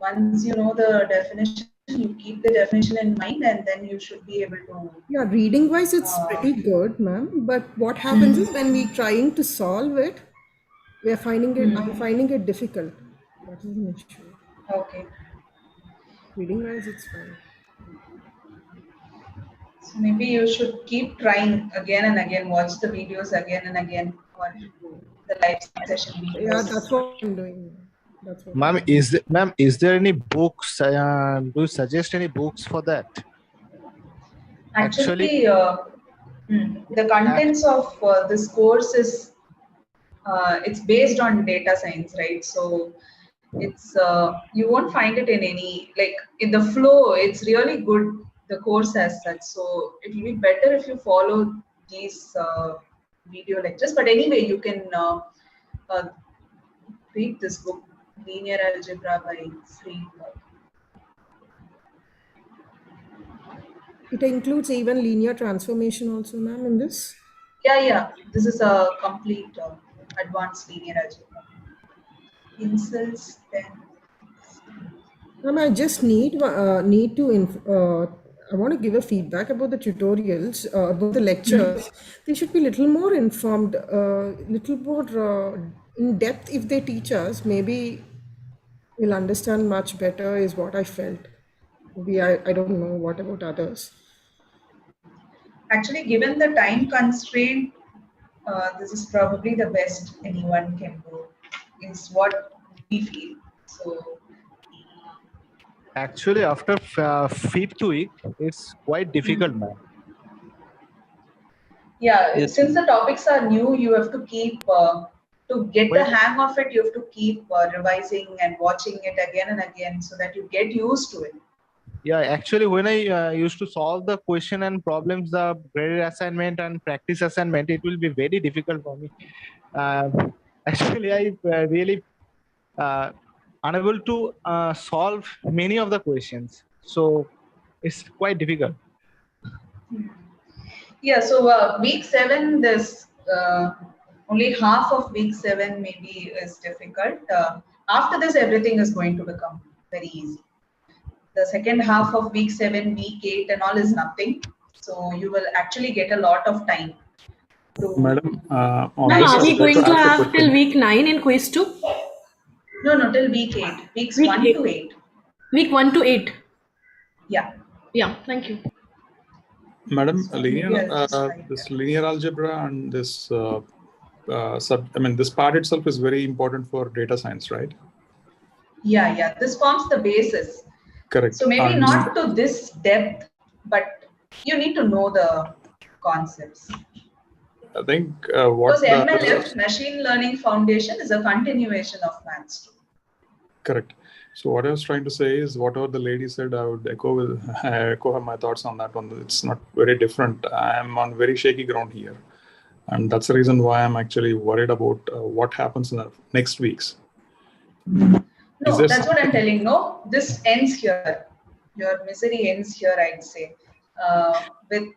Once you know the definition, you keep the definition in mind, and then you should be able to. Yeah, reading wise, it's pretty good, ma'am. But what happens is when we're trying to solve it, we're finding it, I'm finding it difficult. That is an issue. Okay. Reading wise, it's fine. So maybe you should keep trying again and again, watch the videos again and again, or the live session videos. Yeah, that's what I'm doing. That's what. Ma'am, is there any books? Do you suggest any books for that? Actually, the contents of this course is it's based on data science, right? So it's you won't find it in any, like in the flow. It's really good, the course as such. So it will be better if you follow these video lectures. But anyway, you can read this book, Linear Algebra by Friedberg. It includes even linear transformation also, ma'am, in this? Yeah. This is a complete advanced linear algebra. Insults, then. Ma'am, I just need to I want to give a feedback about the tutorials, about the lectures. They should be little more informed, little more in depth. If they teach us, maybe we'll understand much better, is what I felt. Maybe I don't know, what about others? Actually, given the time constraint, this is probably the best anyone can do, is what we feel. So Actually, after 5th week, it's quite difficult, ma'am. yeah, Yes. since the topics are new, you have to keep to get the hang of it. You have to keep revising and watching it again and again, so that you get used to it. Yeah, actually, when I used to solve the question and problems, the graded assignment and practice assignment, it will be very difficult for me. Actually, I really unable to solve many of the questions. So it's quite difficult. Yeah, so week 7, there's only half of week 7 maybe is difficult. After this, everything is going to become very easy. The second half of week 7, week 8 and all is nothing. So you will actually get a lot of time. Madam, Ma'am, are we going to have till week 9 in quiz 2? No, till week 8. Weeks Week 1 8. to 8. Week 1 to 8. Yeah. Yeah, thank you. Madam, So maybe I'll just try this linear algebra and this this part itself is very important for data science, right? Yeah. This forms the basis. Correct. So maybe not to this depth, but you need to know the concepts. I think what because MLF, Machine Learning Foundation, is a continuation of maths. Correct. So what I was trying to say is, whatever the lady said, I would echo my thoughts on that one. It's not very different. I'm on very shaky ground here. And that's the reason why I'm actually worried about what happens in the next weeks. No, that's what I'm telling. No, this ends here. Your misery ends here, I'd say. With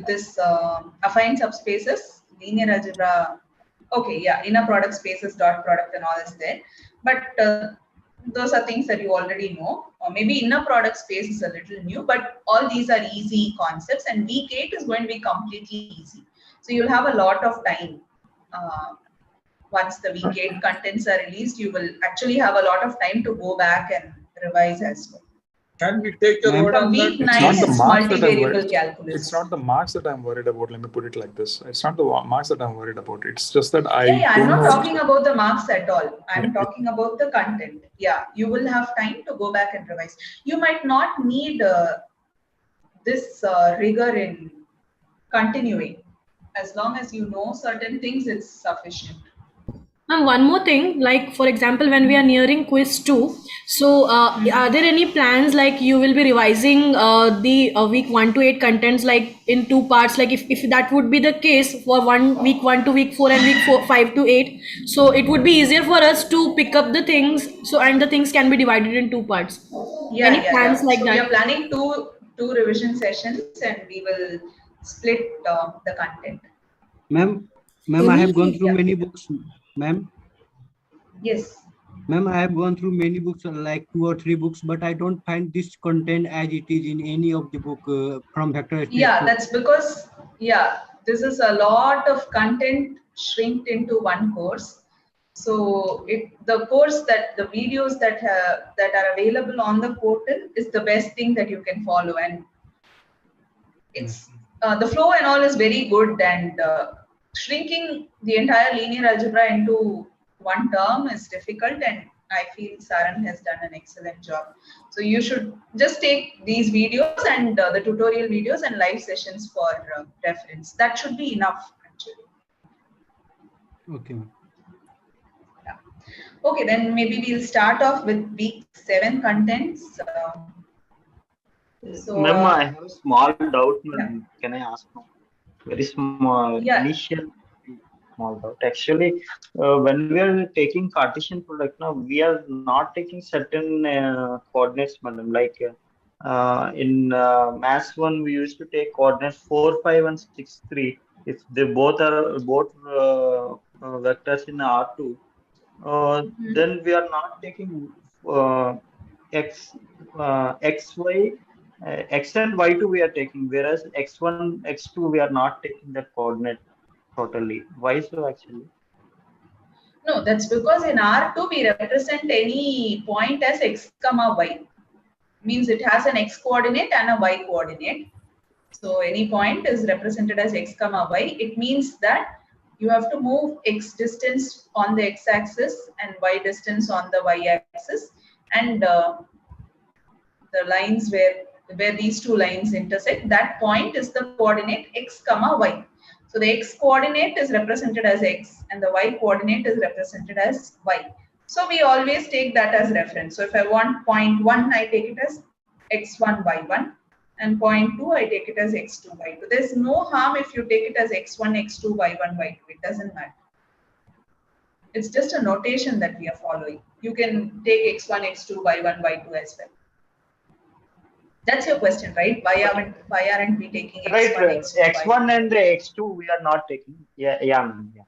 this affine subspaces, linear algebra. Okay, yeah, inner product spaces, dot product and all is there. But those are things that you already know. Or maybe inner product space is a little new, but all these are easy concepts, and week 8 is going to be completely easy. So you'll have a lot of time. Once the week 8 contents are released, you will actually have a lot of time to go back and revise as well. Can we take your word on week that? 9 is multivariable calculus. It's not the marks that I'm worried about. Let me put it like this. It's not the marks that I'm worried about. It's just that I'm not talking about the marks at all. I'm talking about the content. Yeah, you will have time to go back and revise. You might not need this rigor in continuing. As long as you know certain things, it's sufficient. And one more thing, like for example, when we are nearing quiz 2, so are there any plans like you will be revising the week 1 to 8 contents like in 2 parts? Like if that would be the case for week 1 to week 4 and week 5 to 8, so it would be easier for us to pick up the things. So and the things can be divided in 2 parts. Any plans like that? We are planning two revision sessions, and we will split the content. Ma'am, I have gone through many books. Ma'am? Yes. Ma'am, I have gone through many books, like 2 or 3 books, but I don't find this content as it is in any of the book from vector space. Yeah, that's because, yeah, this is a lot of content shrinked into one course. So the course that the videos that are available on the portal is the best thing that you can follow, and it's the flow and all is very good, and shrinking the entire linear algebra into one term is difficult, and I feel Saran has done an excellent job. So you should just take these videos and the tutorial videos and live sessions for reference. That should be enough actually. Okay. Yeah. Okay, then maybe we'll start off with week 7 contents. Ma'am, I have a small doubt. Yeah. Can I ask now? Very small, Yeah. initial small doubt. Actually, when we are taking Cartesian product now, we are not taking certain coordinates, madam. Like in Maths 1, we used to take coordinates 4, 5, and 6, 3. If they both are vectors in R2, then we are not taking x, y. X and y2 we are taking, whereas x1, x2 we are not taking that coordinate totally. Why so actually? No, that's because in R2 we represent any point as x comma y. Means it has an x coordinate and a y coordinate. So any point is represented as x comma y. It means that you have to move x distance on the x axis and y distance on the y axis, and the lines where these two lines intersect, that point is the coordinate x comma y. So the x coordinate is represented as x and the y coordinate is represented as y. So we always take that as reference. So if I want point 1, I take it as x1, y1, and point 2, I take it as x2, y2. There's no harm if you take it as x1, x2, y1, y2. It doesn't matter. It's just a notation that we are following. You can take x1, x2, y1, y2 as well. That's your question, right? Why aren't we taking x1, Right, x2, x1 y2? and x2 we are not taking. Yeah, ma'am. Yeah.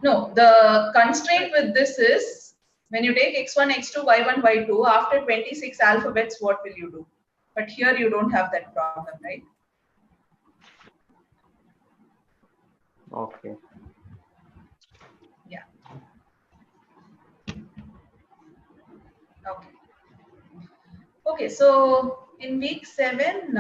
No, the constraint with this is when you take x1, x2, y1, y2, after 26 alphabets, what will you do? But here you don't have that problem, right? Okay. Yeah. Okay. Okay, so in week 7,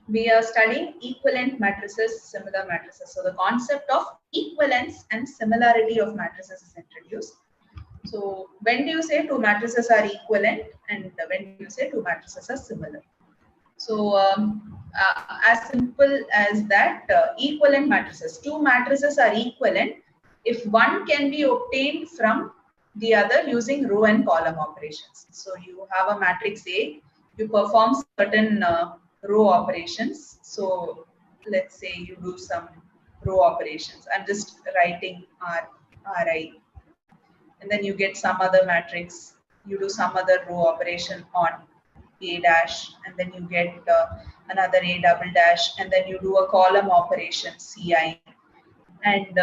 we are studying equivalent matrices, similar matrices. So the concept of equivalence and similarity of matrices is introduced. So when do you say two matrices are equivalent, and when do you say two matrices are similar? So as simple as that, equivalent matrices, two matrices are equivalent if one can be obtained from the other using row and column operations. So you have a matrix A, you perform certain row operations. So let's say you do some row operations. I'm just writing Ri, and then you get some other matrix. You do some other row operation on A dash, and then you get another A double dash, and then you do a column operation Ci, and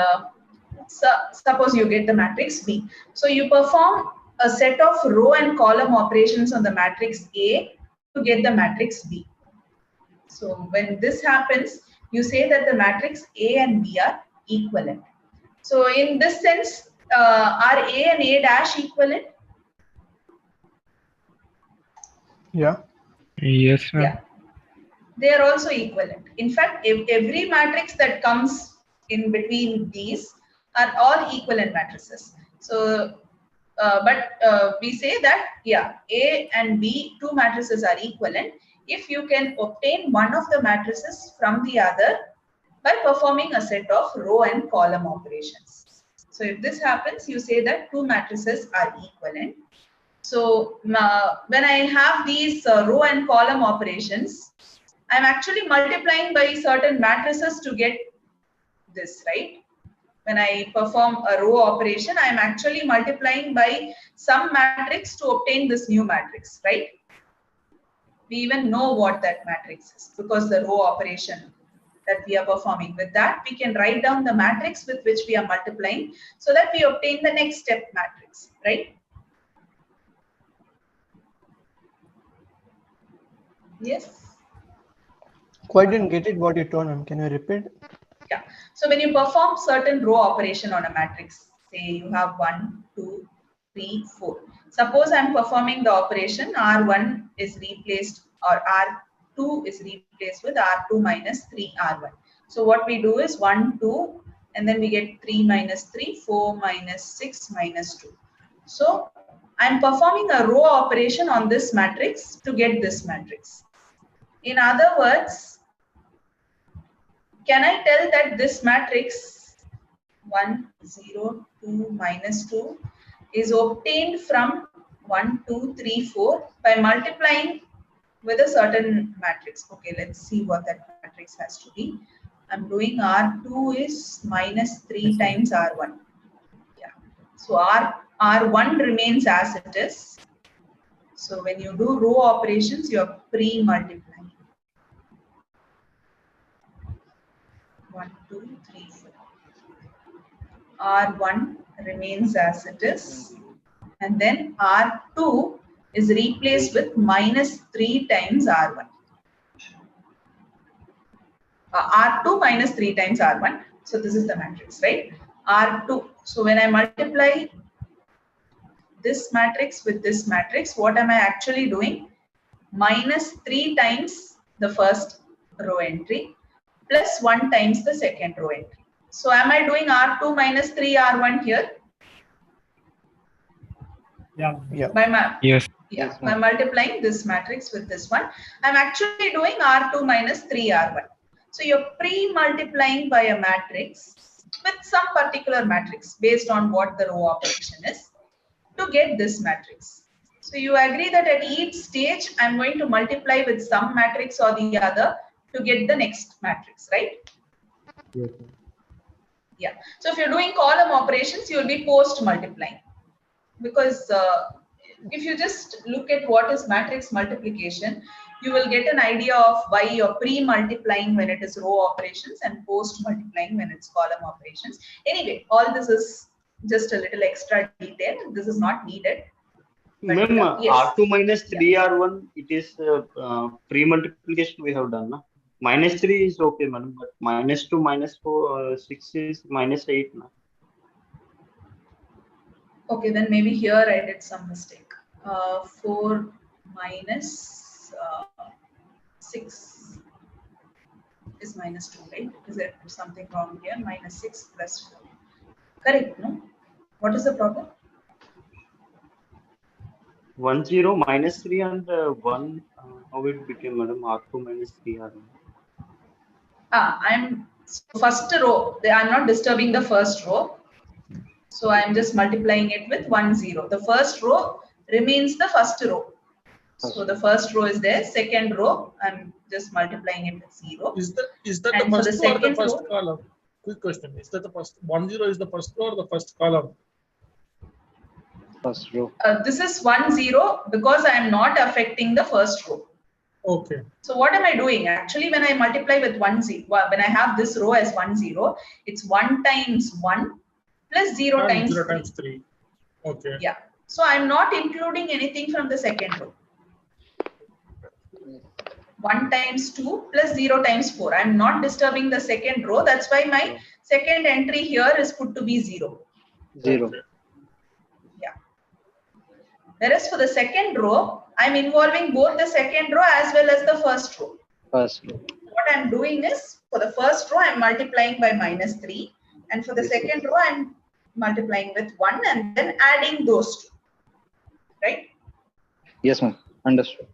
so suppose you get the matrix B. So you perform a set of row and column operations on the matrix A to get the matrix B. So when this happens, you say that the matrix A and B are equivalent. So in this sense, are A and A dash equivalent? Yeah. Yes, ma'am. Yeah. They are also equivalent. In fact, every matrix that comes in between these are all equivalent matrices. So, we say that, yeah, A and B, two matrices are equivalent if you can obtain one of the matrices from the other by performing a set of row and column operations. So if this happens, you say that two matrices are equivalent. So when I have these row and column operations, I'm actually multiplying by certain matrices to get this, right? When I perform a row operation, I'm actually multiplying by some matrix to obtain this new matrix, right? We even know what that matrix is because the row operation that we are performing. With that, we can write down the matrix with which we are multiplying so that we obtain the next step matrix, right? Yes. Quite didn't get it what you told him. Can you repeat? Yeah. So when you perform certain row operation on a matrix, say you have 1, 2, 3, 4. Suppose I'm performing the operation R1 is replaced or R2 is replaced with R2 minus 3R1. So what we do is 1, 2, and then we get 3 minus 3, 4 minus 6 minus 2. So I'm performing a row operation on this matrix to get this matrix. In other words, can I tell that this matrix 1, 0, 2, minus 2 is obtained from 1, 2, 3, 4 by multiplying with a certain matrix? Okay, let's see what that matrix has to be. I'm doing R2 is minus 3 times R1. Yeah. So R1 remains as it is. So when you do row operations, you are pre-multiplying. 1, 2, 3, 4. R1 remains as it is, and then R2 is replaced with minus 3 times R1. R2 minus 3 times R1. So this is the matrix, right? R2. So when I multiply this matrix with this matrix, what am I actually doing? Minus 3 times the first row entry plus 1 times the second row entry. So am I doing R2 minus 3 R1 here? Yeah. Yes. Yeah. By multiplying this matrix with this one, I'm actually doing R2 minus 3 R1. So you're pre-multiplying by a matrix with some particular matrix based on what the row operation is to get this matrix. So you agree that at each stage, I'm going to multiply with some matrix or the other to get the next matrix, right? Yes. Yeah. So if you're doing column operations, you will be post multiplying, because if you just look at what is matrix multiplication, you will get an idea of why you're pre-multiplying when it is row operations and post-multiplying when it's column operations. Anyway, all this is just a little extra detail. This is not needed. Ma'am, yes. R2 minus 3R1, it is pre-multiplication we have done. Na? Minus 3 is okay, madam, but minus 2, minus 4, 6 is minus 8. Na? Okay, then maybe here I did some mistake. 4 minus 6 is minus 2, right? Is there something wrong here? Minus 6 plus 4. Correct, no? What is the problem? 1, 0, minus 3 and 1. How it became, madam? R2 minus 3R1. I'm first row. I'm not disturbing the first row. So I'm just multiplying it with 1, 0. The first row remains the first row. So the first row is there. Second row, I'm just multiplying it with 0. Is that and the for first the row or the second first row, column? Quick question. Is that the first 1, 0 is the first row or the first column? First row. This is 1, 0 because I am not affecting the first row. Okay. So what am I doing? Actually, when I multiply with 1, 0, when I have this row as 1, 0, it's 1 times 1 plus 0 And times 0 3. times 3. Okay. Yeah. So I'm not including anything from the second row. 1 times 2 plus 0 times 4. I'm not disturbing the second row. That's why my second entry here is put to be 0. 0. Yeah. Whereas for the second row, I'm involving both the second row as well as the first row. First row. What I'm doing is, for the first row, I'm multiplying by minus 3. And for the second row, I'm multiplying with 1 and then adding those two. Right? Yes, ma'am. Understood.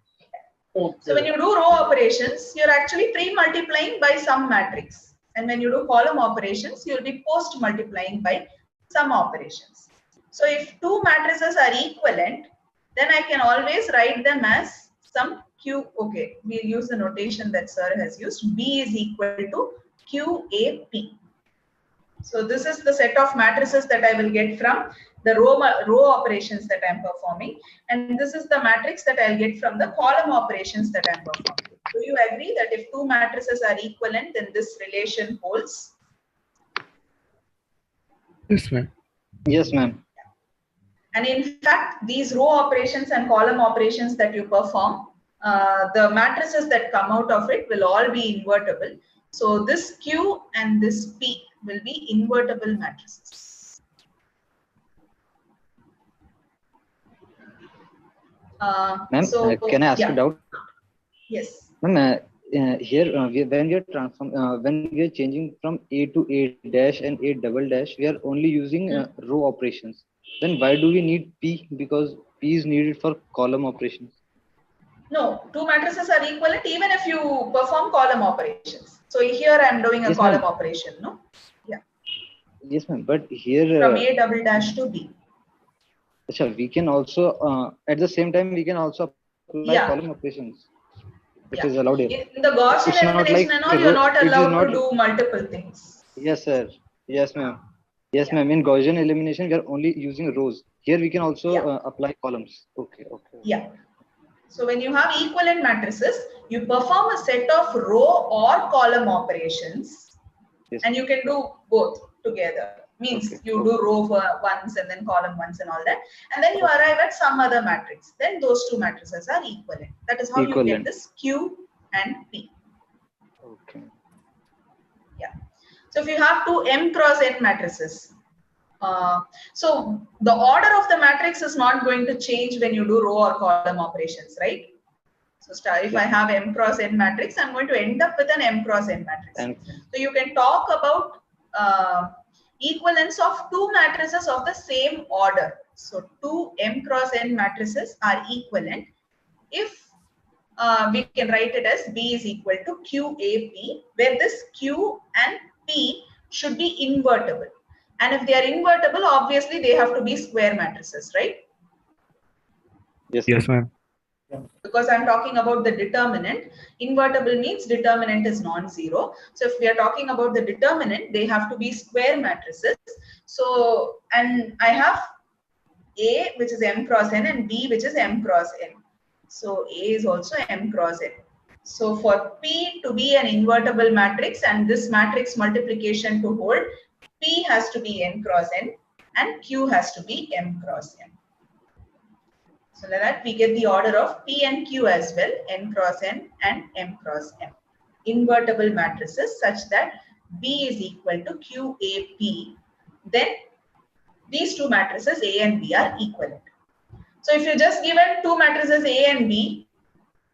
Okay. So when you do row operations, you're actually pre-multiplying by some matrix. And when you do column operations, you'll be post-multiplying by some operations. So if two matrices are equivalent, then I can always write them as some Q. Okay, we'll use the notation that sir has used. B is equal to QAP. So this is the set of matrices that I will get from the row operations that I'm performing, and this is the matrix that I'll get from the column operations that I'm performing. Do you agree that if two matrices are equivalent, then this relation holds? Yes, ma'am. Yes, ma'am. And in fact, these row operations and column operations that you perform, the matrices that come out of it will all be invertible. So this Q and this P will be invertible matrices. Ma'am, So can I ask a doubt? Yes. Ma'am, here when we are when we are changing from A to A dash and A double dash, we are only using row operations. Then why do we need P? Because P is needed for column operations. No, two matrices are equivalent even if you perform column operations. So here I am doing a column operation, no? Yeah. Yes, ma'am. But here from A double dash to B. We can also at the same time we can also apply column operations. It is allowed here. In the Gaussian elimination and all, you're not allowed to do multiple things. Yes, sir. Yes, ma'am. Yes, ma'am. In Gaussian elimination, we are only using rows. Here we can also apply columns. Okay. Yeah. So when you have equivalent matrices, you perform a set of row or column operations, and you can do both together. Means you do row once and then column once and all that, and then you arrive at some other matrix. Then those two matrices are equivalent. That is how you get this Q and P. Okay. Yeah. So if you have two M cross N matrices, so the order of the matrix is not going to change when you do row or column operations, right? So if I have M cross N matrix, I'm going to end up with an M cross N matrix. So you can talk about equivalence of two matrices of the same order. So two M cross N matrices are equivalent if we can write it as B is equal to QAP, where this Q and P should be invertible. And if they are invertible, obviously they have to be square matrices, right? Yes, ma'am. Because I'm talking about the determinant. Invertible means determinant is non-zero. So if we are talking about the determinant, they have to be square matrices. So, and I have A, which is M cross N, and B, which is M cross N. So A is also M cross N. So for P to be an invertible matrix and this matrix multiplication to hold, P has to be N cross N and Q has to be M cross N. So like that we get the order of P and Q as well, N cross N and M cross M. Invertible matrices such that B is equal to QAP. Then these two matrices A and B are equivalent. So if you just given two matrices A and B,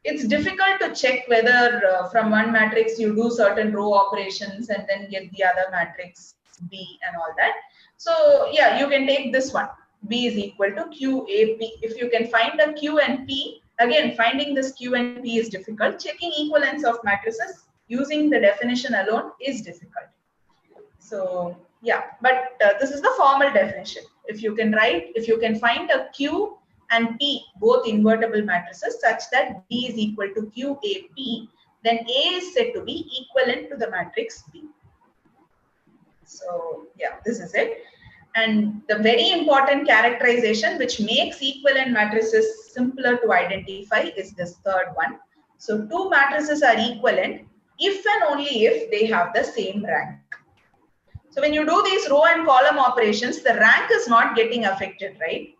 it's difficult to check whether from one matrix you do certain row operations and then get the other matrix B and all that. So yeah, you can take this one. B is equal to QAP. If you can find a Q and P, again, finding this Q and P is difficult. Checking equivalence of matrices using the definition alone is difficult. So yeah, but this is the formal definition. If you can find a Q and P, both invertible matrices, such that B is equal to QAP, then A is said to be equivalent to the matrix B. So yeah, this is it. And the very important characterization which makes equivalent matrices simpler to identify is this third one. So two matrices are equivalent if and only if they have the same rank. So when you do these row and column operations, the rank is not getting affected, right?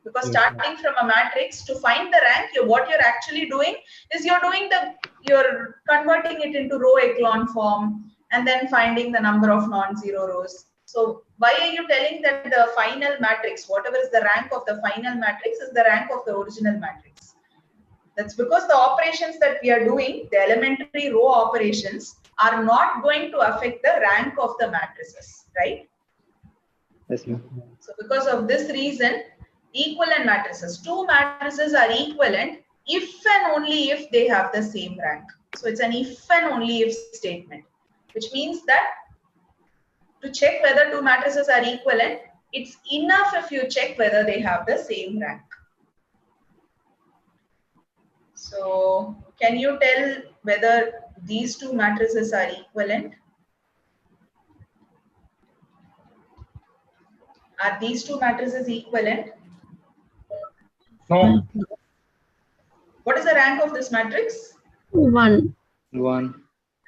Because starting from a matrix to find the rank, what you're actually doing is you're converting it into row echelon form and then finding the number of non-zero rows. So why are you telling that the final matrix, whatever is the rank of the final matrix, is the rank of the original matrix? That's because the operations that we are doing, the elementary row operations, are not going to affect the rank of the matrices, right? Yes, ma'am. So because of this reason, equivalent matrices, two matrices are equivalent if and only if they have the same rank. So it's an if and only if statement, which means that to check whether two matrices are equivalent, it's enough if you check whether they have the same rank. So can you tell whether these two matrices are equivalent? Are these two matrices equivalent? No. What is the rank of this matrix? 1. And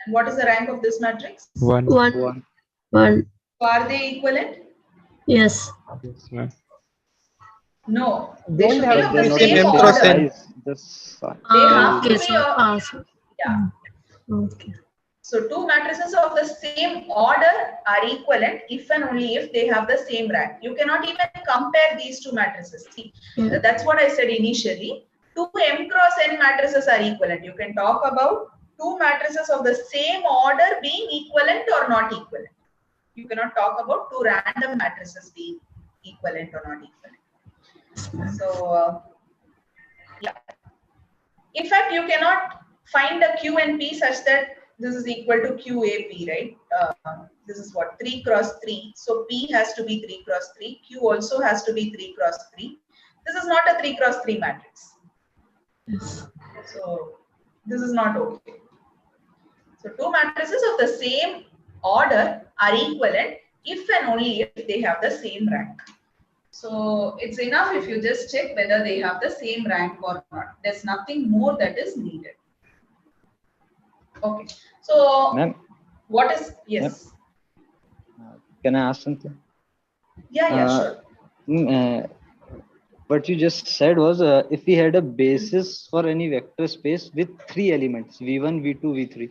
what is the rank of this matrix? 1. 1. So are they equivalent? Yes. Yes, ma'am. No. They Don't should have be to of be the same same M cross order. N. They have to Okay, be sir. of, yeah. Okay. So two matrices of the same order are equivalent if and only if they have the same rank. You cannot even compare these two matrices. See, that's what I said initially. Two M cross N matrices are equivalent. You can talk about two matrices of the same order being equivalent or not equivalent. You cannot talk about two random matrices being equivalent or not equivalent. So, yeah. In fact, you cannot find a Q and P such that this is equal to QAP, right? This is what, 3 cross 3. So P has to be 3 cross 3. Q also has to be 3 cross 3. This is not a 3 cross 3 matrix. So this is not okay. So two matrices of the same order are equivalent if and only if they have the same rank. So it's enough if you just check whether they have the same rank or not. There's nothing more that is needed. Okay. So what is, yes. Can I ask something? Yeah, sure. What you just said was if we had a basis for any vector space with 3 elements, v1, v2, v3.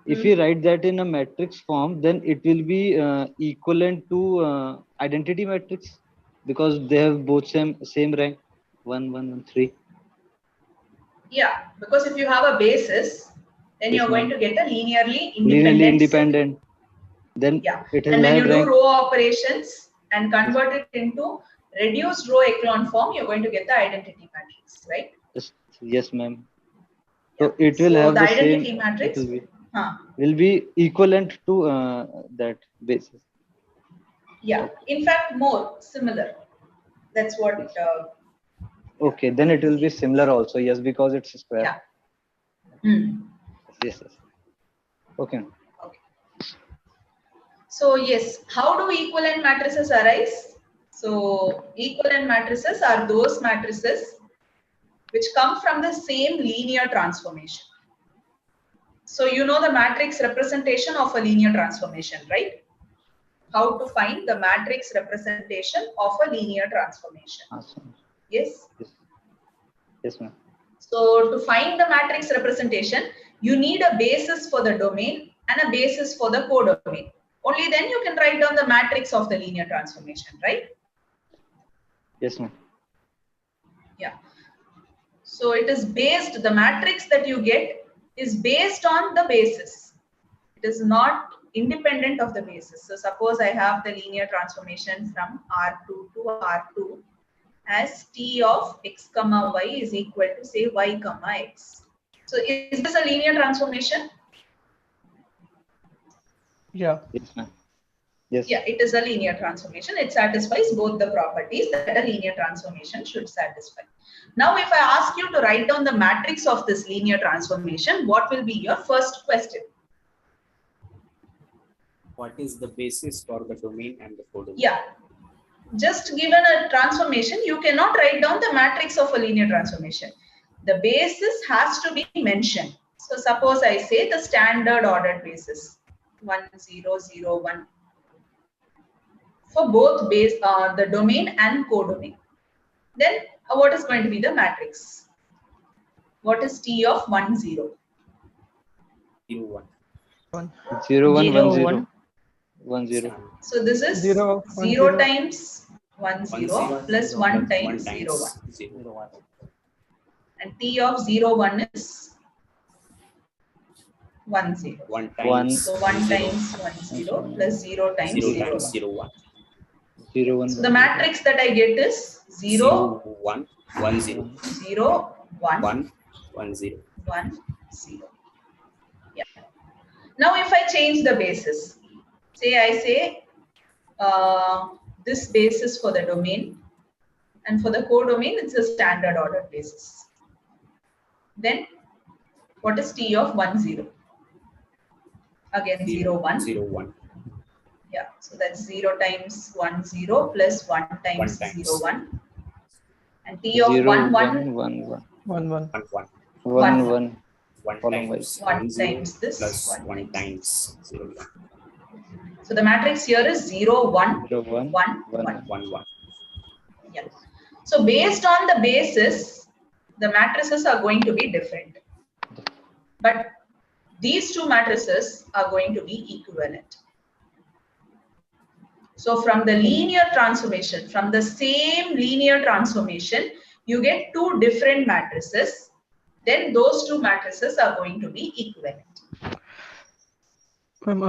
If we write that in a matrix form, then it will be equivalent to identity matrix because they have both same rank, 1, 1, and 3. Yeah, because if you have a basis, then Yes, you're going to get a linearly independent. Then yeah, it has and when you do rank. row operations and convert it into reduced row echelon form, you're going to get the identity matrix, right? Yes, ma'am. So it will have the the identity same. matrix Will be equivalent to that basis. Yeah, in fact, more similar. That's what. Okay, then it will be similar also. Yes, because it's a square. Yeah. Yes. Okay. So yes, how do equivalent matrices arise? So equivalent matrices are those matrices which come from the same linear transformation. So you know the matrix representation of a linear transformation, right? How to find the matrix representation of a linear transformation. Awesome. Yes? Yes, ma'am. So to find the matrix representation, you need a basis for the domain and a basis for the codomain. Only then you can write down the matrix of the linear transformation, right? Yes, ma'am. Yeah. So it is based, the matrix that you get is based on the basis. It is not independent of the basis. So suppose I have the linear transformation from R2 to R2 as T of x comma y is equal to say y comma x. So is this a linear transformation? Yeah. Yes, ma'am. Yes. Yeah, it is a linear transformation. It satisfies both the properties that a linear transformation should satisfy. Now, if I ask you to write down the matrix of this linear transformation, what will be your first question? What is the basis for the domain and the codomain? Yeah. Just given a transformation, you cannot write down the matrix of a linear transformation. The basis has to be mentioned. So suppose I say the standard ordered basis 1, 0, 0, 1 for both base the domain and codomain. Then what is going to be the matrix? What is T of 1, 0? 0, 1. 0, 1, 1, 0. 1, 0. So this is 0 times 1, 0 plus 1 times 0, 1. And T of 0, 1 is 1, 0. 1 times. So 1 times 1, 0 plus 0 times 0, 0, 1. 0, 1. So the matrix that I get is 0, 1, 1, 0. 0, 1, 1, 1, 0. 1, 0. Yeah. Now if I change the basis, say I say this basis for the domain and for the codomain it's a standard order basis. Then what is T of 1, 0? Again 0, 1. 0, 1. Yeah, so that's 0 times 1, 0 plus 1 times 0, 1. And T of 0, 1, 1, 1, 1, 1. 1, 1. 1, 1. 1. 1 Column times wise. 1 0 times this, plus 1 1 times times 0, 1. So the matrix here is 0, 1, 0, 1, 1, 1, 1. 1, 1. Yeah. So based on the basis, the matrices are going to be different. But these two matrices are going to be equivalent. So from the linear transformation, from the same linear transformation, you get two different matrices. Then those two matrices are going to be equivalent. When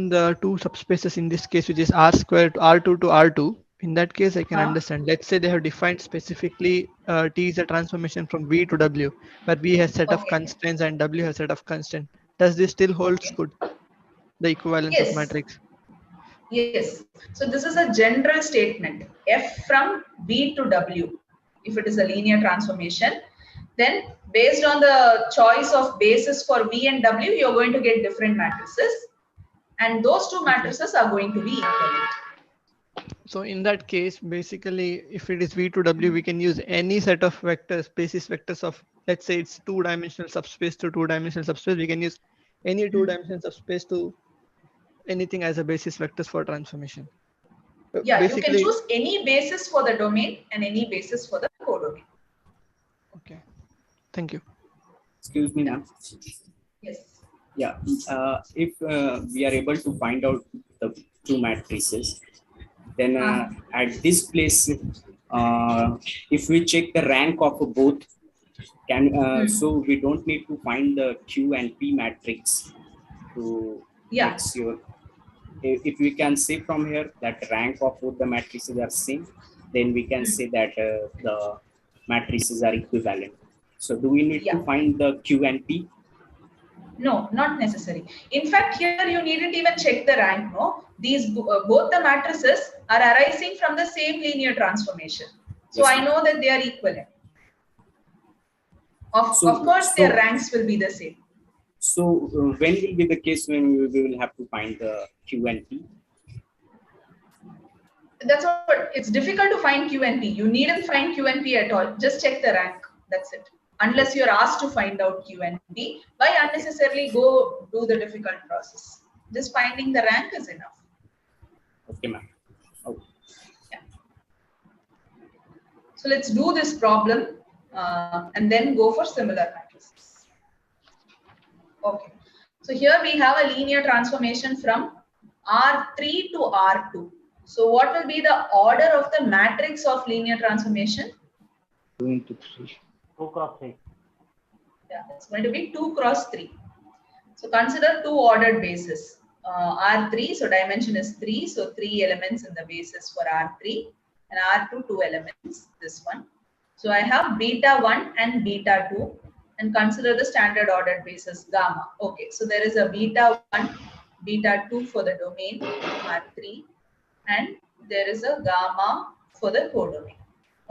the two subspaces in this case, which is R squared to R2 to R2, in that case I can understand. Let's say they have defined specifically T is a transformation from V to W, where V has set of constraints and W has set of constraints. Does this still holds good? The equivalence of Yes. matrix. Yes. So this is a general statement. F from V to W, if it is a linear transformation, then based on the choice of basis for V and W, you're going to get different matrices. And those two matrices are going to be equivalent. So in that case, basically, if it is V to W, we can use any set of vectors, basis vectors of, let's say it's two-dimensional subspace to two-dimensional subspace. We can use any two-dimensional subspace to anything as a basis vectors for transformation. Yeah, Basically, you can choose any basis for the domain and any basis for the codomain. Okay. Thank you. Excuse me, ma'am. Yes. Yeah. If we are able to find out the two matrices, then at this place, if we check the rank of both, so we don't need to find the Q and P matrix to make sure. If we can say from here that rank of both the matrices are same, then we can say that the matrices are equivalent. So do we need to find the Q and P? No, not necessary. In fact, here you needn't even check the rank. No, these both the matrices are arising from the same linear transformation. So I know that they are equivalent. Of course, their ranks will be the same. So when will be the case when we will have to find the Q and P? That's what, it's difficult to find Q and P. You needn't find Q and P at all. Just check the rank. That's it. Unless you're asked to find out Q and P, why unnecessarily go do the difficult process? Just finding the rank is enough. Okay, ma'am. Okay. Yeah. So let's do this problem and then go for similar matrices. Okay. So here we have a linear transformation from R3 to R2. So what will be the order of the matrix of linear transformation? 2 into 3. 2 cross 3. Yeah, it's going to be 2 cross 3. So consider two ordered bases. R3, so dimension is 3, so 3 elements in the basis for R3, and R2, 2 elements, this one. So I have beta 1 and beta 2, and consider the standard ordered basis gamma. Okay, so there is a beta 1, beta 2 for the domain R3, and there is a gamma for the codomain.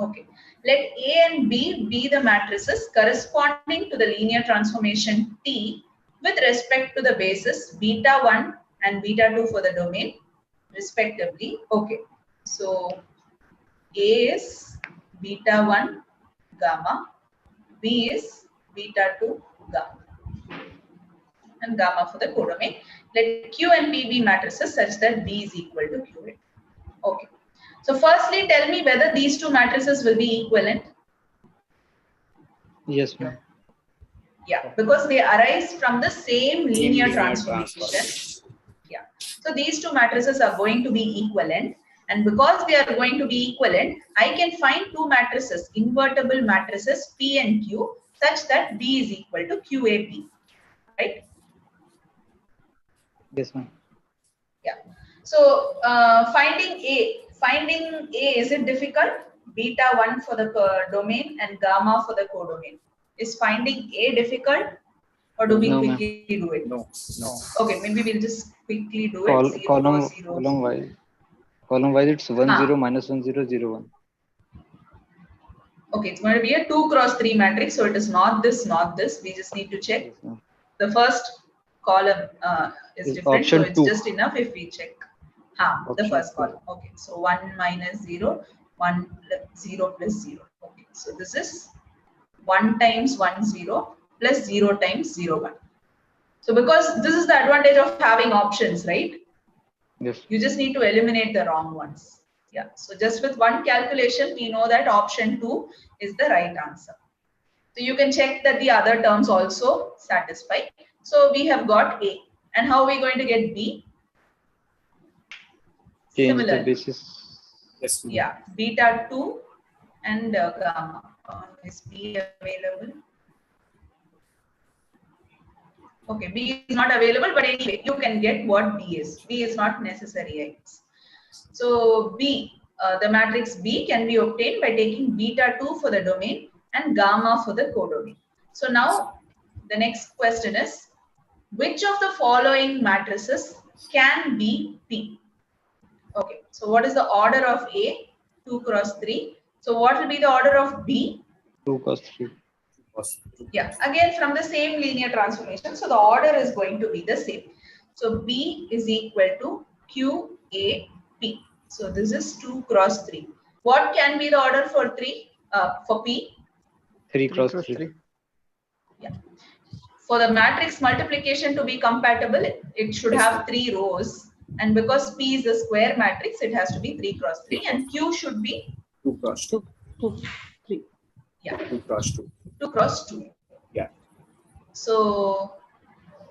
Okay, let A and B be the matrices corresponding to the linear transformation T with respect to the basis beta 1 and beta 2 for the domain respectively. Okay, so A is beta 1 gamma, B is beta 2 gamma, and gamma for the codomain. Let Q and P be matrices such that B is equal to Q and P. Okay. So firstly, tell me whether these two matrices will be equivalent. Yes, ma'am. Yeah, because they arise from the same linear transformation. Yeah. So these two matrices are going to be equivalent. And because they are going to be equivalent, I can find two matrices, invertible matrices P and Q, such that B is equal to QAP. Right? Yes, ma'am. Yeah. So finding A, is it difficult? Beta 1 for the domain and gamma for the codomain. Is finding A difficult, or do we quickly do it? No. Okay, maybe we'll just quickly do it. Column wise, it's 1 0 minus 1 0 0 1. Okay, it's going to be a 2 cross 3 matrix, so it is not this, not this. We just need to check. Yes, The first column is Is different, so option it's 2. just enough if we check the Option first 2. column. Okay, so 1 minus 0, 1 plus 0 plus 0. Okay, so this is 1 times 1 0 plus 0 times 0 1. So because this is the advantage of having options, right? Yes. You just need to eliminate the wrong ones. Yeah, so just with one calculation, we know that option 2 is the right answer. So you can check that the other terms also satisfy. So we have got A. And how are we going to get B? Change Similar. the basis. Yes. Yeah, beta 2 and gamma. Is B available? Okay, B is not available, but anyway, you can get what B is. B is not necessary, I guess. So B, the matrix B can be obtained by taking beta 2 for the domain and gamma for the codomain. So now the next question is, which of the following matrices can be P? Okay, so what is the order of A? 2 cross 3. So what will be the order of B? 2 cos 3. Yeah, again from the same linear transformation. So the order is going to be the same. So B is equal to QAP. So this is 2 cross 3. What can be the order for 3? For P? 3 3 cross cross 3. 3. Yeah. For the matrix multiplication to be compatible, it should have 3 rows. And because P is a square matrix, it has to be 3 cross 3. And Q should be 2 cross 2. 3. Yeah. 2 cross 2. 2 cross 2. Yeah. So,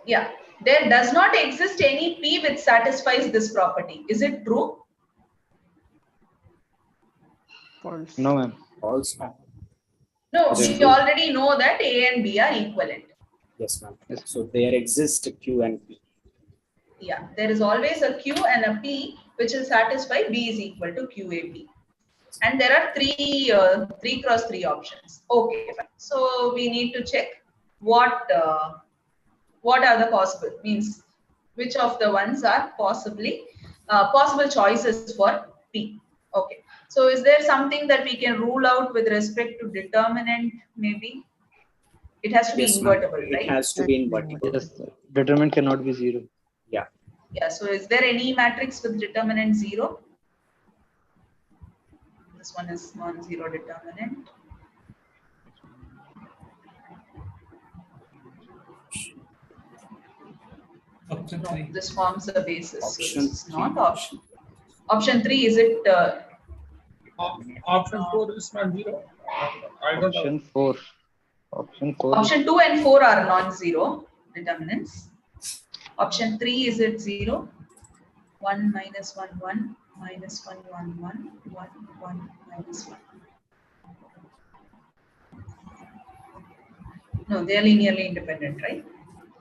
yeah, there does not exist any P which satisfies this property. Is it true? False. No, ma'am. False. No, Is it we true? already know that A and B are equivalent. Yes, ma'am. Yes. So there exists Q and P. Yeah, there is always a Q and a P which will satisfy B is equal to QAP. And there are 3 cross 3 options. Okay, fine. So we need to check what are the possible, means which of the ones are possibly possible choices for P. Okay. So is there something that we can rule out with respect to determinant maybe? It has to be Yes, ma'am. invertible, It right? has to be invertible. Yes. Determinant cannot be 0. Yeah. Yeah, so is there any matrix with determinant 0? This one is non-zero determinant. Option No, 3. this forms the basis. Option So this is 3. not option. Option 3, is it? Option 4 is non-zero. I don't know. Option 4. Option 4. Option 2 and 4 are non-zero determinants. Option 3, is it 0? 1 minus 1, 1, minus 1, 1, 1, 1, 1, minus 1. No, they are linearly independent, right?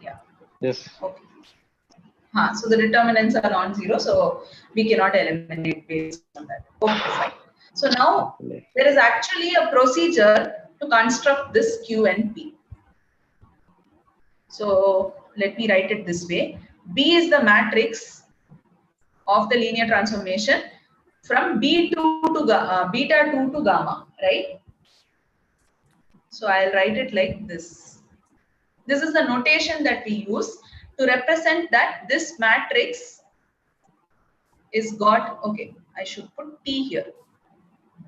Yeah. Yes. Okay. So the determinants are non-zero, so we cannot eliminate based on that. Okay, fine. So now there is actually a procedure to construct this Q and P. So let me write it this way. B is the matrix of the linear transformation from beta 2 to gamma, right? So I'll write it like this. This is the notation that we use to represent that this matrix is got, okay, I should put T here.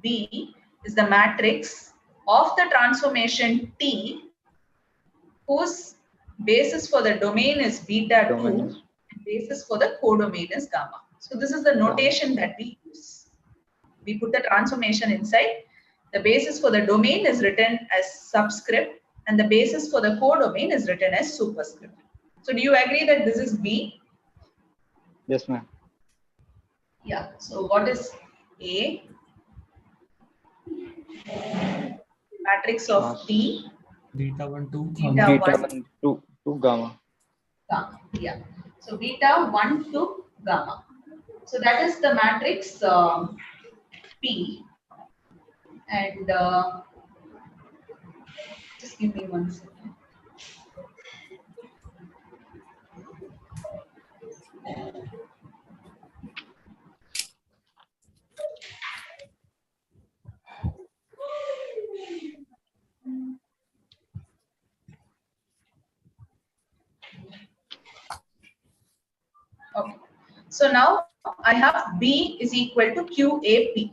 B is the matrix of the transformation T whose basis for the domain is beta 2 and basis for the codomain is gamma. So this is the notation that we use. We put the transformation inside. The basis for the domain is written as subscript and the basis for the codomain is written as superscript. So do you agree that this is B? Yes, ma'am. Yeah. So what is A? Matrix of T. Beta 1, 2. Beta 1, 2 gamma. Gamma. Yeah. So beta 1 to gamma. So that is the matrix P. And just give me 1 second. So now I have B is equal to QAP.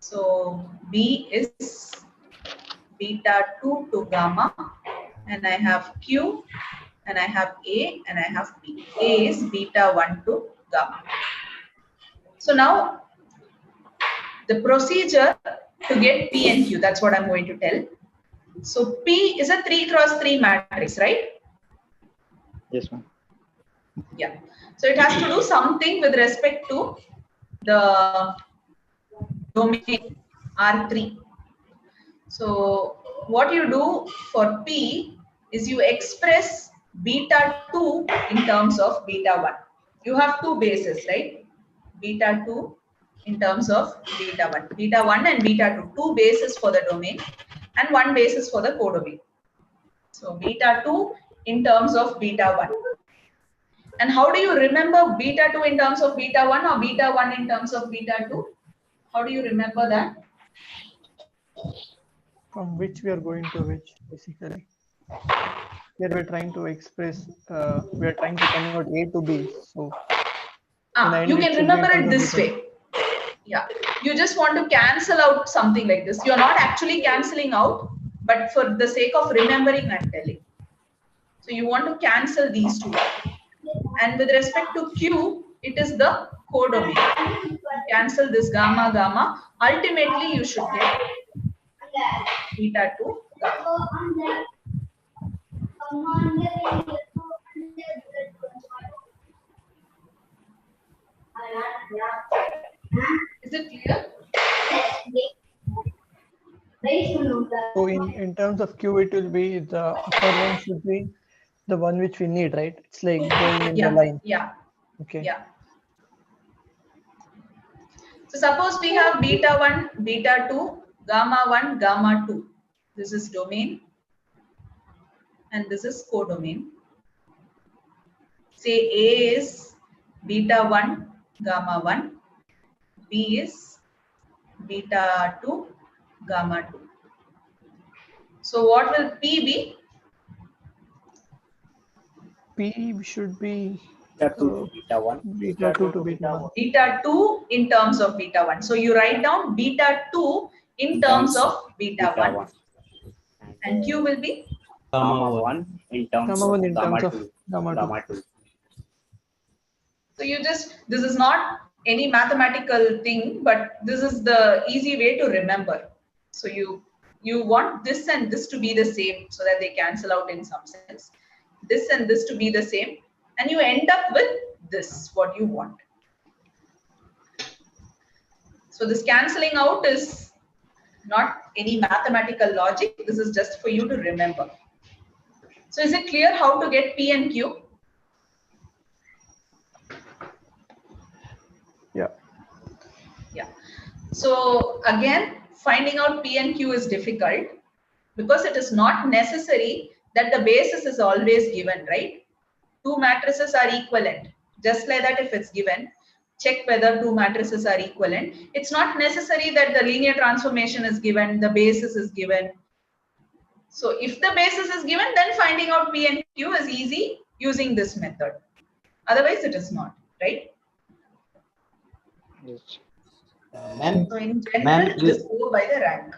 So B is beta 2 to gamma, and I have Q, and I have A, and I have B. A is beta 1 to gamma. So now the procedure to get P and Q, that's what I'm going to tell. So P is a 3 cross 3 matrix, right? Yes, ma'am. Yeah. So it has to do something with respect to the domain R3. So what you do for P is you express beta 2 in terms of beta 1. You have two bases, right? Beta 2 in terms of beta 1. Beta 1 and beta 2. Two bases for the domain and one basis for the codomain. So beta 2 in terms of beta 1. And how do you remember beta 2 in terms of beta 1 or beta 1 in terms of beta 2? How do you remember that? From which we are going to which, basically. Here we're trying to express, we are trying to convert A to B. So you can remember it this way. Yeah, you just want to cancel out something like this. You're not actually cancelling out, but for the sake of remembering, I'm telling. So you want to cancel these two. And with respect to Q, it is the codomain. Cancel this gamma, gamma. Ultimately, you should get beta 2 gamma. Is it clear? So in terms of Q, it will be the upper one should be the one which we need, right? It's like going in the line. Yeah. Okay. Yeah. So suppose we have beta 1, beta 2, gamma 1, gamma 2. This is domain and this is codomain. Say A is beta 1, gamma 1. B is beta 2, gamma 2. So what will P be? P should be beta 2 to beta 1. Beta 2 to beta 1. Beta 2 in terms of beta 1. So you write down beta 2 in terms of beta 1. And Q will be? Gamma 1 in terms of gamma 2. So you just, this is not any mathematical thing, but this is the easy way to remember. So you want this and this to be the same so that they cancel out in some sense. This and this to be the same. And you end up with this, what you want. So this cancelling out is not any mathematical logic. This is just for you to remember. So is it clear how to get P and Q? Yeah. Yeah. So again, finding out P and Q is difficult because it is not necessary that the basis is always given, right? Two matrices are equivalent. Just like that, if it's given, check whether two matrices are equivalent. It's not necessary that the linear transformation is given, the basis is given. So if the basis is given, then finding out P and Q is easy using this method. Otherwise, it is not, right? Yes. Ma'am, so in general, just go by the rank.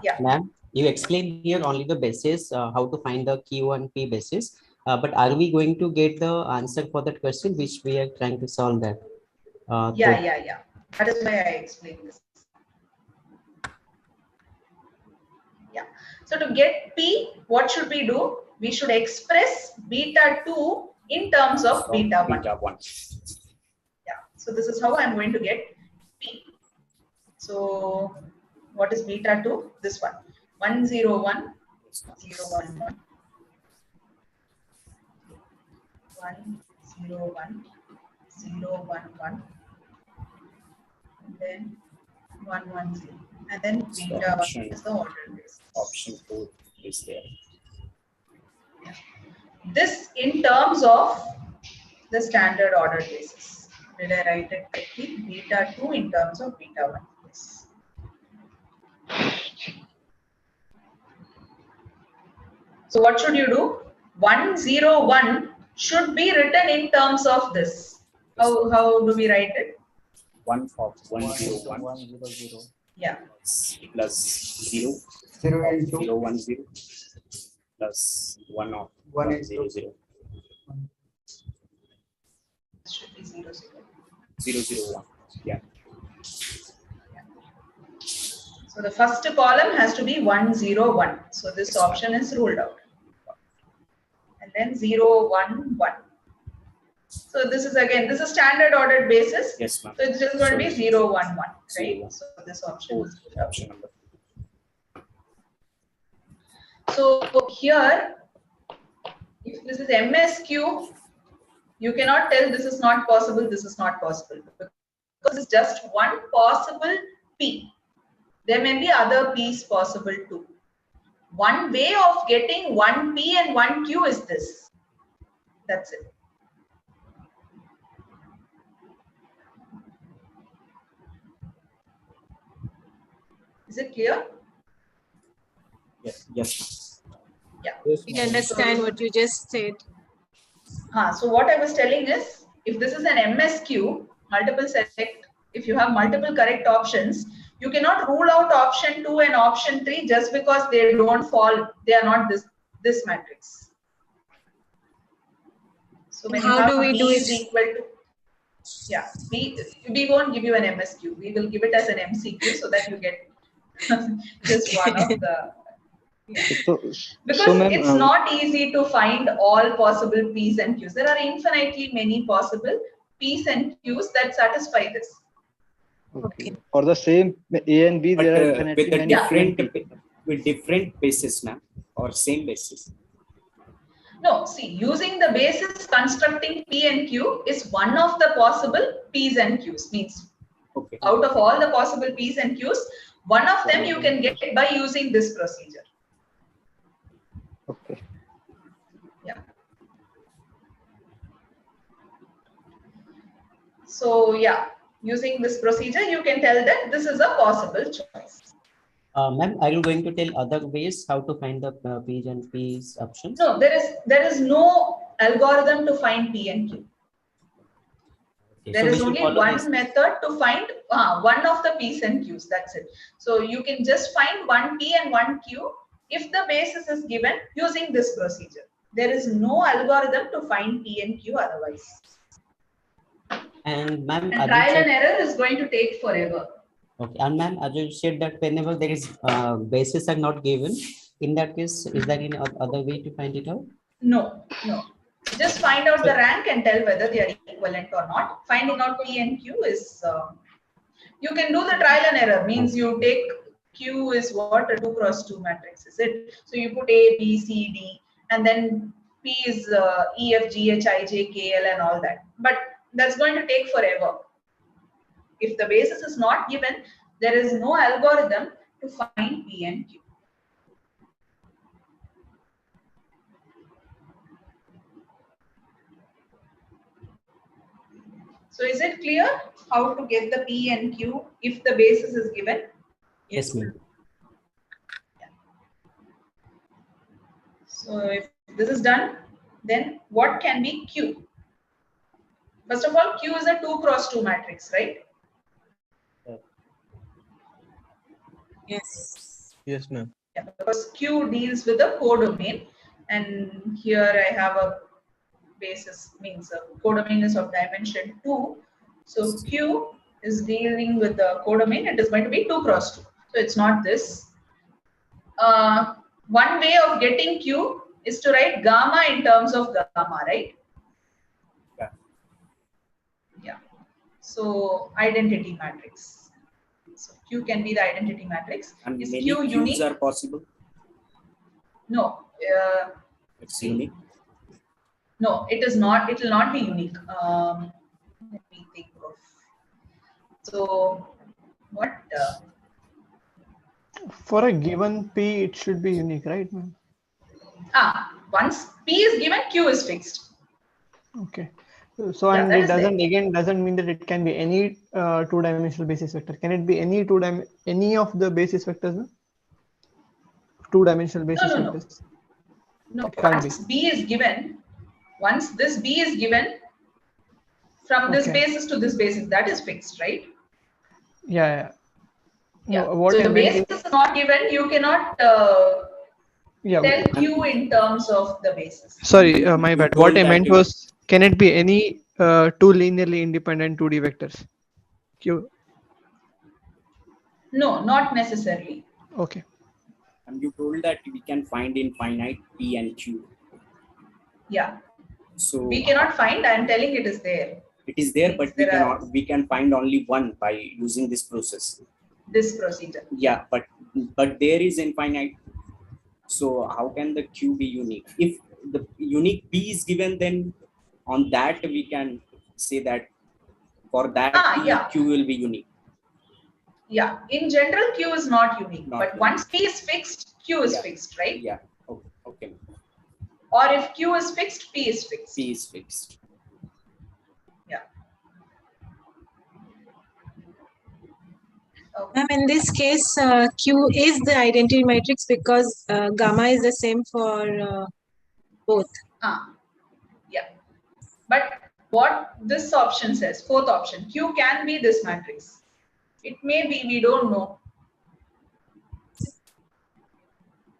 Yeah. Ma'am, you explained here only the basis, how to find the Q and P basis. But are we going to get the answer for that question which we are trying to solve that? Yeah. That is why I explained this. Yeah. So to get P, what should we do? We should express beta 2 in terms of beta 1. Yeah. So this is how I'm going to get P. So what is beta 2? This one. 1, 0, 1, 0, 1, 1. 1, 0, 1, 0, 1, 1. And then 1, 1, 0. And then beta 1 is the order basis. Option 4 is there. Yeah. This in terms of the standard order basis. Did I write it correctly? Beta 2 in terms of beta 1. Yes. So what should you do? 1, 0, 1 should be written in terms of this. How do we write it? 1 of 101 Yeah. plus 0 of 010 plus 1 of 100. Should be 0, 001. Yeah. So the first column has to be 101. So this option is ruled out. And then 011. So this is again, this is standard ordered basis. Yes, ma'am. So it's just going to be 011, right? So this option is option number. So here, if this is MSQ, you cannot tell this is not possible, this is not possible. Because it's just one possible P. There may be other P's possible too. One way of getting one P and one Q is this. That's it. Is it clear? Yes. Yes. Yeah. We understand what you just said. So what I was telling is, if this is an MSQ, multiple select, if you have multiple correct options, you cannot rule out option 2 and option 3 just because they don't fall, they are not this matrix. So when How do we B do is it? equal to, yeah, we won't give you an MSQ. We will give it as an MCQ so that you get just one of the. Yeah. Because it's not easy to find all possible P's and Q's. There are infinitely many possible P's and Q's that satisfy this. Okay. For the same A and B, But, there are infinitely with a many. with different basis, ma'am, or same basis. No, see, using the basis constructing P and Q is one of the possible P's and Q's. Means out of all the possible P's and Q's, one of them you can get by using this procedure. Okay. Yeah. So yeah, using this procedure, you can tell that this is a possible choice. Ma'am, are you going to tell other ways how to find the P and P's options? No, there is no algorithm to find P and Q. Okay, There so is we should only follow one this. method to find one of the P's and Q's. That's it. So you can just find one P and one Q if the basis is given using this procedure. There is no algorithm to find P and Q otherwise. And ma'am, And trial and error is going to take forever. Okay, and ma'am, as you said that whenever there is bases are not given, in that case, is there any other way to find it out? No. Just find out the rank and tell whether they are equivalent or not. Finding out P and Q is, you can do the trial and error. Means you take Q is what, a 2 cross 2 matrix, is it? So you put A, B, C, D, and then P is E, F, G, H, I, J, K, L and all that. But that's going to take forever. If the basis is not given, there is no algorithm to find P and Q. So is it clear how to get the P and Q if the basis is given? Yes, ma'am. Yeah. So if this is done, then what can be Q? First of all, Q is a 2 cross 2 matrix, right? Yes. Yes, ma'am. Yeah, because Q deals with the codomain, and here I have a basis, means a codomain is of dimension 2. So Q is dealing with the codomain. It is going to be 2 cross 2. So it's not this. One way of getting Q is to write gamma in terms of gamma, right? Yeah. So identity matrix. So Q can be the identity matrix. And is many Q Qs unique? are possible. No. It's unique. No, it is not. It will not be unique. Let me think of. So, what? For a given P, it should be unique, right, ma'am? Once P is given, Q is fixed. Okay. So, and it doesn't mean that it can be any two-dimensional basis vector. Can it be any any of the basis vectors? No? Two-dimensional basis vectors. No, once B is given, once this B is given, From this basis to this basis, that is fixed, right? Yeah. Yeah. No, what So I the meant basis is not given. You cannot tell Q in terms of the basis. Sorry, my You bad. told What I that meant was, can it be any two linearly independent 2D vectors? Q. No, not necessarily. Okay. And you told that we can find infinite P and Q. Yeah. So we cannot find. I am telling it is there. It is there, but we can find only one by using this process. This procedure. Yeah, but there is infinite. So how can the Q be unique? If the unique P is given, then on that we can say that for that Q will be unique. Yeah, in general Q is not unique, but once P is fixed, Q is fixed, right? Yeah. Okay. Or if Q is fixed, P is fixed. P is fixed. Yeah. Ma'am, in this case, Q is the identity matrix because gamma is the same for both. Yeah. But what this option says, fourth option, Q can be this matrix. It may be, we don't know.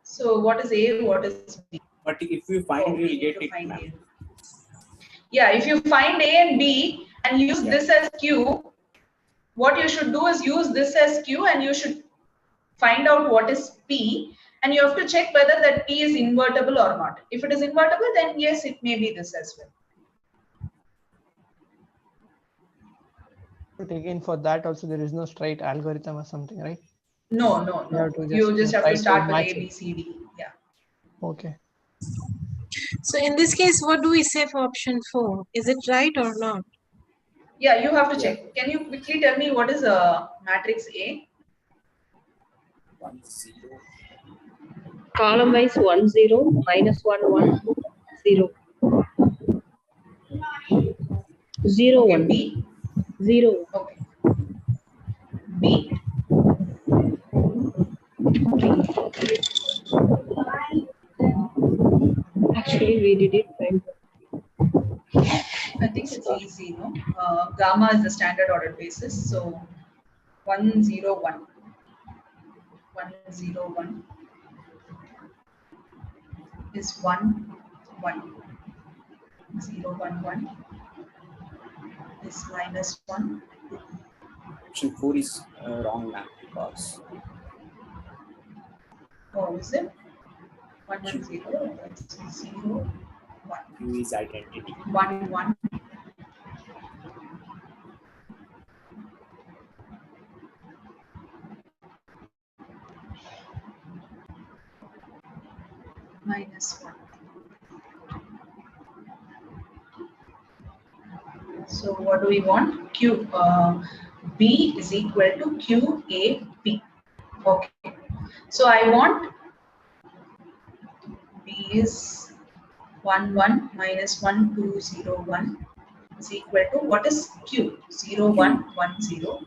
So what is A, what is B? But if you find, we will get it. Yeah, if you find A and B and use this as Q, what you should do is use this as Q and you should find out what is P, and you have to check whether that P is invertible or not. If it is invertible, then yes, it may be this as well. But again, for that also there is no straight algorithm or something, right? No. You just have to start with A, B, C, D. Yeah. Okay. So in this case, what do we say for option 4? Is it right or not? Yeah, you have to check. Can you quickly tell me what is a matrix A? 1, 0. Column wise 1, 0, minus 1, 1, 0. 0, Okay, 1. B. 0. Okay. B. Actually, we did it right. I think it's easy, no? Gamma is the standard ordered basis. So 1, 0, 1. 1, 0, 1 is 1, 1. 0, 1, 1 is minus 1. Option 4 is wrong now because. Oh, is it? 1, 1, 0. That's 0, 1. Q is identity. 1, 1. Minus 1. So what do we want? Q B is equal to QAP. Okay. So I want B is 1, 1 minus 1, 2, 0, 1 is equal to what is Q? 0, 1, 1, 0.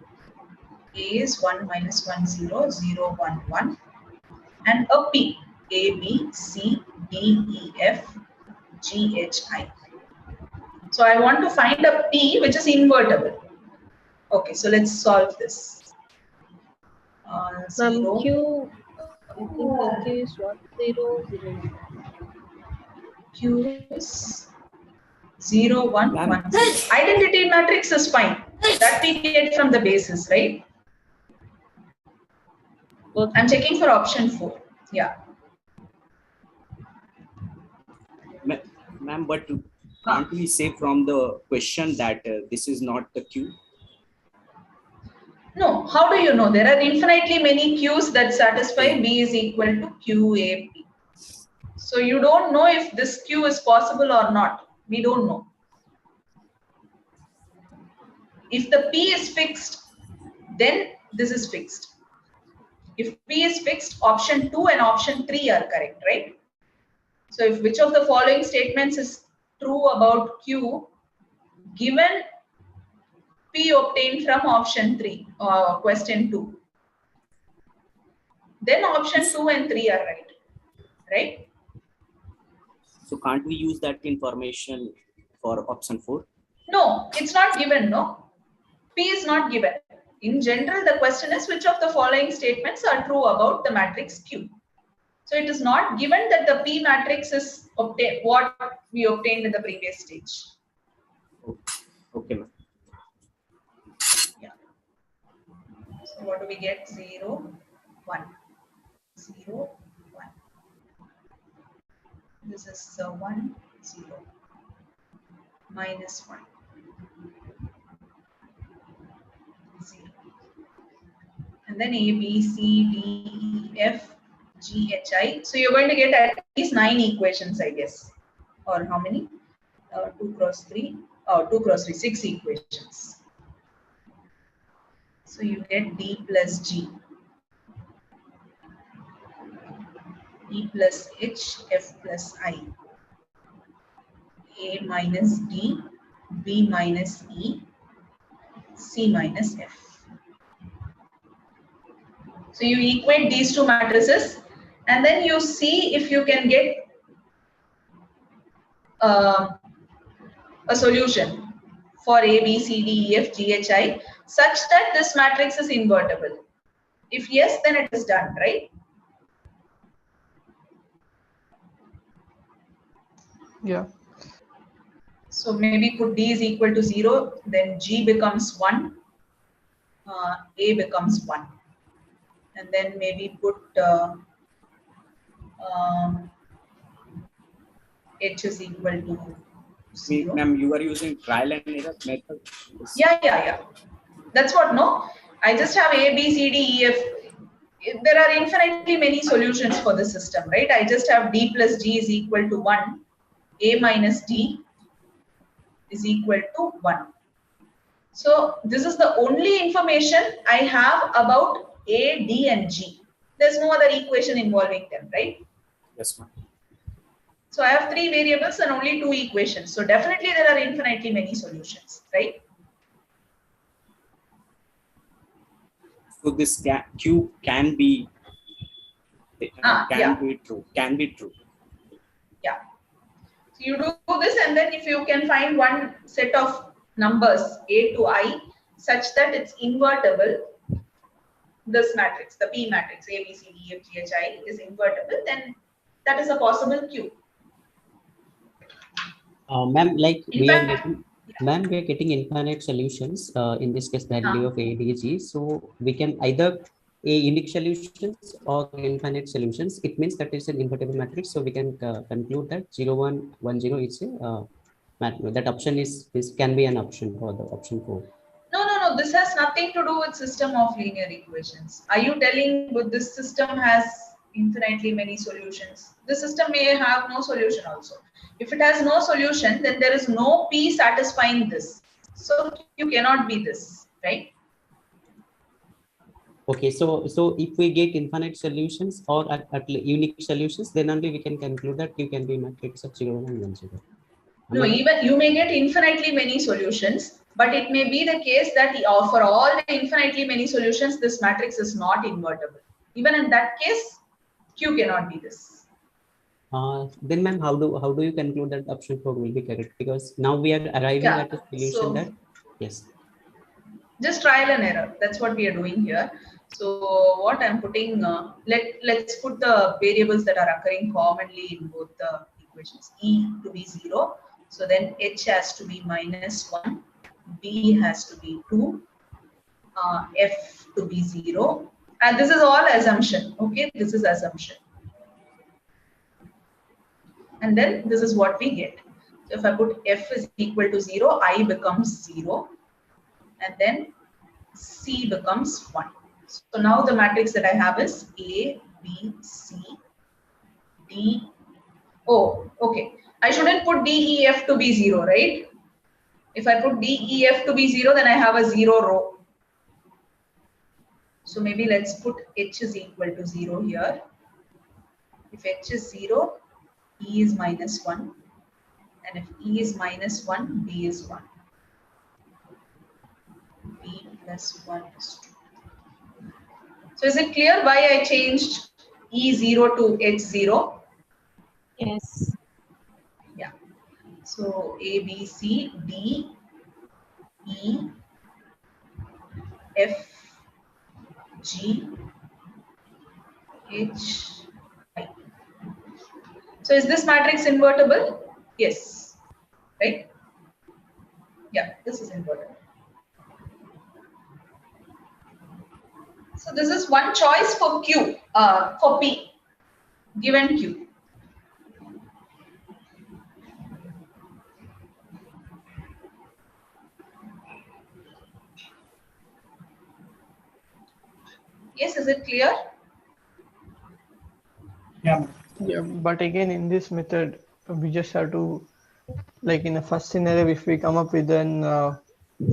A is 1 minus 1, 0, 0, 1, 1. And a P. A, B, C, D, E, F, G, H, I. So I want to find a P which is invertible. Okay, so let's solve this. 0. Q, I think the Q is what? 0, 0. Q is 0, 1, 1, 0. Identity matrix is fine. That we get from the basis, right? I'm checking for option 4. Yeah. Ma'am, but can't we say from the question that this is not the Q? No, how do you know? There are infinitely many Qs that satisfy B is equal to QAP. So you don't know if this Q is possible or not. We don't know. If the P is fixed, then this is fixed. If P is fixed, option 2 and option 3 are correct, right? So if which of the following statements is true about Q, given P obtained from option 3, question 2, then option 2 and 3 are right, right? So can't we use that information for option 4? No, it's not given, no. P is not given. In general, the question is which of the following statements are true about the matrix Q. So it is not given that the P matrix is what we obtained in the previous stage. Okay, ma'am. Yeah. So what do we get? 0, 1. 0, 1. This is 1, 0. Minus 1. 0. And then A, B, C, D, E, F, G, H, I. So you're going to get at least 9 equations, I guess. Or how many? 2 cross 3. Oh, 2 cross 3, 6 equations. So you get D plus G. E plus H, F plus I. A minus D, B minus E, C minus F. So you equate these two matrices and then you see if you can get a solution for A, B, C, D, E, F, G, H, I such that this matrix is invertible. If yes, then it is done, right? Yeah. So maybe put D is equal to 0, then G becomes 1, A becomes 1. And then maybe put H is equal to 0. Ma'am, you are using trial and error method? Yeah. That's what, no? I just have A, B, C, D, E, F. There are infinitely many solutions for the system, right? I just have D plus G is equal to 1. A minus D is equal to 1. So this is the only information I have about A, D and G. There's no other equation involving them, right? Yes, ma'am. So I have 3 variables and only 2 equations. So definitely there are infinitely many solutions, right? So this Q can be true. Can be true. Yeah. So you do this and then if you can find one set of numbers A to I such that it's invertible, this matrix, the P matrix, A, B, C, D, F, G, H, I is invertible, then that is a possible Q. Ma'am, like we are getting infinite solutions. In this case, value of A, D, G. So we can either unique solutions or infinite solutions. It means that it's an invertible matrix. So we can conclude that 0, 1, 1, 0 is a that option is can be an option for the option 4. No. This has nothing to do with system of linear equations. Are you telling that this system has infinitely many solutions? The system may have no solution also. If it has no solution, then there is no P satisfying this. So you cannot be this, right? Okay, so if we get infinite solutions or at unique solutions, then only we can conclude that you can be matrix of 0, 1, 1, 0. No, even you may get infinitely many solutions, but it may be the case that for all the infinitely many solutions, this matrix is not invertible. Even in that case, Q cannot be this. Then, ma'am, how do you conclude that option 4 will be correct? Because now we are arriving at a solution that yes. Just trial and error. That's what we are doing here. So what I'm putting, let's put the variables that are occurring commonly in both the equations. E to be 0. So then H has to be minus 1. B has to be 2. F to be 0. And this is all assumption. Okay, this is assumption. And then this is what we get. So if I put F is equal to 0, I becomes 0. And then C becomes 1. So now the matrix that I have is A, B, C, D. Oh, okay. I shouldn't put D, E, F to be 0, right? If I put D, E, F to be 0, then I have a 0 row. So maybe let's put H is equal to 0 here. If H is 0, E is minus 1. And if E is minus 1, B is 1. B plus 1 is 2. So is it clear why I changed E0 to H0? Yes. Yeah. So A, B, C, D, E, F, G, H, I. So is this matrix invertible? Yes, right? Yeah, this is invertible. So this is one choice for Q, for P, given Q. Yes, is it clear? Yeah. Yeah, but again, in this method, we just have to, like in the first scenario, if we come up with an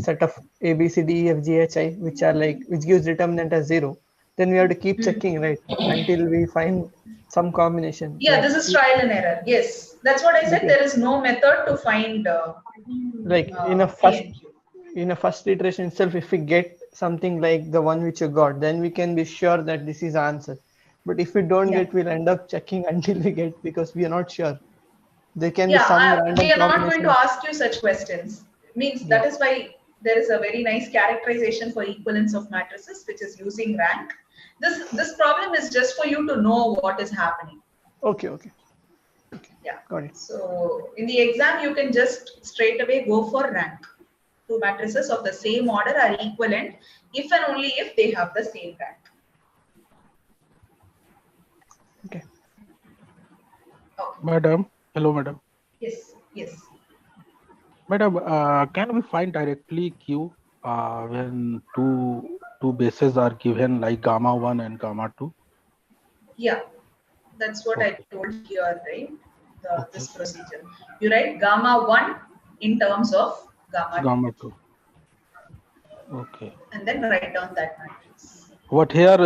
set of A, B, C, D, E, F, G, H, I, which gives determinant as 0, then we have to keep checking, right, until we find some combination. Yeah, like, this is trial and error. Yes, that's what I said. There is no method to find like in a first iteration itself, if we get something like the one which you got, then we can be sure that this is the answer. But if we don't get, we'll end up checking until we get, because we are not sure. There can be some random we are not going combination. to ask you such questions. Means that is why there is a very nice characterization for equivalence of matrices, which is using rank. This problem is just for you to know what is happening. Okay. Yeah. Got it. So in the exam, you can just straight away go for rank. Two matrices of the same order are equivalent if and only if they have the same rank. Okay. Madam, hello, madam. Yes. Madam, can we find directly Q when two bases are given, like gamma 1 and gamma 2? Yeah, that's what I told here, right? This procedure. You write gamma 1 in terms of gamma 2. Okay. And then write down that matrix. What here,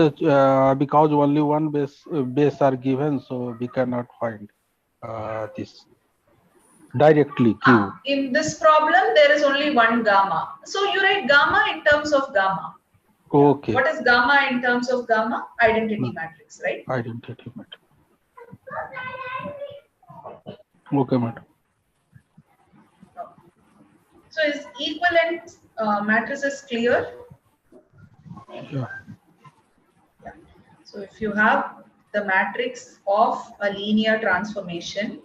because only one base are given, so we cannot find this directly Q. In this problem, there is only one gamma. So you write gamma in terms of gamma. Okay. What is gamma in terms of gamma? Identity matrix, right? Identity matrix. Okay, madam. So is equivalent matrices clear? Yeah. So if you have the matrix of a linear transformation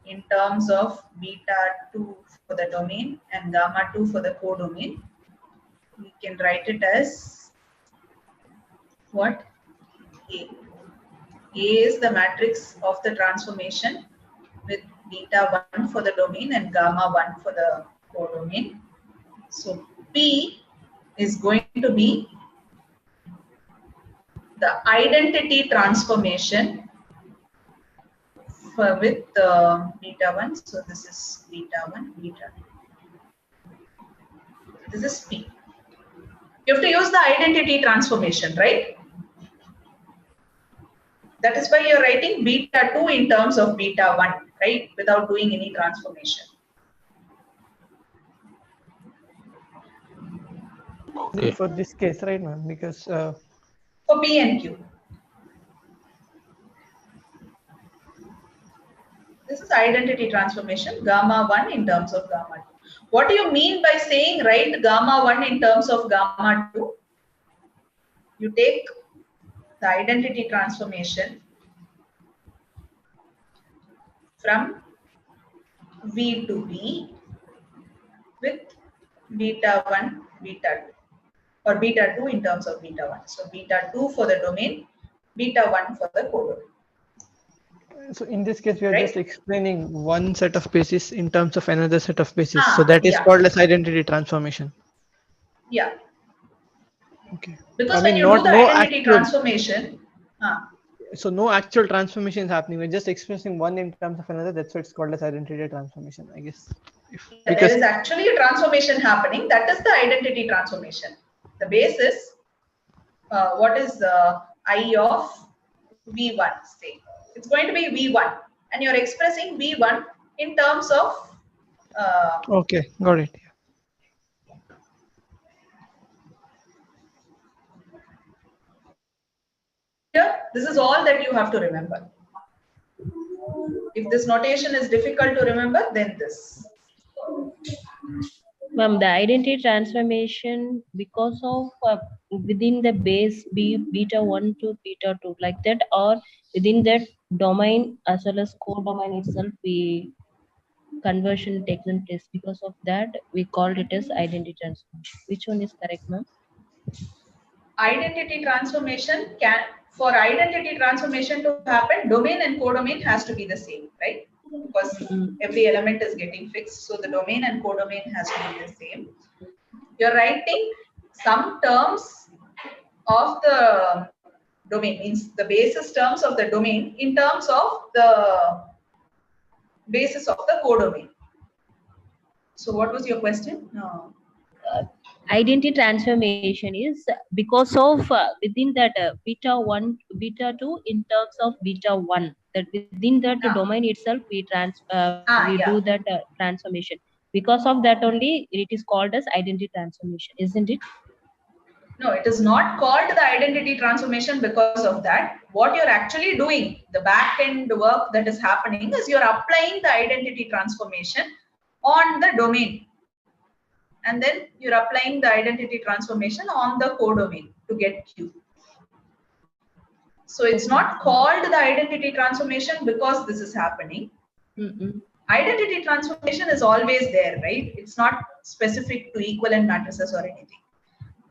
in terms of beta 2 for the domain and gamma 2 for the codomain, we can write it as what? A. A is the matrix of the transformation with beta 1 for the domain and gamma 1 for the codomain. So P is going to be the identity transformation with beta 1. So this is beta 1, beta 2. This is P. You have to use the identity transformation, right? That is why you're writing beta 2 in terms of beta 1, right? Without doing any transformation. Okay. For this case, right, ma'am? Because for P and Q. This is identity transformation, gamma 1 in terms of gamma 2. What do you mean by saying write gamma 1 in terms of gamma 2? You take the identity transformation from V to B with beta 1, beta 2, or beta 2 in terms of beta 1. So beta 2 for the domain, beta 1 for the codomain. So in this case, we are just explaining one set of bases in terms of another set of bases. So that is called as identity transformation. Yeah. Okay. Because when you do the identity transformation, so no actual transformation is happening. We're just expressing one in terms of another. That's why it's called as identity transformation, I guess. There is actually a transformation happening. That is the identity transformation. The base is what is I of V1, say. It's going to be V1. And you're expressing V1 in terms of... okay, got it. Here, this is all that you have to remember. If this notation is difficult to remember, then this. Ma'am, the identity transformation because of within the base beta 1 to beta 2 like that, or within that domain as well as core domain itself, we conversion takes place. Because of that, we called it as identity transformation. Which one is correct, ma'am? Identity transformation for identity transformation to happen, domain and codomain has to be the same, right? Because every element is getting fixed, so the domain and codomain has to be the same. You're writing some terms of the domain, means the basis terms of the domain in terms of the basis of the codomain. So what was your question? No. Identity transformation is because of within that beta 1 beta 2 in terms of beta 1, that within that domain itself we do that transformation. Because of that only it is called as identity transformation, isn't it? No, it is not called the identity transformation because of that. What you're actually doing, the back end work that is happening, is you're applying the identity transformation on the domain. And then you're applying the identity transformation on the codomain to get Q. So it's not called the identity transformation because this is happening. Identity transformation is always there, right? It's not specific to equivalent matrices or anything.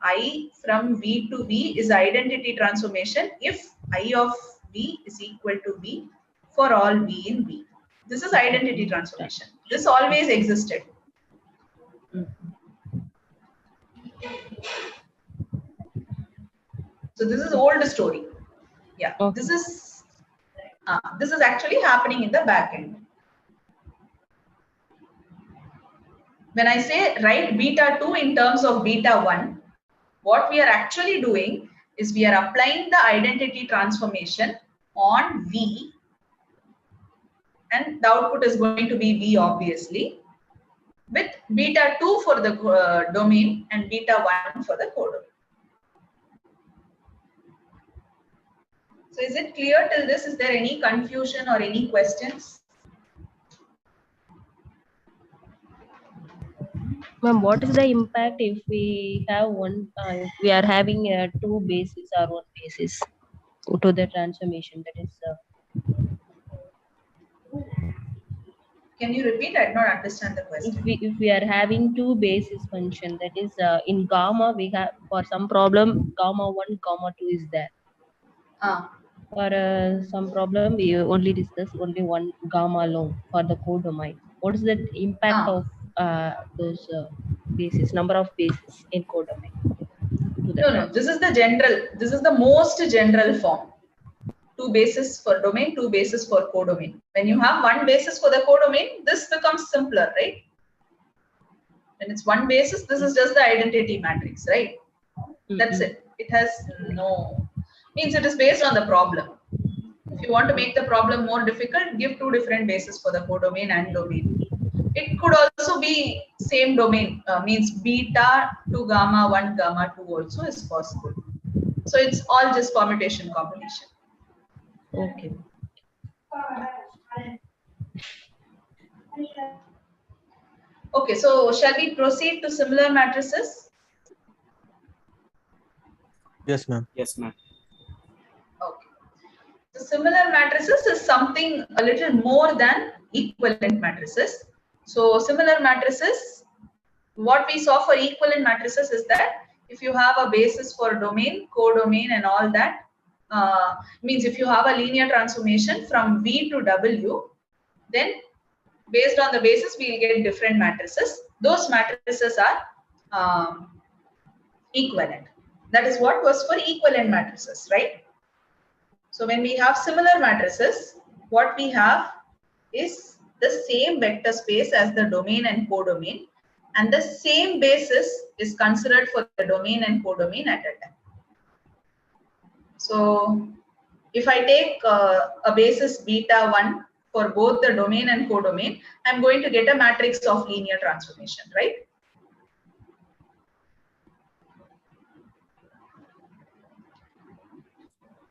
I from V to V is identity transformation if I of V is equal to V for all V in V. This is identity transformation. This always existed. So this is old story. Yeah, this is actually happening in the back end. When I say write beta 2 in terms of beta 1, what we are actually doing is we are applying the identity transformation on V, and the output is going to be V obviously, with beta 2 for the domain and beta 1 for the codomain. So is it clear till this? Is there any confusion or any questions? Ma'am, what is the impact if we have we are having two bases or one basis to the transformation? That is. Can you repeat? I did not understand the question. If we are having two basis function, that is in gamma we have for some problem gamma 1 gamma 2 is there. For some problem we only discuss only one gamma alone for the codomain. What is the impact of those bases, number of bases in codomain? No, this is the general. This is the most general form. Two bases for domain, two bases for codomain. When you have one basis for the codomain, this becomes simpler, right? When it's one basis, this is just the identity matrix, right? That's it. It has means it is based on the problem. If you want to make the problem more difficult, give two different bases for the codomain and domain. It could also be same domain, means beta to gamma 1, gamma 2 also is possible. So it's all just permutation combination. Okay. Okay, so shall we proceed to similar matrices? Yes, ma'am. Yes, ma'am. Okay. So similar matrices is something a little more than equivalent matrices. So similar matrices, what we saw for equivalent matrices is that if you have a basis for domain, codomain and all that, means if you have a linear transformation from V to W, then based on the basis we will get different matrices. Those matrices are equivalent. That is what was for equivalent matrices, right? So when we have similar matrices, what we have is the same vector space as the domain and codomain, and the same basis is considered for the domain and codomain at a time. So if I take a basis beta 1 for both the domain and codomain, I'm going to get a matrix of linear transformation, right?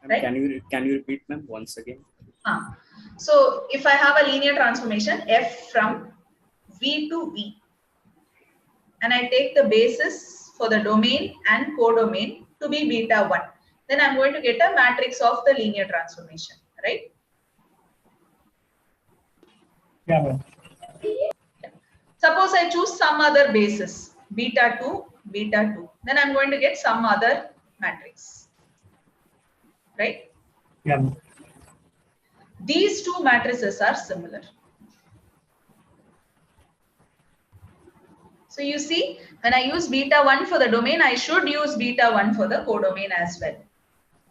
Right? Can you repeat, ma'am, once again? So if I have a linear transformation f from V to V, and I take the basis for the domain and codomain to be beta 1, then I'm going to get a matrix of the linear transformation, right? Yeah, ma'am. Suppose I choose some other basis, beta 2, beta 2, then I'm going to get some other matrix, right? Yeah, ma'am. These two matrices are similar. So you see, when I use beta 1 for the domain, I should use beta 1 for the codomain as well.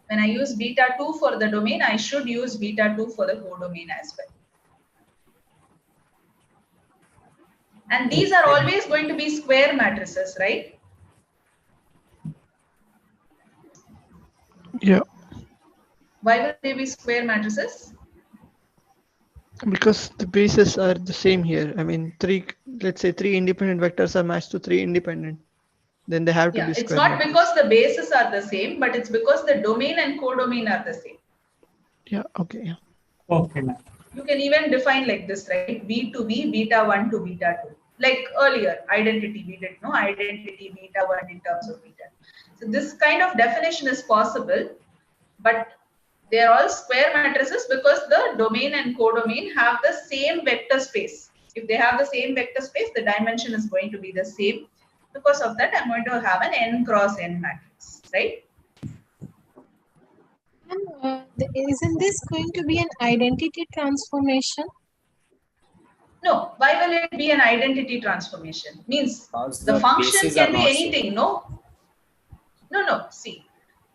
When I use beta 2 for the domain, I should use beta 2 for the codomain as well. And these are always going to be square matrices, right? Yeah. Why will they be square matrices? Because the bases are the same here. I mean, let's say three independent vectors are matched to three independent. Then they have to be Yeah, it's square not matrices. because the bases are the same, but it's because the domain and codomain are the same. Yeah, okay. Yeah. Okay, ma'am. You can even define like this, right? B to B, beta 1 to beta 2. Like earlier, identity, we did no identity beta 1 in terms of beta. So this kind of definition is possible, but they are all square matrices because the domain and codomain have the same vector space. If they have the same vector space, the dimension is going to be the same. Because of that, I'm going to have an n cross n matrix, right? Isn't this going to be an identity transformation? No, why will it be an identity transformation? Means Because the function bases can are be not anything, same. no? No, see,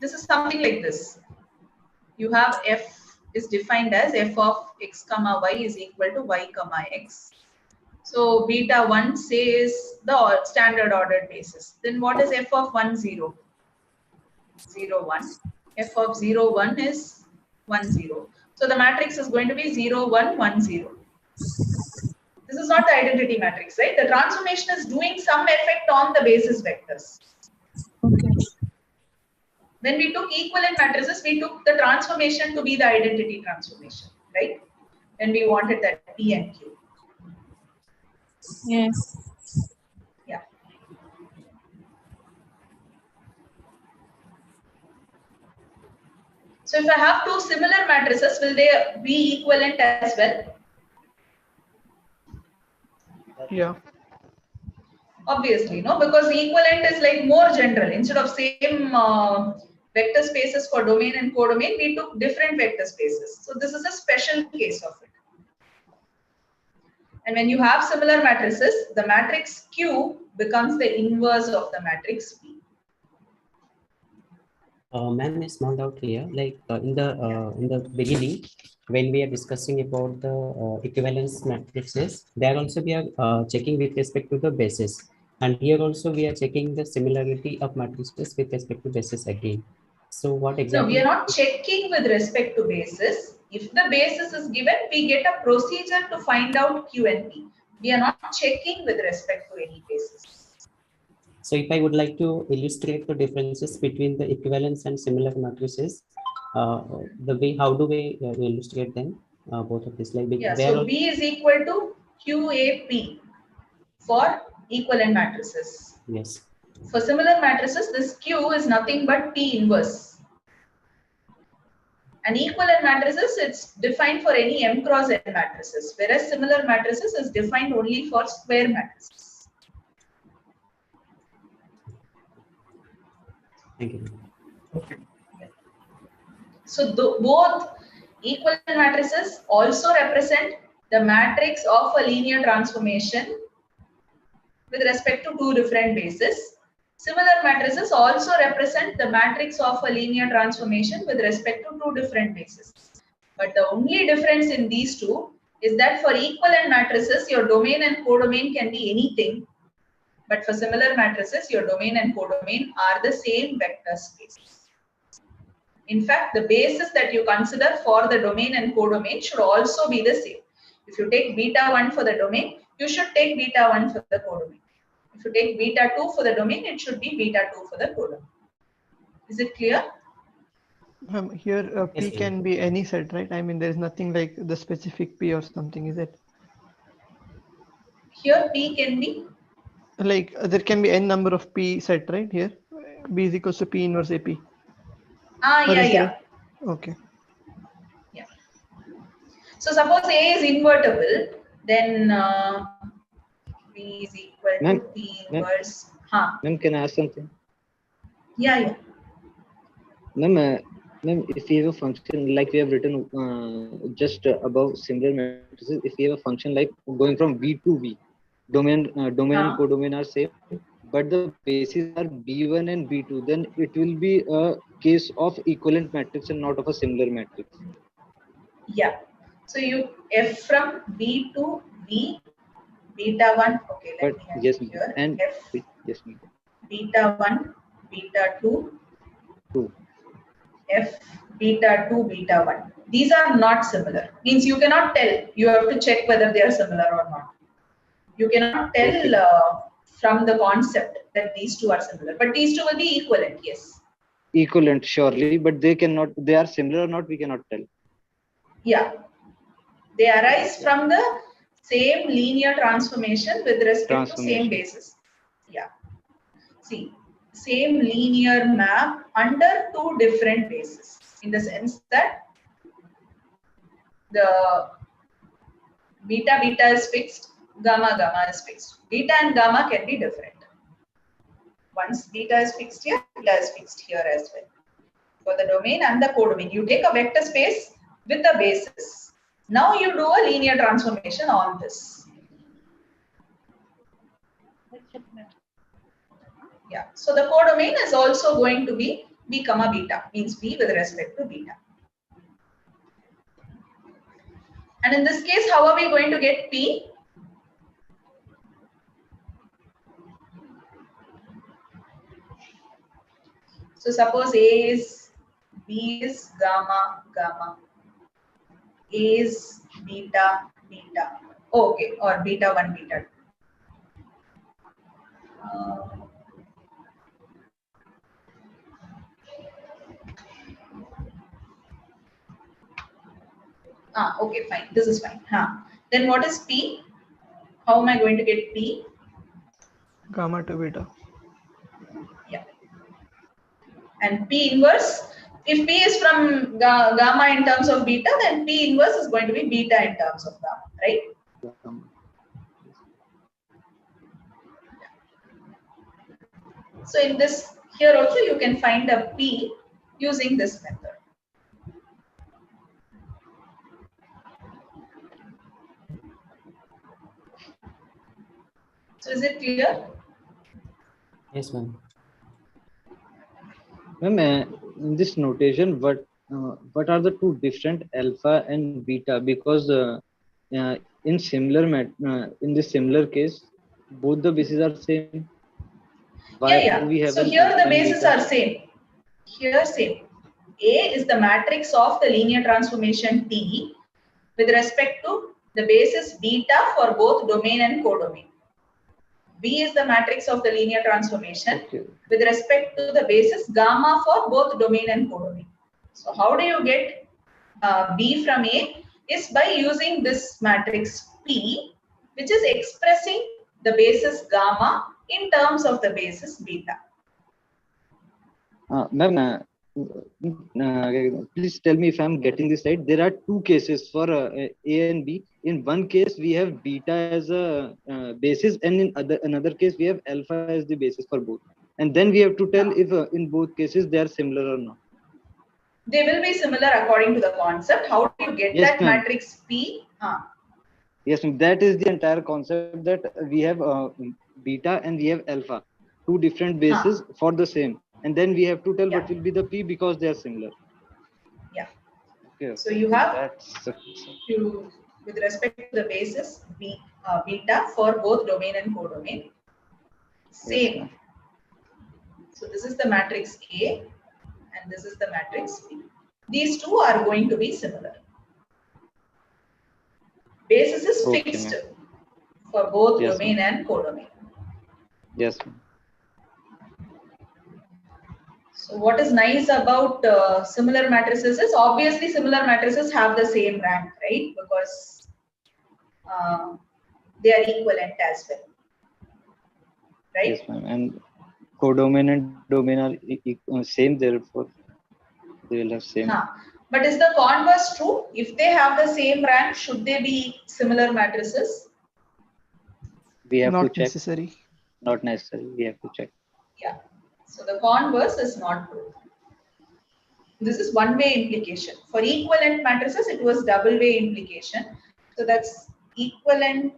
this is something like this. You have f is defined as f of x comma y is equal to y comma x. So beta 1 says the standard ordered basis. Then what is f of 1, 0? 0, 1. F of 0, 1 is 1, 0. So the matrix is going to be 0, 1, 1, 0. This is not the identity matrix, right? The transformation is doing some effect on the basis vectors. Okay. When we took equivalent matrices, we took the transformation to be the identity transformation, right? When we wanted that P and Q. Yes. Yeah. So if I have two similar matrices, will they be equivalent as well? Yeah. Obviously, no, because equivalent is like more general. Instead of same vector spaces for domain and codomain, we took different vector spaces. So this is a special case of it. And when you have similar matrices, the matrix Q becomes the inverse of the matrix P. Ma'am, a small doubt here. Like in the beginning, when we are discussing about the equivalence matrices, there also we are checking with respect to the basis, and here also we are checking the similarity of matrices with respect to basis again. So what exactly? No, we are not checking with respect to basis. If the basis is given, we get a procedure to find out Q and P. We are not checking with respect to any basis. So if I would like to illustrate the differences between the equivalence and similar matrices, the way, how do we illustrate them? Both of these, like Yeah, so B is equal to QAP for equivalent matrices. Yes. For similar matrices, this Q is nothing but P inverse. And equivalent matrices, it's defined for any m cross n matrices, whereas similar matrices is defined only for square matrices. Thank you. Okay. So both equivalent matrices also represent the matrix of a linear transformation with respect to two different bases. Similar matrices also represent the matrix of a linear transformation with respect to two different bases. But the only difference in these two is that for equivalent matrices, your domain and codomain can be anything. But for similar matrices, your domain and codomain are the same vector space. In fact, the basis that you consider for the domain and codomain should also be the same. If you take beta 1 for the domain, you should take beta 1 for the codomain. If you take beta 2 for the domain, it should be beta 2 for the codomain. Is it clear? Here P can be any set, right? I mean, there is nothing like the specific P or something, is it? Here P can be? Like there can be n number of P set, right? Here, B is equals to P inverse AP. Or Yeah, is yeah. Okay. Yeah. So suppose A is invertible, then B is equal to P inverse. Ma'am, can I ask something? Yeah, yeah. Ma'am, if we have a function like we have written just above similar matrices, if we have a function like going from V to V, domain and codomain are same, but the bases are B1 and B2, then it will be a case of equivalent matrix and not of a similar matrix. Yeah. So you F from B to V, beta 1. Okay, let me have it here. And F yes, ma'am. beta 1, beta 2, 2. F beta 2, beta 1. These are not similar. Means you cannot tell. You have to check whether they are similar or not. You cannot tell from the concept that these two are similar. But these two will be equivalent, yes. Equivalent, surely, but they cannot. They are similar or not, we cannot tell. Yeah. They arise from the same linear transformation with respect to same basis. Yeah. See, same linear map under two different bases, in the sense that the beta beta is fixed, gamma gamma is fixed. Beta and gamma can be different. Once beta is fixed here, beta is fixed here as well. For the domain and the codomain, you take a vector space with the basis. Now you do a linear transformation on this. Yeah. So the codomain is also going to be B comma beta, means B with respect to beta. And in this case, how are we going to get P? So suppose A is B is gamma gamma, A is beta beta. Oh, okay, or beta 1 beta 2. Okay, fine. This is fine. Then what is P? How am I going to get P? Gamma to beta. Yeah. And P inverse, if P is from gamma in terms of beta, then P inverse is going to be beta in terms of gamma, right? So in this, here also you can find a P using this method. So is it clear? Yes, ma'am. Ma'am, in this notation, what are the two different alpha and beta? Because in this similar case, both the bases are same. Why Yeah. do we have So here the bases beta? are same. Here same. A is the matrix of the linear transformation T with respect to the basis beta for both domain and codomain. B is the matrix of the linear transformation with respect to the basis gamma for both domain and codomain. So how do you get B from A? Is by using this matrix P, which is expressing the basis gamma in terms of the basis beta. Ma'am, please tell me if I'm getting this right. There are two cases for A and B. In one case, we have beta as a basis, and in another case, we have alpha as the basis for both. And then we have to tell if in both cases they are similar or not. They will be similar according to the concept. How do you get that matrix P? Yes, ma'am. That is the entire concept, that we have beta and we have alpha, two different bases for the same. And then we have to tell what will be the P because they are similar. Yeah. Okay. So you have with respect to the basis beta for both domain and codomain. Same. Yes, so this is the matrix A and this is the matrix B. These two are going to be similar. Basis is fixed for both domain and codomain. Yes. So what is nice about similar matrices is obviously similar matrices have the same rank, right? Because they are equivalent as well. right? Yes, ma'am. And codomain and domain are same, therefore they will have same. But is the converse true? If they have the same rank, should they be similar matrices? We have Not to check. necessary. Not necessary. We have to check. Yeah. So the converse is not true. This is one-way implication. For equivalent matrices, it was double-way implication. So that's equivalent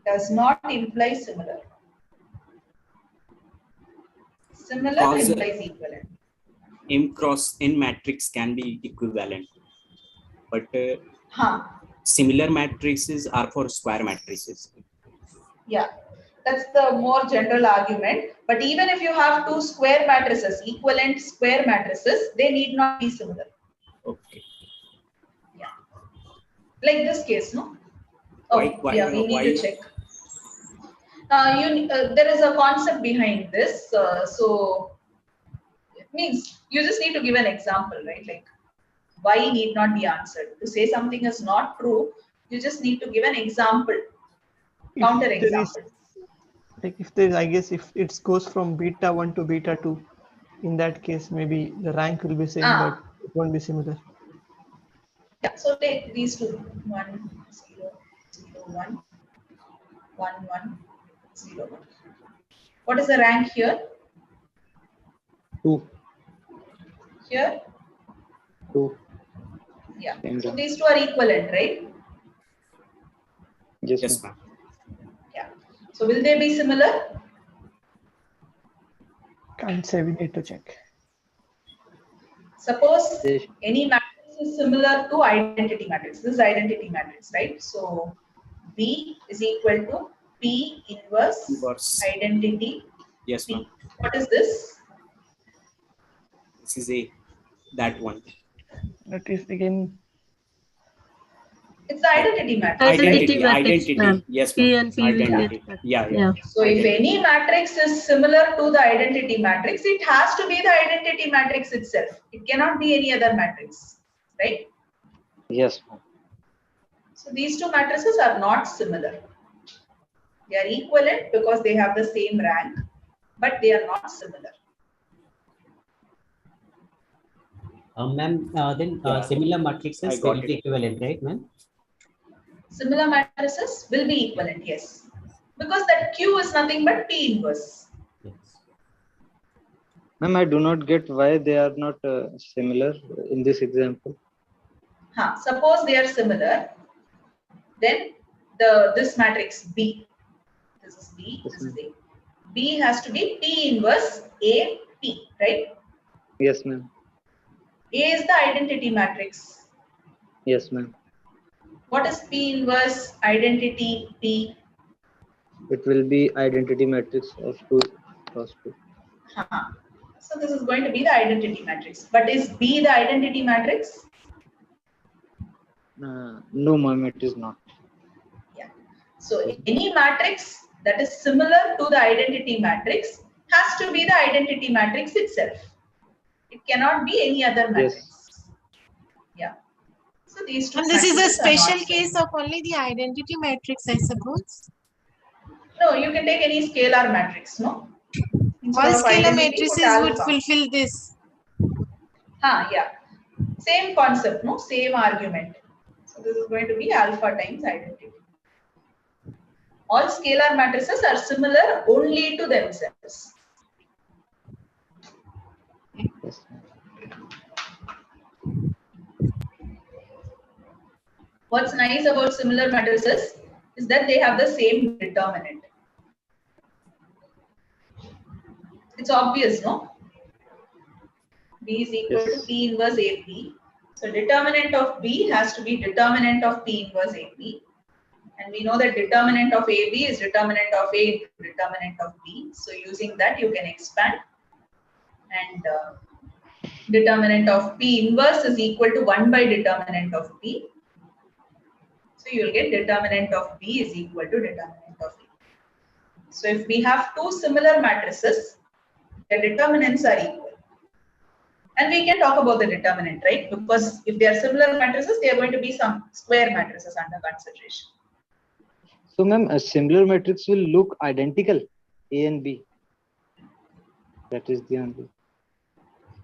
does not imply similar. Similar implies equivalent. M cross N matrix can be equivalent, but similar matrices are for square matrices. Yeah, that's the more general argument. But even if you have two square matrices, equivalent square matrices, they need not be similar. Okay. Yeah. Like this case, no? Oh, yeah, we need to check. There is a concept behind this. So it means you just need to give an example, right? Like why need not be answered. To say something is not true, you just need to give an example, counter example. Like if there is, I guess if it goes from beta 1 to beta 2, in that case maybe the rank will be same, but it won't be similar. Yeah, so take these two, 1, 0, 0, 1, 1, 1, 0, 1. What is the rank here? 2. Here? 2. Yeah. So these two are equivalent, right? Yes, ma'am. Yeah. So will they be similar? Can't say, we need to check. Suppose any matrix is similar to identity matrix. This is identity matrix, right? So B is equal to P inverse. Identity. Yes, ma'am. What is this? This is that one. That is again. It's the identity matrix. Identity. Yes, ma'am. Identity. Yeah. So if any matrix is similar to the identity matrix, it has to be the identity matrix itself. It cannot be any other matrix, right? Yes. So these two matrices are not similar. They are equivalent because they have the same rank, but they are not similar. Ma'am, then similar matrices will be equivalent, right, ma'am? Similar matrices will be equivalent, yes. Because that Q is nothing but P inverse. Yes. Ma'am, I do not get why they are not similar in this example. Suppose they are similar, then this matrix B, this is B, this is A. B has to be P inverse A, P, right? Yes, ma'am. A is the identity matrix. Yes, ma'am. What is P inverse identity P? It will be identity matrix of 2 cross 2. So this is going to be the identity matrix. But is B the identity matrix? No, ma'am, it is not. Yeah. So any matrix that is similar to the identity matrix has to be the identity matrix itself. It cannot be any other matrix. Yes. Yeah. So these two. And this is a special case of only the identity matrix, I suppose. No, you can take any scalar matrix, no? All scalar matrices would fulfill this. Yeah. Same concept, no? Same argument. So this is going to be alpha times identity. All scalar matrices are similar only to themselves. Yes. What's nice about similar matrices is that they have the same determinant. It's obvious, no? B is equal to P inverse AP. So determinant of B has to be determinant of P inverse AP. And we know that determinant of AB is determinant of A into determinant of B. So using that, you can expand. And determinant of P inverse is equal to 1 by determinant of P. So you will get determinant of B is equal to determinant of A. So if we have two similar matrices, the determinants are equal. And we can talk about the determinant, right? Because if they are similar matrices, they are going to be some square matrices under consideration. So, ma'am, a similar matrix will look identical, A and B. That is the only.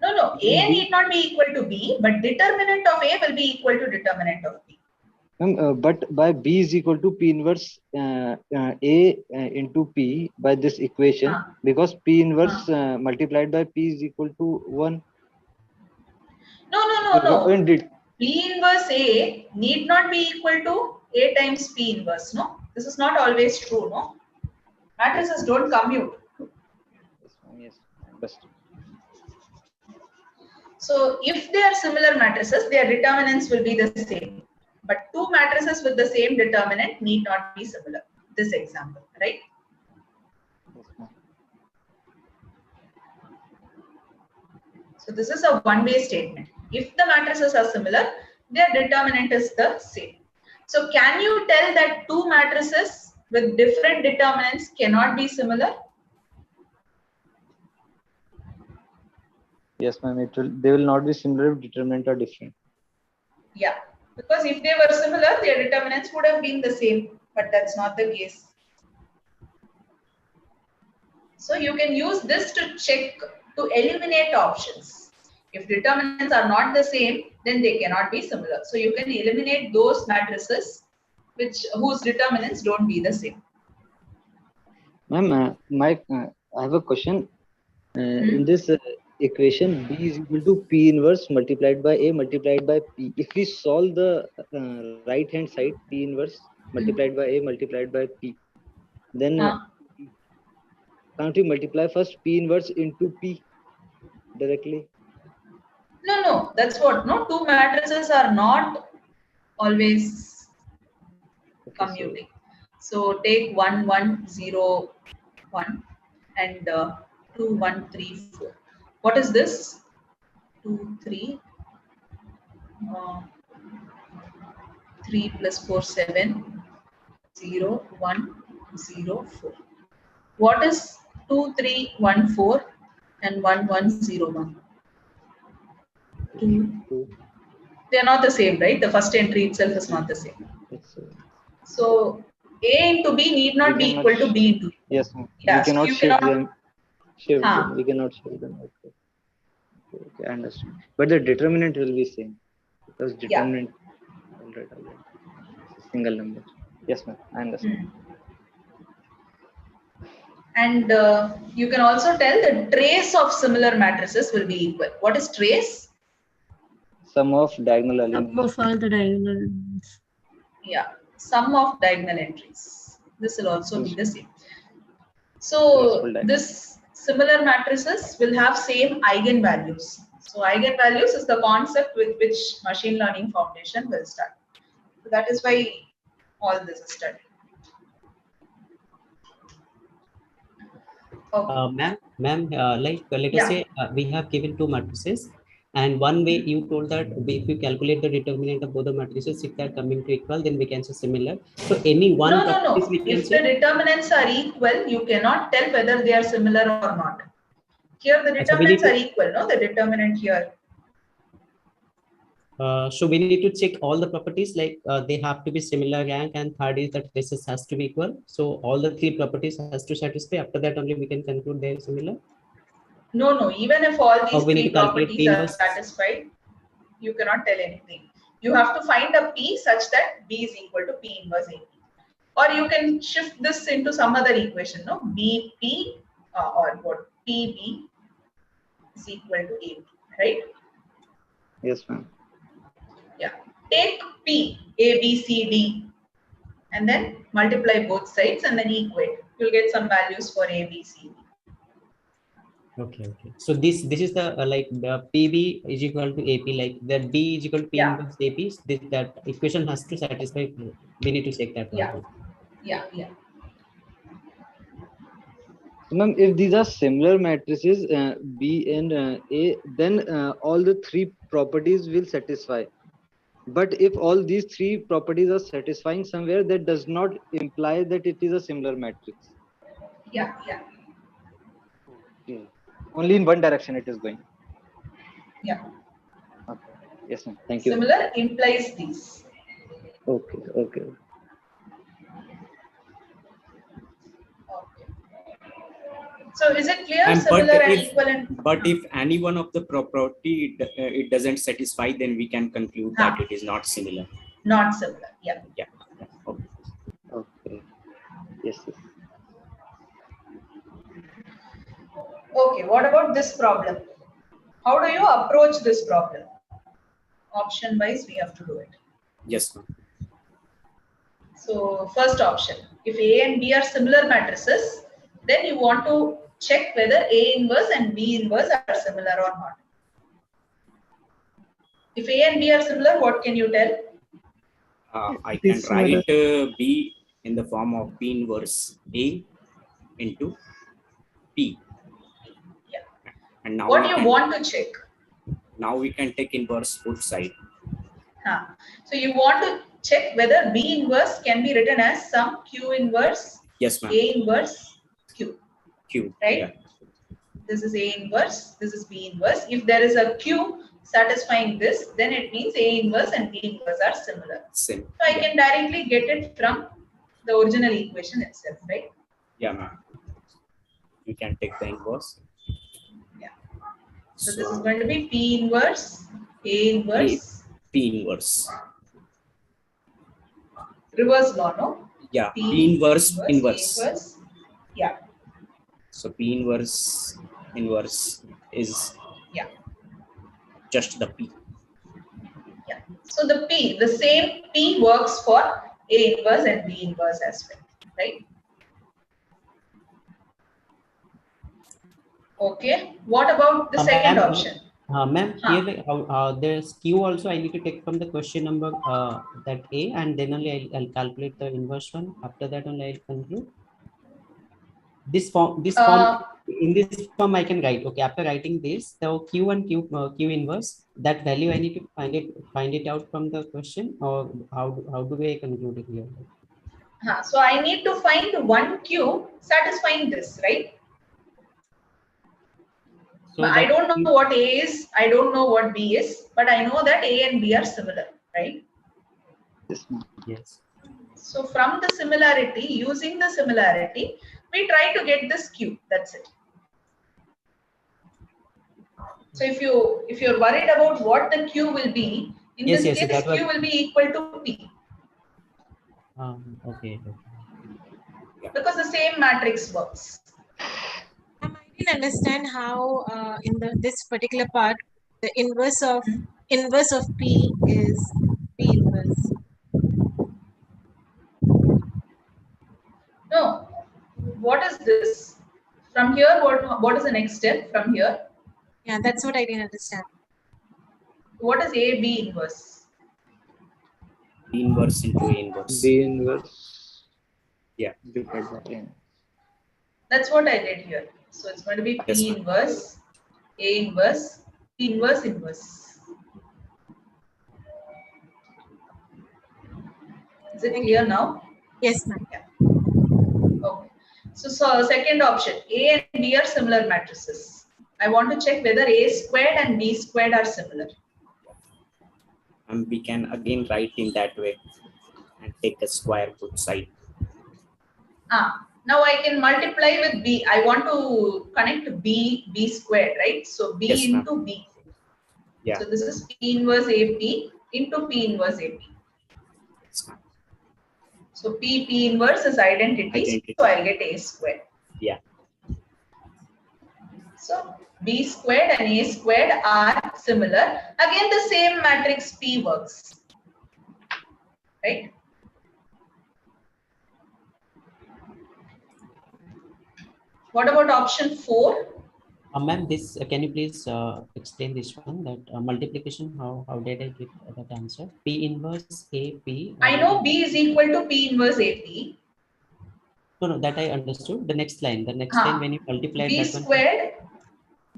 No, A need not be equal to B, but determinant of A will be equal to determinant of B. But by B is equal to P inverse A into P by this equation, because P inverse multiplied by P is equal to 1. No. P inverse A need not be equal to A times P inverse, no? This is not always true, no? Matrices don't commute. Yes, understood. So if they are similar matrices, their determinants will be the same. But two matrices with the same determinant need not be similar. This example, right? So this is a one-way statement. If the matrices are similar, their determinant is the same. So can you tell that two matrices with different determinants cannot be similar? Yes, ma'am. They will not be similar if determinant are different. Yeah, because if they were similar, their determinants would have been the same, but that's not the case. So you can use this to check, to eliminate options. If determinants are not the same, then they cannot be similar. So you can eliminate those matrices whose determinants don't be the same. Ma'am, I have a question. In this equation, B is equal to P inverse multiplied by A multiplied by P. If we solve the right hand side, P inverse multiplied by A multiplied by P, then can't we multiply first P inverse into P directly? No, that's what. No, two matrices are not always commuting. So take 1, 1, 0, 1 and 2, 1, 3, 4. What is this? 2, 3. 3 plus 4, 7. 0, 1, 0, 4. What is 2, 3, 1, 4 and 1, 1, 0, 1? 2. They are not the same, right? The first entry itself is not the same. So A into B need not be equal to B into A. Yes, yeah, we cannot so shift them. We cannot shift them. Okay, I understand. But the determinant will be same because determinant already single number. Yes, ma'am. I understand. And you can also tell the trace of similar matrices will be equal. What is trace? Sum of diagonal elements. Sum of all the diagonal elements. Yeah, sum of diagonal entries. This will also be the same. So this similar matrices will have same eigenvalues. So eigenvalues is the concept with which machine learning foundation will start. So that is why all this is studied. Ma'am, let us say we have given two matrices, and one way you told that if you calculate the determinant of both the matrices, if they are coming to equal, then we can say similar. So any one No. If the determinants are equal, you cannot tell whether they are similar or not. Here the determinants are equal, no? The determinant here. So we need to check all the properties, like they have to be similar rank, and third is that traces has to be equal. So all the three properties has to satisfy. After that only we can conclude they are similar. No. Even if all these three properties are satisfied, you cannot tell anything. You have to find a P such that B is equal to P inverse A. Or you can shift this into some other equation, no? BP or what? PB is equal to AB, right? Yes, ma'am. Yeah. Take P, A, B, C, D, and then multiply both sides and then equate. You'll get some values for A, B, C, D. Okay. So this is the like the PB is equal to AP, like that B is equal to P inverse AP. That equation has to satisfy. We need to check that one. Yeah. So, ma'am, if these are similar matrices B and A, then all the three properties will satisfy. But if all these three properties are satisfying somewhere, that does not imply that it is a similar matrix. Yeah. Okay. Only in one direction it is going. Yeah. Okay. Yes, ma'am. Thank you. Similar implies these. Okay. So is it clear? And Similar and equivalent. But if any one of the property it doesn't satisfy, then we can conclude that it is not similar. Not similar. Yeah. Yeah. Okay. Okay. Yes. Okay. What about this problem? How do you approach this problem? Option wise, we have to do it. Yes, ma'am. So first option, if A and B are similar matrices, then you want to check whether A inverse and B inverse are similar or not. If A and B are similar, what can you tell? I can write B in the form of P inverse A into P. Yeah. And now what do you want to check? Now we can take inverse both side. So you want to check whether B inverse can be written as some Q inverse, yes, ma'am. A inverse, Q. Right? Yeah. This is A inverse, this is B inverse. If there is a Q satisfying this, then it means A inverse and B inverse are similar. Same. So I can directly get it from the original equation itself, right? Yeah, ma'am. You can take the inverse. Yeah. So this is going to be P inverse, A inverse, P inverse. Reverse law, no? Yeah. P inverse inverse. Inverse. Yeah. So P inverse is just the P. Yeah. So the P, the same P works for A inverse and B inverse as well, right? Okay. What about the second option? Ma'am, here the skew also I need to take from the question number that A, and then only I'll calculate the inverse one. After that only I'll conclude. This form in this form I can write. Okay, after writing this, the Q and Q inverse, that value I need to find it out from the question, or how do I conclude it here? So I need to find one Q satisfying this, right? So I don't know what A is, I don't know what B is, but I know that A and B are similar, right? Yes. So from the similarity, using the similarity, we try to get this Q. That's it. So if you're worried about what the Q will be, in this case, Q will be equal to P. Okay. Because the same matrix works. I didn't understand how in this particular part the inverse of P is P inverse. No. What is this? From here, what is the next step from here? Yeah, that's what I didn't understand. What is A, B inverse? B inverse into A inverse. B inverse. Yeah. That's what I did here. So it's going to be P inverse, A inverse, P inverse inverse. Is it clear now? Yes, ma'am. Yeah. Okay. So second option, A and B are similar matrices. I want to check whether A squared and B squared are similar. And we can again write in that way and take a square both side. Now I can multiply with B. I want to connect B squared, right? So B into B. Yeah. So this is P inverse AP into P inverse AP. So P inverse is identity. So I'll get A squared. Yeah. So B squared and A squared are similar. Again, the same matrix P works. Right? What about option 4? Ma'am, this can you please explain this one, that multiplication, how did I get that answer? P inverse AP. I know B is equal to P inverse AP. No, that I understood. The next line when you multiply B that squared,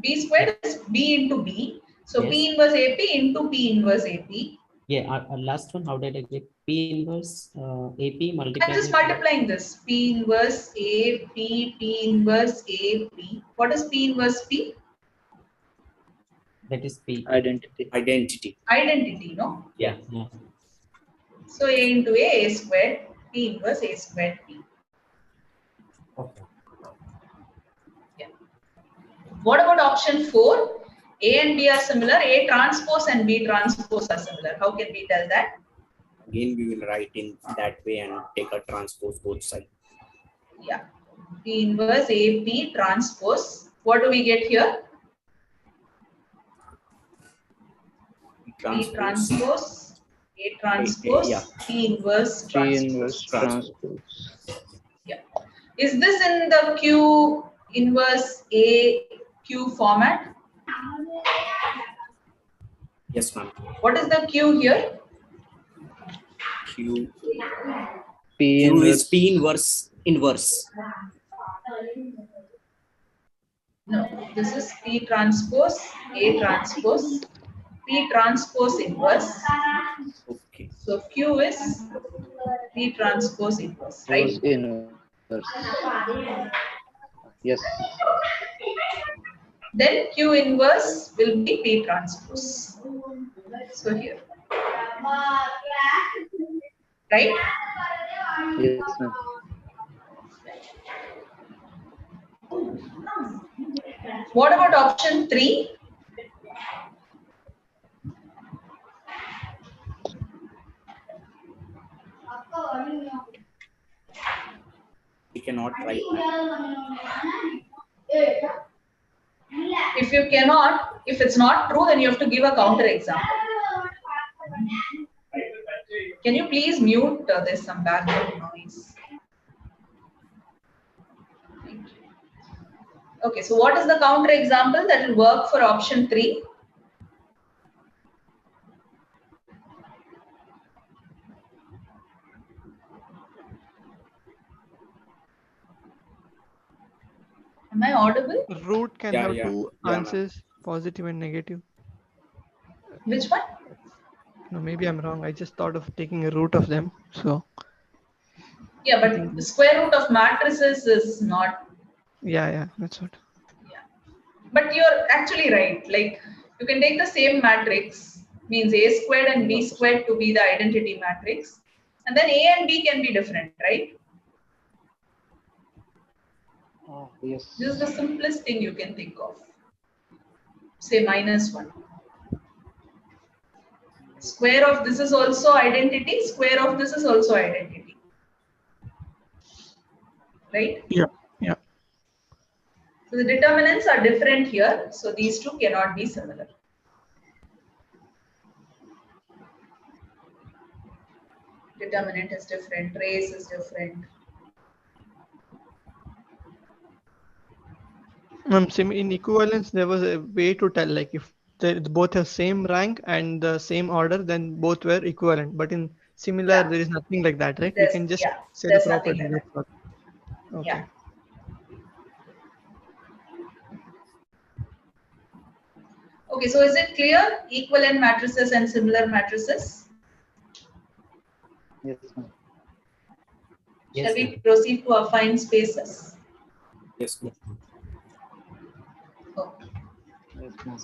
B squared is B into B. So Yes. P inverse AP into P inverse AP. Yeah, our last one, how did I get P inverse AP multiplied? I'm just multiplying this. P inverse AP, P inverse AP. What is P inverse P? That is P. Identity. Identity, no? Yeah. So A into A squared, P inverse A squared P. Okay. Yeah. What about option 4? A and B are similar, A transpose and B transpose are similar. How can we tell that? Again, we will write in that way and take a transpose both sides. Yeah. P inverse AP transpose. What do we get here? P transpose, A transpose, yeah. P inverse transpose. P inverse transpose. Yeah. Is this in the Q inverse A Q format? Yes, ma'am. What is the Q here? Q P is P inverse inverse. No, this is P transpose, A transpose, P transpose inverse. Okay. So Q is P transpose inverse, right? inverse. Yes. Then Q inverse will be P transpose. So here. Right? Yes, ma'am. What about option 3? We cannot write. If you cannot, if it's not true, then you have to give a counter example. Can you please mute? There's some background noise. Okay, so what is the counter example that will work for option 3? Am I audible? Root can Yeah, have yeah. two Yeah, ma'am. answers, positive and negative. Which one? No, maybe I'm wrong. I just thought of taking a root of them. So Yeah, but the square root of matrices is not. yeah, that's what. But you're actually right. Like you can take the same matrix, means A squared and B squared to be the identity matrix, and then A and B can be different, right? Yes. This is the simplest thing you can think of. Say -1. Square of this is also identity, square of this is also identity. Right? Yeah. So the determinants are different here, so these two cannot be similar. Determinant is different, trace is different. In equivalence, there was a way to tell, like if they both have same rank and the same order, then both were equivalent. But in similar, there is nothing like that, right? We can just say the there's nothing property. like that. Okay. Yeah. Okay, so is it clear? Equivalent matrices and similar matrices? Yes, ma'am. Shall we proceed to affine spaces? Yes, ma'am. Okay. Yes, ma'am.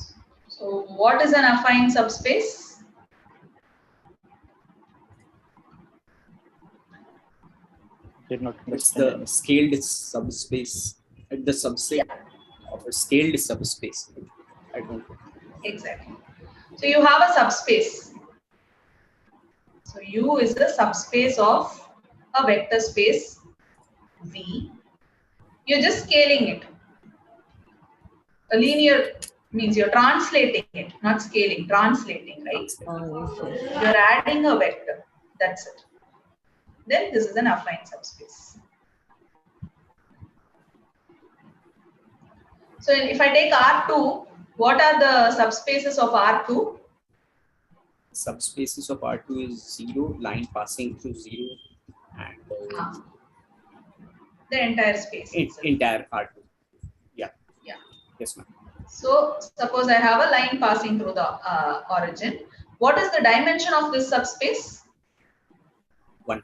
So what is an affine subspace? Did not It's understand. the scaled subspace, the subset of a scaled subspace. I don't know. Exactly. So you have a subspace. So U is the subspace of a vector space V. You're just scaling it. A linear means you're translating it, not scaling, translating, right? You're adding a vector. That's it. Then this is an affine subspace. So if I take R2, what are the subspaces of R2? Subspaces of R2 is 0, line passing through 0, and the entire space. Entire R2. Yeah. Yeah. Yes, ma'am. So suppose I have a line passing through the origin. What is the dimension of this subspace? 1.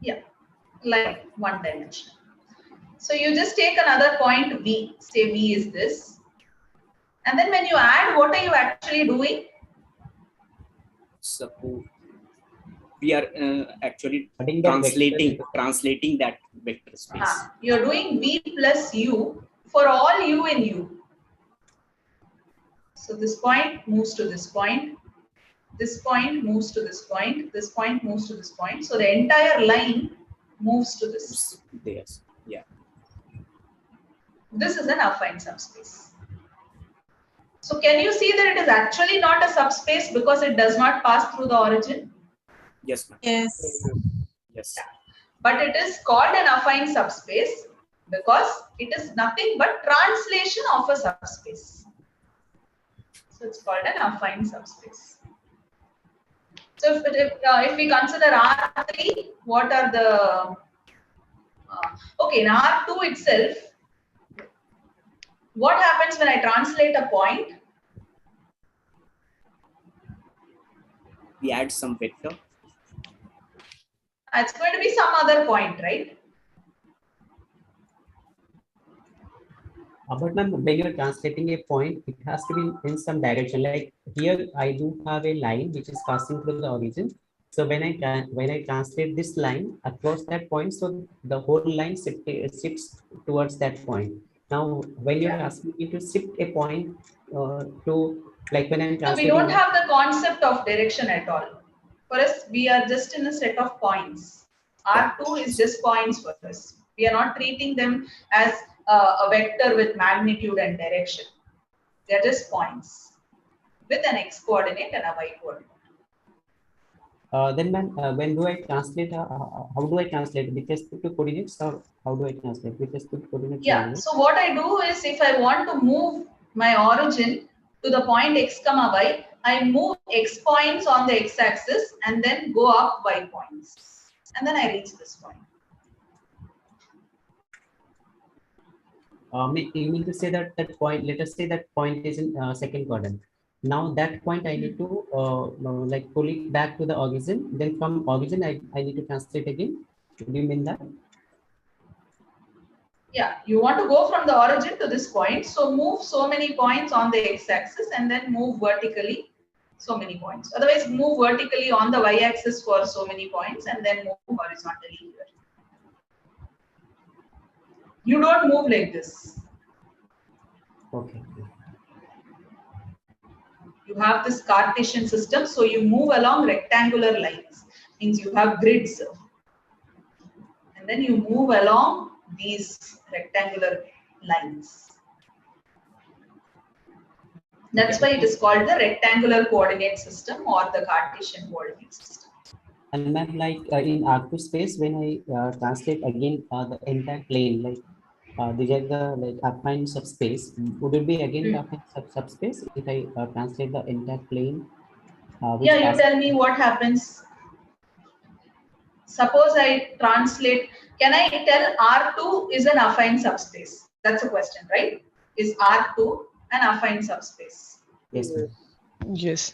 Yeah, like 1 dimension. So you just take another point V, say V is this. And then when you add, what are you actually doing? Suppose we are actually translating that vector space. You're doing V plus U for all u in U. So this point moves to this point. This point moves to this point. This point moves to this point. So the entire line moves to this. Yes. Yeah. This is an affine subspace. So can you see that it is actually not a subspace because it does not pass through the origin? Yes, ma'am. Yes. Yes. But it is called an affine subspace because it is nothing but translation of a subspace. So it's called an affine subspace. So if we consider R3, what are the okay, in R2 itself, what happens when I translate a point? We add some vector. It's going to be some other point, right? But ma'am, when you're translating a point, it has to be in some direction. Like here, I do have a line which is passing through the origin. So when I translate this line across that point, so the whole line shifts towards that point. Now, when you're asking me to shift a point to, like when I'm So we translating, don't have the concept of direction at all. For us, we are just in a set of points. R2 is just points for us. We are not treating them as a vector with magnitude and direction. They are just points with an x coordinate and a y coordinate. then ma'am, when do I translate? How do I translate? With respect to coordinates, or how do I translate with respect to coordinates? Yeah. So what I do is, if I want to move my origin to the point x comma y, I move x points on the x-axis and then go up y points, and then I reach this point. You mean to say that that point, let us say that point is in second quadrant. Now that point I need to like pull it back to the origin. Then from origin I need to translate again. Do you mean that? Yeah, you want to go from the origin to this point. So move so many points on the x-axis and then move vertically so many points. Otherwise, move vertically on the y-axis for so many points and then move horizontally here. You don't move like this. Okay. You have this Cartesian system, so you move along rectangular lines. Means you have grids, and then you move along these rectangular lines. That's why it is called the rectangular coordinate system or the Cartesian coordinate system. And ma'am, like in R2 space, when I translate again the entire plane, like these are the like affine subspace, would it be again the affine subspace if I translate the entire plane? Yeah, you tell me what happens. Suppose I translate, can I tell R2 is an affine subspace? That's a question, right? Is R2 an affine subspace? Yes. Yes.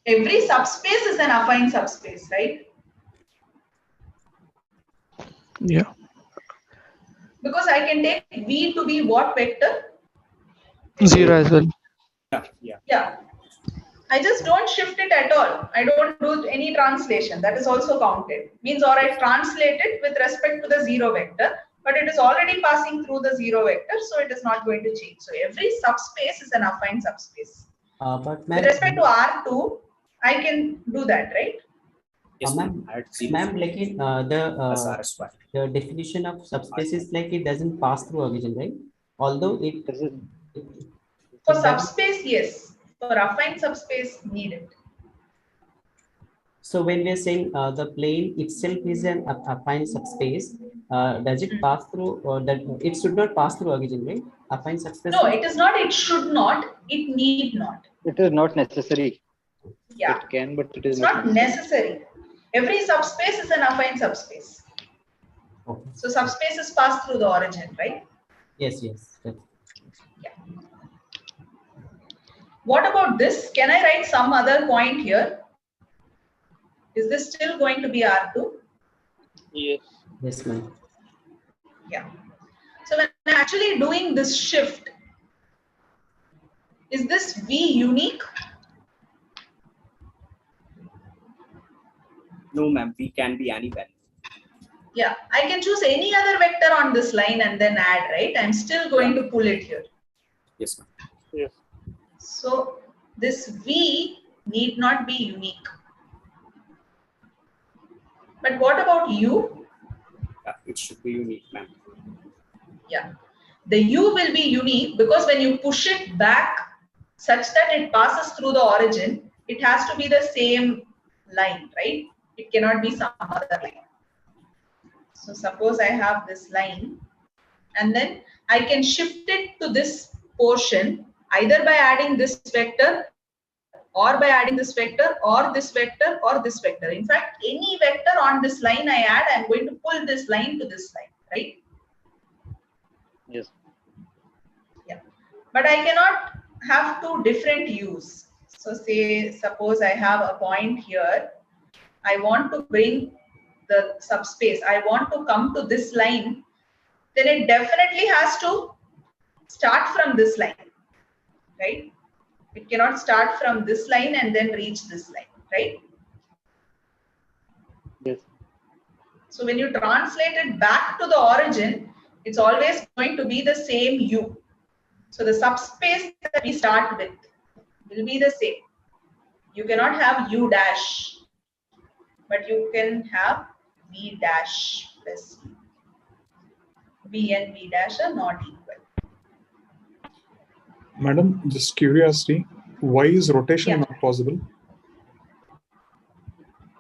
Every subspace is an affine subspace, right? Yeah. Because I can take V to be what vector? 0 as well. Yeah. I just don't shift it at all. I don't do any translation. That is also counted. Means, or I translate it with respect to the 0 vector, but it is already passing through the 0 vector, so it is not going to change. So every subspace is an affine subspace. But with respect to R2, I can do that, right? Yes, ma'am, like the definition of subspace is like it doesn't pass through origin, right? Although it for subspace, yes. For affine subspace, need it. So when we are saying the plane itself is an affine subspace, does it pass through, or that it should not pass through origin, right? Affine subspace. No, it is not. It should not. It need not. It is not necessary. Yeah. It can, but it is It's not necessary. Every subspace is an affine subspace. Okay. So subspaces pass through the origin, right? Yes, yes. Yeah. What about this? Can I write some other point here? Is this still going to be R2? Yes. Yes, ma'am. Yeah. So when I'm actually doing this shift, is this V unique? No, ma'am. V can be any value. Yeah, I can choose any other vector on this line and then add, right? I'm still going to pull it here. Yes. Yes. So this V need not be unique. But what about U? It should be unique, ma'am. Yeah, the U will be unique because when you push it back such that it passes through the origin, it has to be the same line, right? It cannot be some other line. So suppose I have this line and then I can shift it to this portion either by adding this vector or by adding this vector or this vector or this vector. In fact, any vector on this line I add, I'm going to pull this line to this line, right? Yes. Yeah, but I cannot have two different U's. So suppose I have a point here. I want to bring the subspace. I want to come to this line. Then it definitely has to start from this line, right? It cannot start from this line and then reach this line, right? Yes. So when you translate it back to the origin, it's always going to be the same U. So the subspace that we start with will be the same. You cannot have U dash, but you can have V dash plus U. V and V dash are not equal. Madam, just curiosity, why is rotation not possible?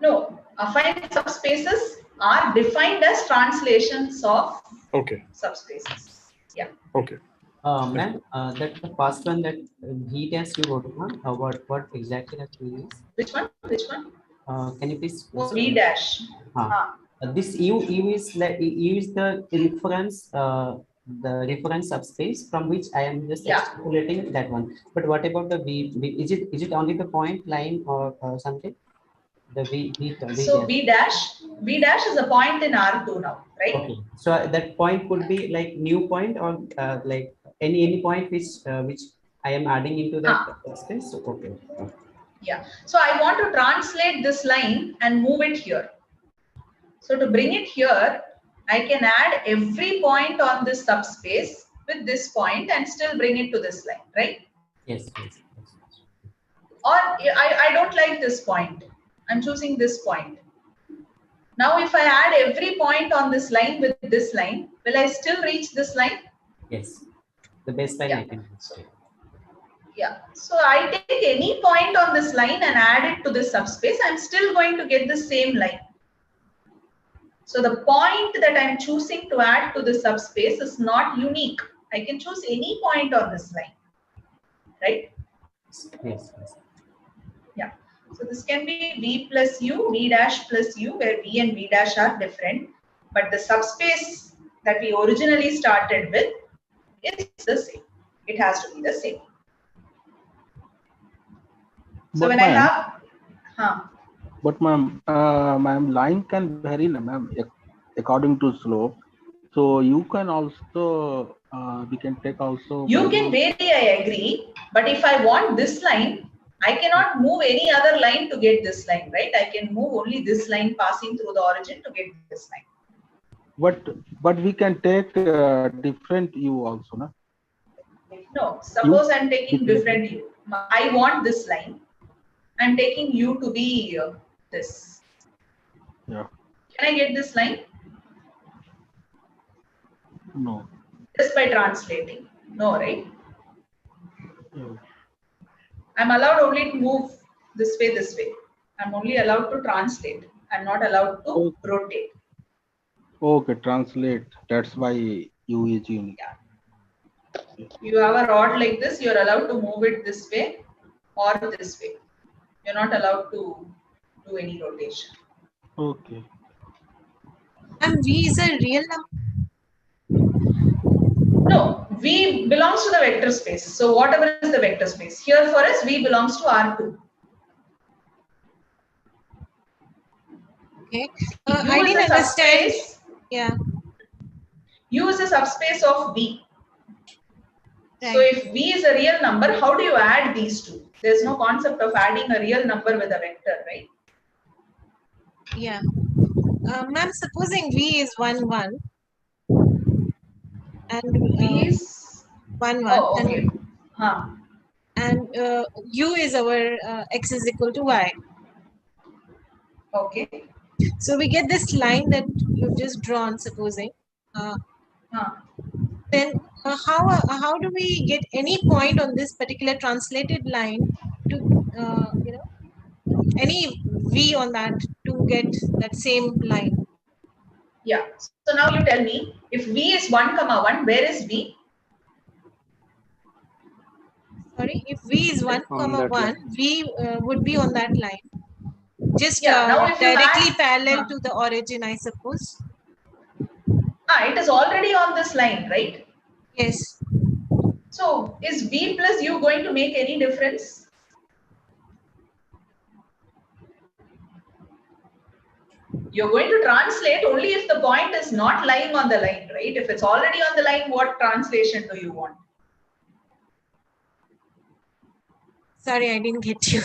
No, affine subspaces are defined as translations of subspaces. Yeah. Okay. Ma'am, that the first one that V dash you wrote on, what exactly that means? Which one? Which one? Can you please? V dash. This U is like U is the reference subspace from which I am just extrapolating that one. But what about the V? Is it only the point line or something? The V So V dash is a point in R2 now, right? Okay. So that point could be like new point or like any point which I am adding into that space. So, okay. Yeah. So I want to translate this line and move it here. So to bring it here, I can add every point on this subspace with this point and still bring it to this line, right? Yes. Or I don't like this point. I'm choosing this point. Now if I add every point on this line with this line, will I still reach this line? Yes. The baseline I can reach. Yeah. So I take any point on this line and add it to this subspace. I'm still going to get the same line. So the point that I'm choosing to add to the subspace is not unique. I can choose any point on this line, right? Yes. Yeah. So this can be V plus U, V dash plus U, where V and V dash are different. But the subspace that we originally started with is the same. It has to be the same. So when I have, But ma'am, line can vary, ma'am, according to slope. So you can also, we can take also. You can vary, I agree. But if I want this line, I cannot move any other line to get this line, right? I can move only this line passing through the origin to get this line. But we can take different U also, no? No, suppose I'm taking different U. I want this line. I'm taking U to be this. Yeah. Can I get this line? No. Just by translating. No, right? Yeah. I'm allowed only to move this way, this way. I'm only allowed to translate. I'm not allowed to rotate. Okay, translate. That's why U is unique. Yeah. You have a rod like this, you're allowed to move it this way or this way. You're not allowed to do any rotation. Okay. And V is a real number? No, V belongs to the vector space. So whatever is the vector space. Here for us, V belongs to R2. Okay. I didn't understand. Yeah. U is a subspace of V. Right. So if V is a real number, how do you add these two? There's no concept of adding a real number with a vector, right? Yeah. Ma'am, supposing V is 1, 1 and V is 1, 1 oh okay. and U is our X is equal to Y. Okay. So we get this line that you've just drawn, supposing. Then how do we get any point on this particular translated line to any V on that to get that same line? Yeah. So now you tell me, if V is 1, 1, where is V? Sorry, if V is 1, 1, V would be on that line. Just now if you directly add, parallel to the origin, I suppose. It is already on this line, right? Yes. So is V plus U going to make any difference? You're going to translate only if the point is not lying on the line, right? If it's already on the line, what translation do you want? Sorry, I didn't get you.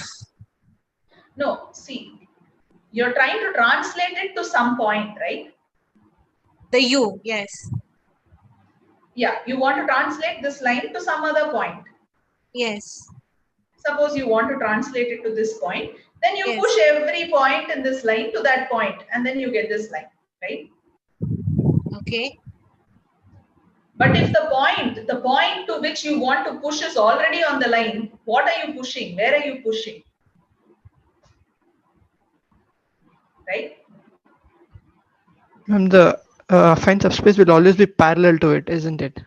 No, see, you're trying to translate it to some point, right? The U, yes. Yeah, you want to translate this line to some other point. Yes. Suppose you want to translate it to this point, then you push every point in this line to that point, and then you get this line, right? Okay. But if the point to which you want to push is already on the line, what are you pushing? Where are you pushing? Right? And the affine subspace will always be parallel to it, isn't it?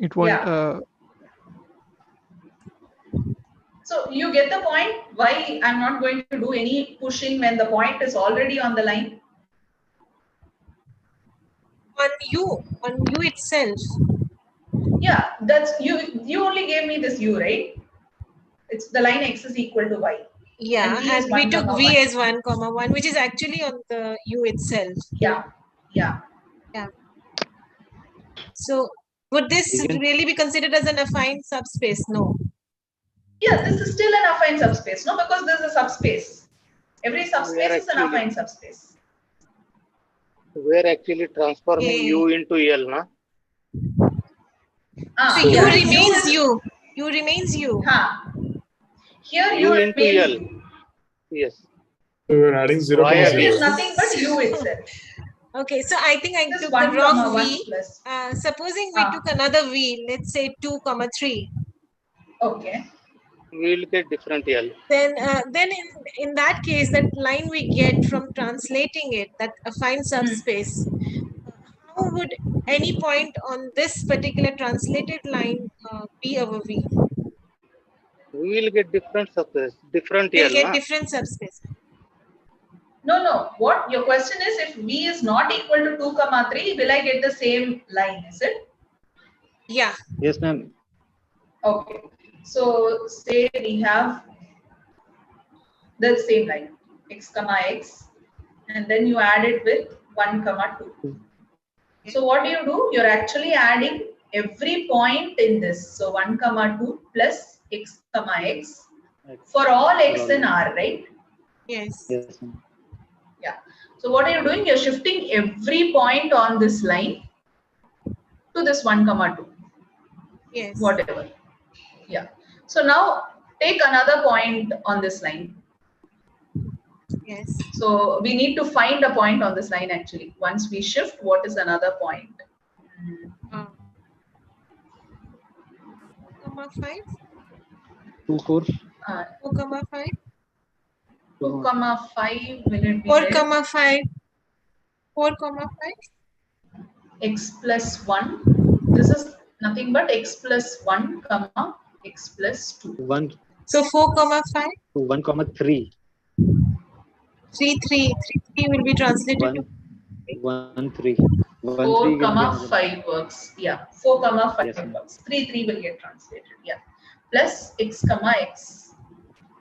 It won't. Yeah. So you get the point why I'm not going to do any pushing when the point is already on the line? On U itself. Yeah, that's you only gave me this U, right? It's the line X is equal to Y. Yeah, and we took V as 1, 1, which is actually on the U itself. Yeah. So would this really be considered as an affine subspace? No. Yeah, this is still an affine subspace, no? Because this is a subspace. Every subspace is an affine subspace. We're actually transforming U into L, na? So U remains U. U remains U. Here U into L. Yes. So we're adding 0, Why it is nothing but U itself. Okay, so I think I took the wrong V. Supposing we took another V, let's say 2, 3. Okay. We will get different L. Then in that case, that line we get from translating it, that affine subspace, how would any point on this particular translated line be our V? We will get different subspace, different We'll L. get different subspace. No. What your question is, if V is not equal to 2, 3, will I get the same line? Is it? Yeah. Yes, ma'am. Okay. So say we have the same line, X, X, and then you add it with 1, 2. So what do? You're actually adding every point in this. So 1, 2 plus X, X for all X and R, right? Yes. Yeah. So what are you doing? You're shifting every point on this line to this 1, 2. Yes. Whatever. Yeah. So now take another point on this line. Yes. So we need to find a point on this line actually. Once we shift, what is another point? 4, 5. 2, 4. 4, 5. 2, 5 will it be 4, there? 5. 4, 5. X plus 1. This is nothing but X plus 1, X plus 2. 1. So 4, 5. 1, 3. 3 will be translated to 1, 3. 4, 5 works. Yeah. 4, 5 works. 3 will get translated. Yeah. Plus X, X.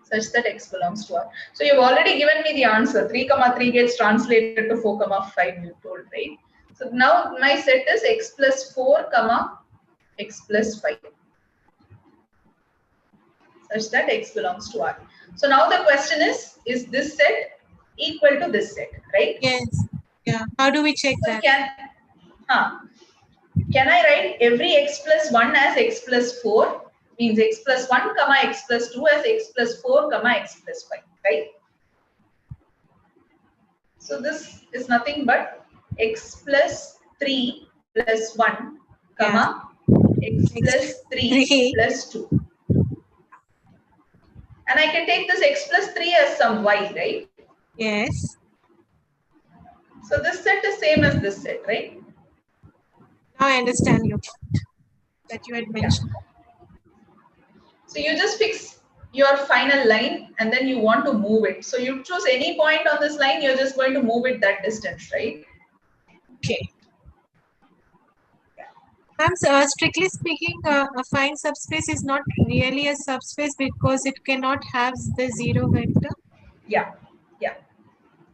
Such that X belongs to R. So you've already given me the answer. 3, 3 gets translated to 4, 5, you told, right? So now my set is X plus 4, X plus 5. Such that X belongs to R. So now the question is this set equal to this set, right? Yes. Yeah. How do we check So that? can I write every x plus 1 as x plus 4? Means x plus 1 comma x plus 2 as x plus 4 comma x plus 5, right? So this is nothing but x plus 3 plus 1 comma x plus 3 plus 2. And I can take this x plus 3 as some y, right? Yes. So this set is same as this set, right? Now I understand your point that you had mentioned. So you just fix your final line and then you want to move it. So you choose any point on this line, you're just going to move it that distance, right? Okay. Ma'am, strictly speaking, affine subspace is not really a subspace because it cannot have the zero vector. Yeah,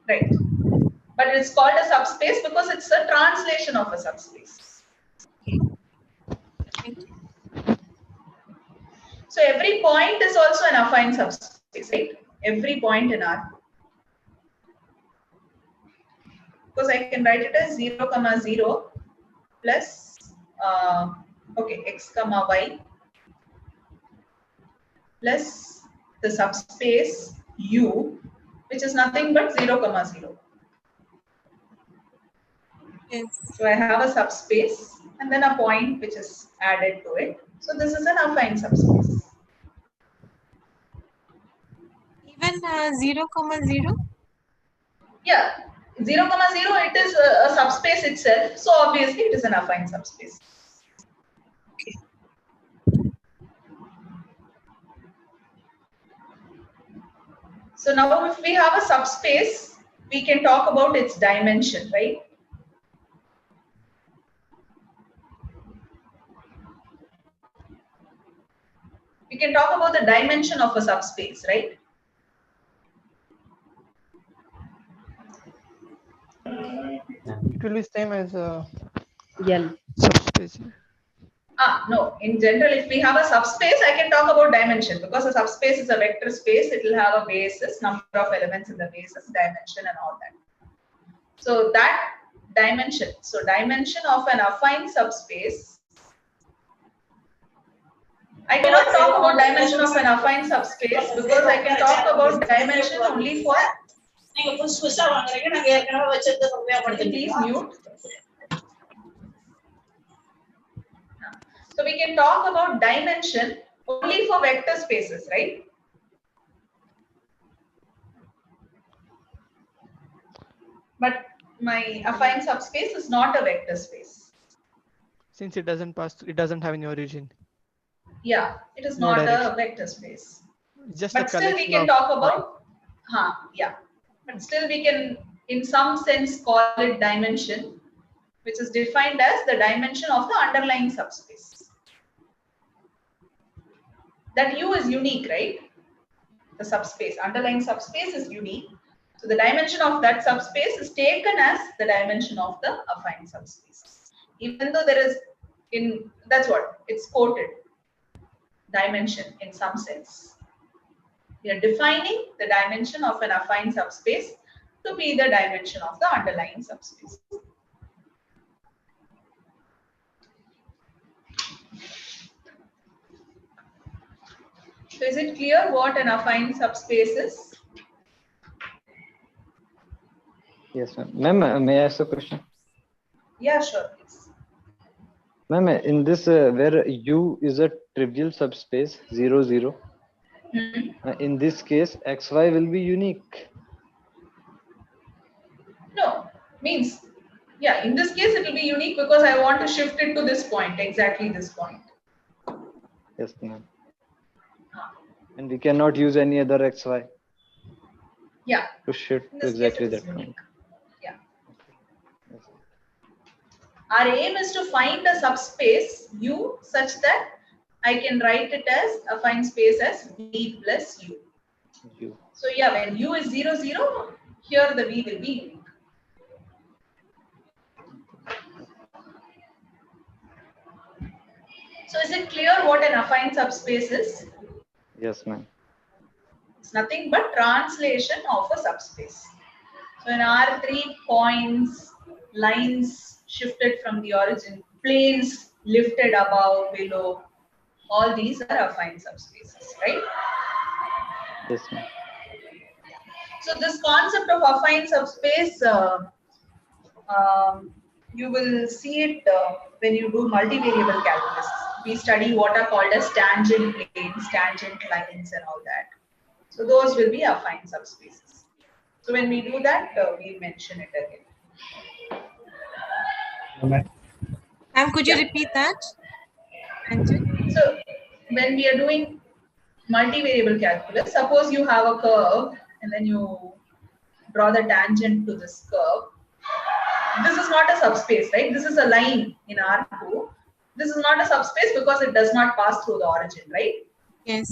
right. But it's called a subspace because it's a translation of a subspace. Thank you. So every point is also an affine subspace, right? Every point in R. Because I can write it as 0, comma 0 plus x comma y plus the subspace U, which is nothing but 0, comma 0. Yes. So I have a subspace and then a point which is added to it. So this is an affine subspace. Even 0, comma 0? Yeah, 0, comma 0, it is a subspace itself. So obviously it is an affine subspace. Okay. So now if we have a subspace, we can talk about its dimension, right? We can talk about the dimension of a subspace, right? It will be same as L. subspace. No, in general, if we have a subspace, I can talk about dimension because a subspace is a vector space. It will have a basis, number of elements in the basis, dimension and all that. So that dimension, so dimension of an affine subspace, I cannot talk about dimension of an affine subspace because I can talk about dimension only for, please mute. So we can talk about dimension only for vector spaces, right? But my affine subspace is not a vector space. Since it doesn't have any origin. Yeah, it is No not direction. a vector space. Just But a still we collection can of talk about, but still we can in some sense call it dimension, which is defined as the dimension of the underlying subspace. That U is unique, right? The subspace, underlying subspace is unique. So the dimension of that subspace is taken as the dimension of the affine subspace. Even though there is, that's what, it's quoted, dimension in some sense. We are defining the dimension of an affine subspace to be the dimension of the underlying subspace. So is it clear what an affine subspace is? Yes, ma'am. Ma'am, may I ask a question? Yeah, sure, please. Ma'am, in this where U is a trivial subspace 0, 0. In this case, XY will be unique. No, means, yeah, in this case it will be unique because I want to shift it to this point, exactly this point. Yes, ma'am. And we cannot use any other XY. Yeah. To shift In to this exactly case it is that point. unique. Yeah. Our aim is to find a subspace U such that I can write it as affine space as V plus U. So yeah, when U is 0, 0, here the V will be unique. So is it clear what an affine subspace is? Yes, ma'am. It's nothing but translation of a subspace. So So in R3, points, lines shifted from the origin, planes lifted above, below, all these are affine subspaces, right? Yes, ma'am. So this concept of affine subspace, you will see it when you do multivariable calculus. We study what are called as tangent planes, tangent lines and all that. So those will be affine subspaces. So when we do that, we mention it again. Ma'am, could you repeat that? So when we are doing multivariable calculus, suppose you have a curve and then you draw the tangent to this curve. This is not a subspace, right? This is a line in R2. This is not a subspace because it does not pass through the origin, right? Yes.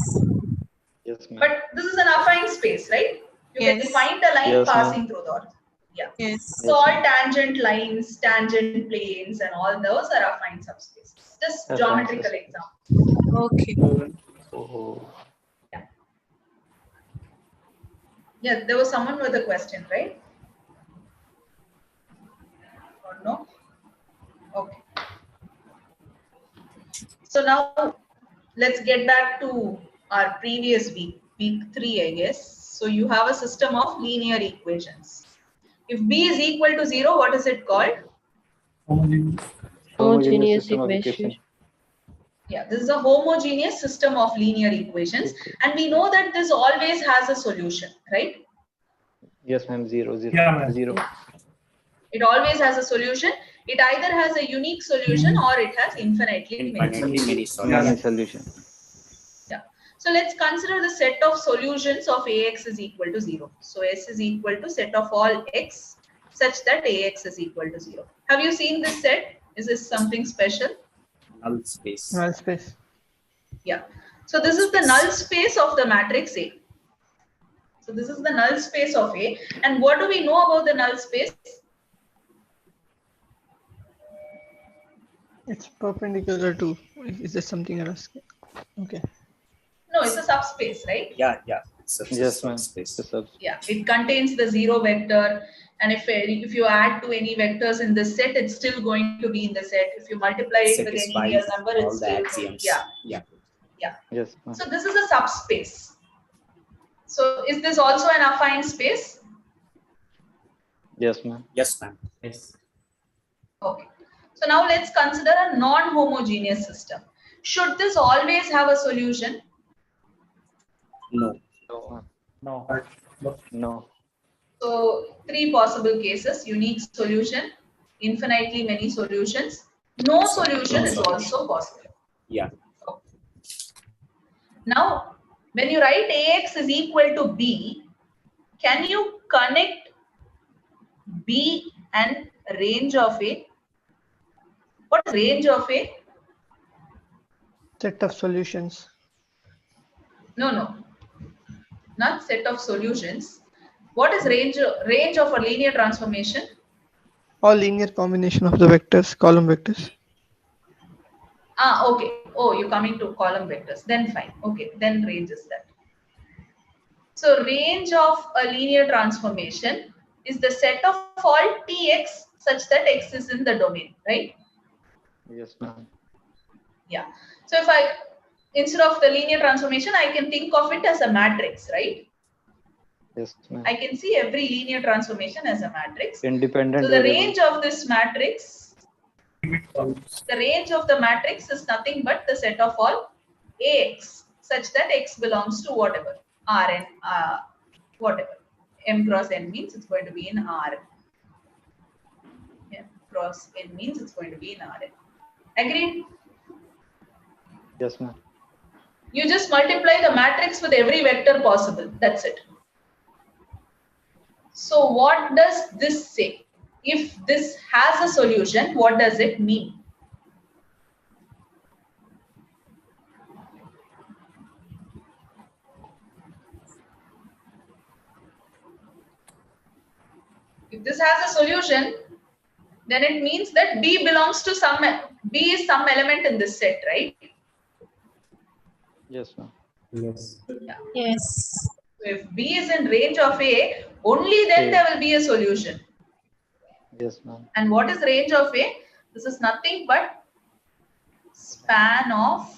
Yes, ma'am. But this is an affine space, right? You can find a line Yes, passing through the origin. Yeah. Yes. So all tangent lines, tangent planes, and all those are affine subspaces. Just Affine geometrical subspace. example. Okay. Oh. Yeah, there was someone with a question, right? Or no? Okay. So now let's get back to our previous week, week 3, I guess. So you have a system of linear equations. If B is equal to 0, what is it called? Homogeneous system of equation. Yeah, this is a homogeneous system of linear equations. And we know that this always has a solution, right? Yes, ma'am. 0, 0. Yeah, ma'am. 0. It always has a solution. It either has a unique solution or it has infinitely many solutions. Many solutions. Yeah. So let's consider the set of solutions of Ax is equal to 0. So S is equal to set of all x such that Ax is equal to 0. Have you seen this set? Is this something special? Null space. Null space. Yeah. So this is the null space of the matrix A. So this is the null space of A. And what do we know about the null space? It's perpendicular to. Is there something else? Okay. No, it's a subspace, right? Yeah. Yes, ma'am. Subspace. Yeah, it contains the 0 vector, and if you add to any vectors in this set, it's still going to be in the set. If you multiply it with any real number, it's still Yeah. Yes, ma'am. So this is a subspace. So is this also an affine space? Yes, ma'am. Yes, ma'am. Yes. Okay. So now let's consider a non-homogeneous system. Should this always have a solution? No. No. So 3 possible cases: unique solution, infinitely many solutions, no solution is also possible. Yeah. Now, when you write Ax is equal to B, can you connect B and range of A? What is range of A? Set of solutions. No. Not set of solutions. What is range of a linear transformation? Or linear combination of the vectors, column vectors. Okay. Oh, you're coming to column vectors. Then fine. Okay. Then range is that. So range of a linear transformation is the set of all Tx such that x is in the domain, right? Yes, ma'am. Yeah. So if instead of the linear transformation, I can think of it as a matrix, right? Yes, ma'am. I can see every linear transformation as a matrix. Independent So the variable. range of this matrix, the range of the matrix is nothing but the set of all Ax such that x belongs to whatever, Rn, whatever. M cross n means it's going to be in Rn. M cross n means it's going to be in Rn. Agreed? Yes, ma'am. You just multiply the matrix with every vector possible. That's it. So what does this say? If this has a solution, what does it mean? If this has a solution, then it means that B belongs to B is some element in this set, right? Yes, ma'am. Yes. Yeah. Yes. So if B is in range of A, only then there will be a solution. Yes, ma'am. And what is range of A? This is nothing but span of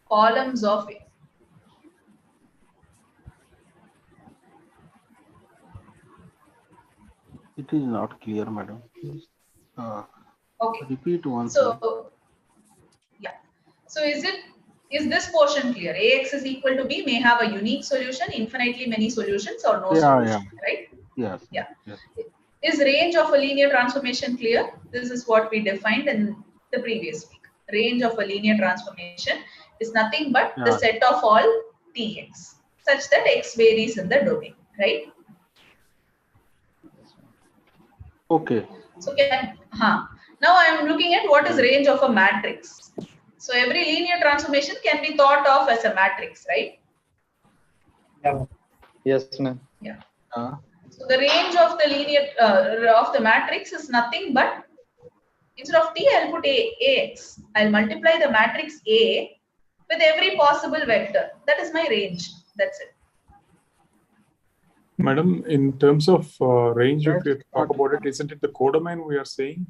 columns of A. It is not clear, madam. Okay. Repeat once. So yeah. So is this portion clear? Ax is equal to B may have a unique solution, infinitely many solutions, or no solution, right? Yes. Yeah. Yes. Is range of a linear transformation clear? This is what we defined in the previous week. Range of a linear transformation is nothing but the set of all Tx, such that x varies in the domain, right? Okay. So now I am looking at what is range of a matrix. So every linear transformation can be thought of as a matrix, right? Yeah. Yes, ma'am. Yeah. So the range of the linear of the matrix is nothing but, instead of T, I'll put Ax. I'll multiply the matrix A with every possible vector. That is my range. That's it. Madam, in terms of range, if you talk about it, isn't it the codomain we are saying?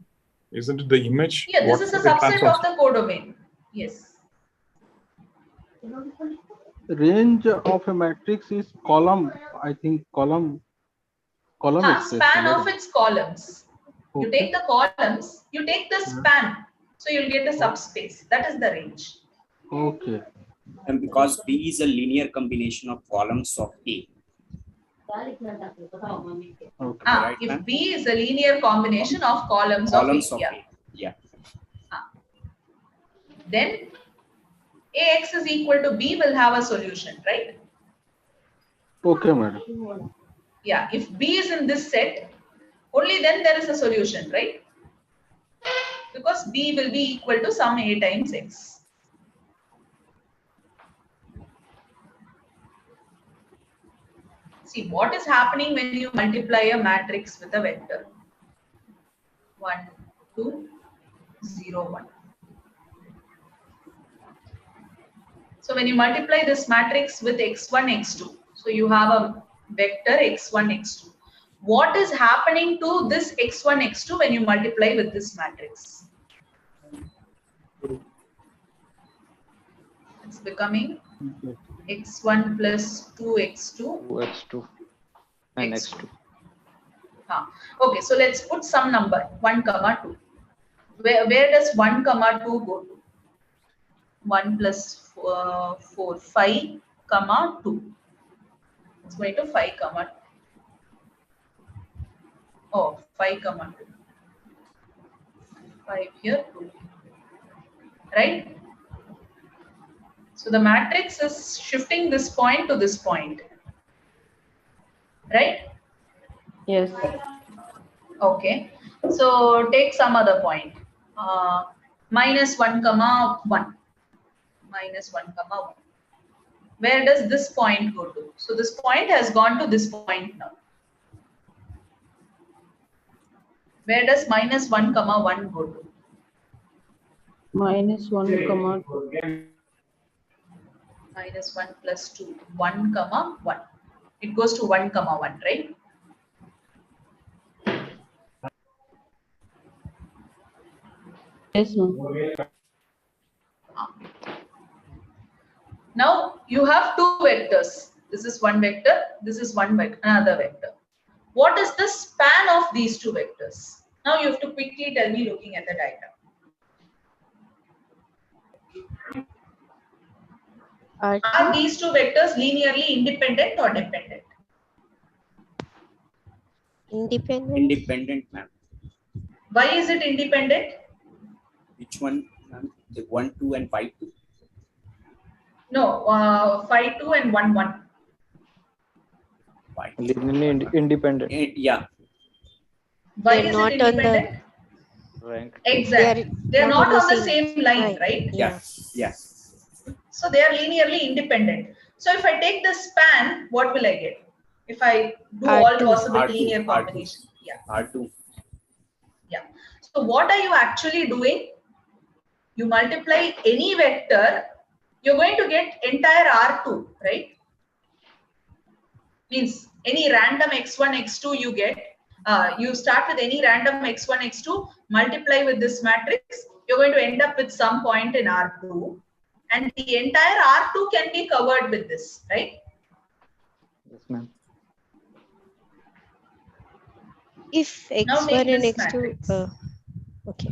Isn't it the image? Yeah, this is a subset of the codomain. Yes. Range of a matrix is column. I think column. Span of its columns. Okay. You take the columns, you take the span. So you'll get a subspace. That is the range. Okay. And because B is a linear combination of columns of A. Okay. If B is a linear combination of columns of A. Yeah. Then Ax is equal to B will have a solution, right? Okay, madam. Yeah, if B is in this set, only then there is a solution, right? Because B will be equal to some A times X. See, what is happening when you multiply a matrix with a vector? 1, 2, 0, 1. So when you multiply this matrix with x1, x2, so you have a vector x1, x2. What is happening to this x1, x2 when you multiply with this matrix? It's becoming x1 plus 2x2. 2x2 and x2. Okay, so let's put some number 1, 2. Where does 1, 2 go to? 1 plus 4, 5, 2. It's going to 5, 2. Oh, 5, 2. 5 here, 2. Right? So the matrix is shifting this point to this point. Right? Yes. Okay. So take some other point. Minus 1, 1. Minus 1, 1. Where does this point go to? So this point has gone to this point now. Where does minus 1, 1 go to? Minus 1, 2. Minus 1 plus 2. 1, 1. It goes to 1, 1, right? Yes, ma'am. Now you have two vectors. This is one vector. This is another vector. What is the span of these two vectors? Now you have to quickly tell me looking at the diagram. Are these two vectors linearly independent or dependent? Independent. Independent, ma'am. Why is it independent? Which one, ma'am? The 1, 2 and 5, 2? No, 5, 2 and 1, 1. Linearly independent. Yeah. Why is it independent? Rank. Exactly. They are not on the same line, right? Yeah. Yeah. So they are linearly independent. So if I take the span, what will I get? If I do all possible linear combinations. Yeah. R2. Yeah. So what are you actually doing? You multiply any vector, you're going to get entire R2, right? Means any random x1, x2 you get, you start with any random x1, x2, multiply with this matrix, you're going to end up with some point in R2. And the entire R2 can be covered with this, right? Yes, ma'am. If Now x1 make and this x2, matrix. okay.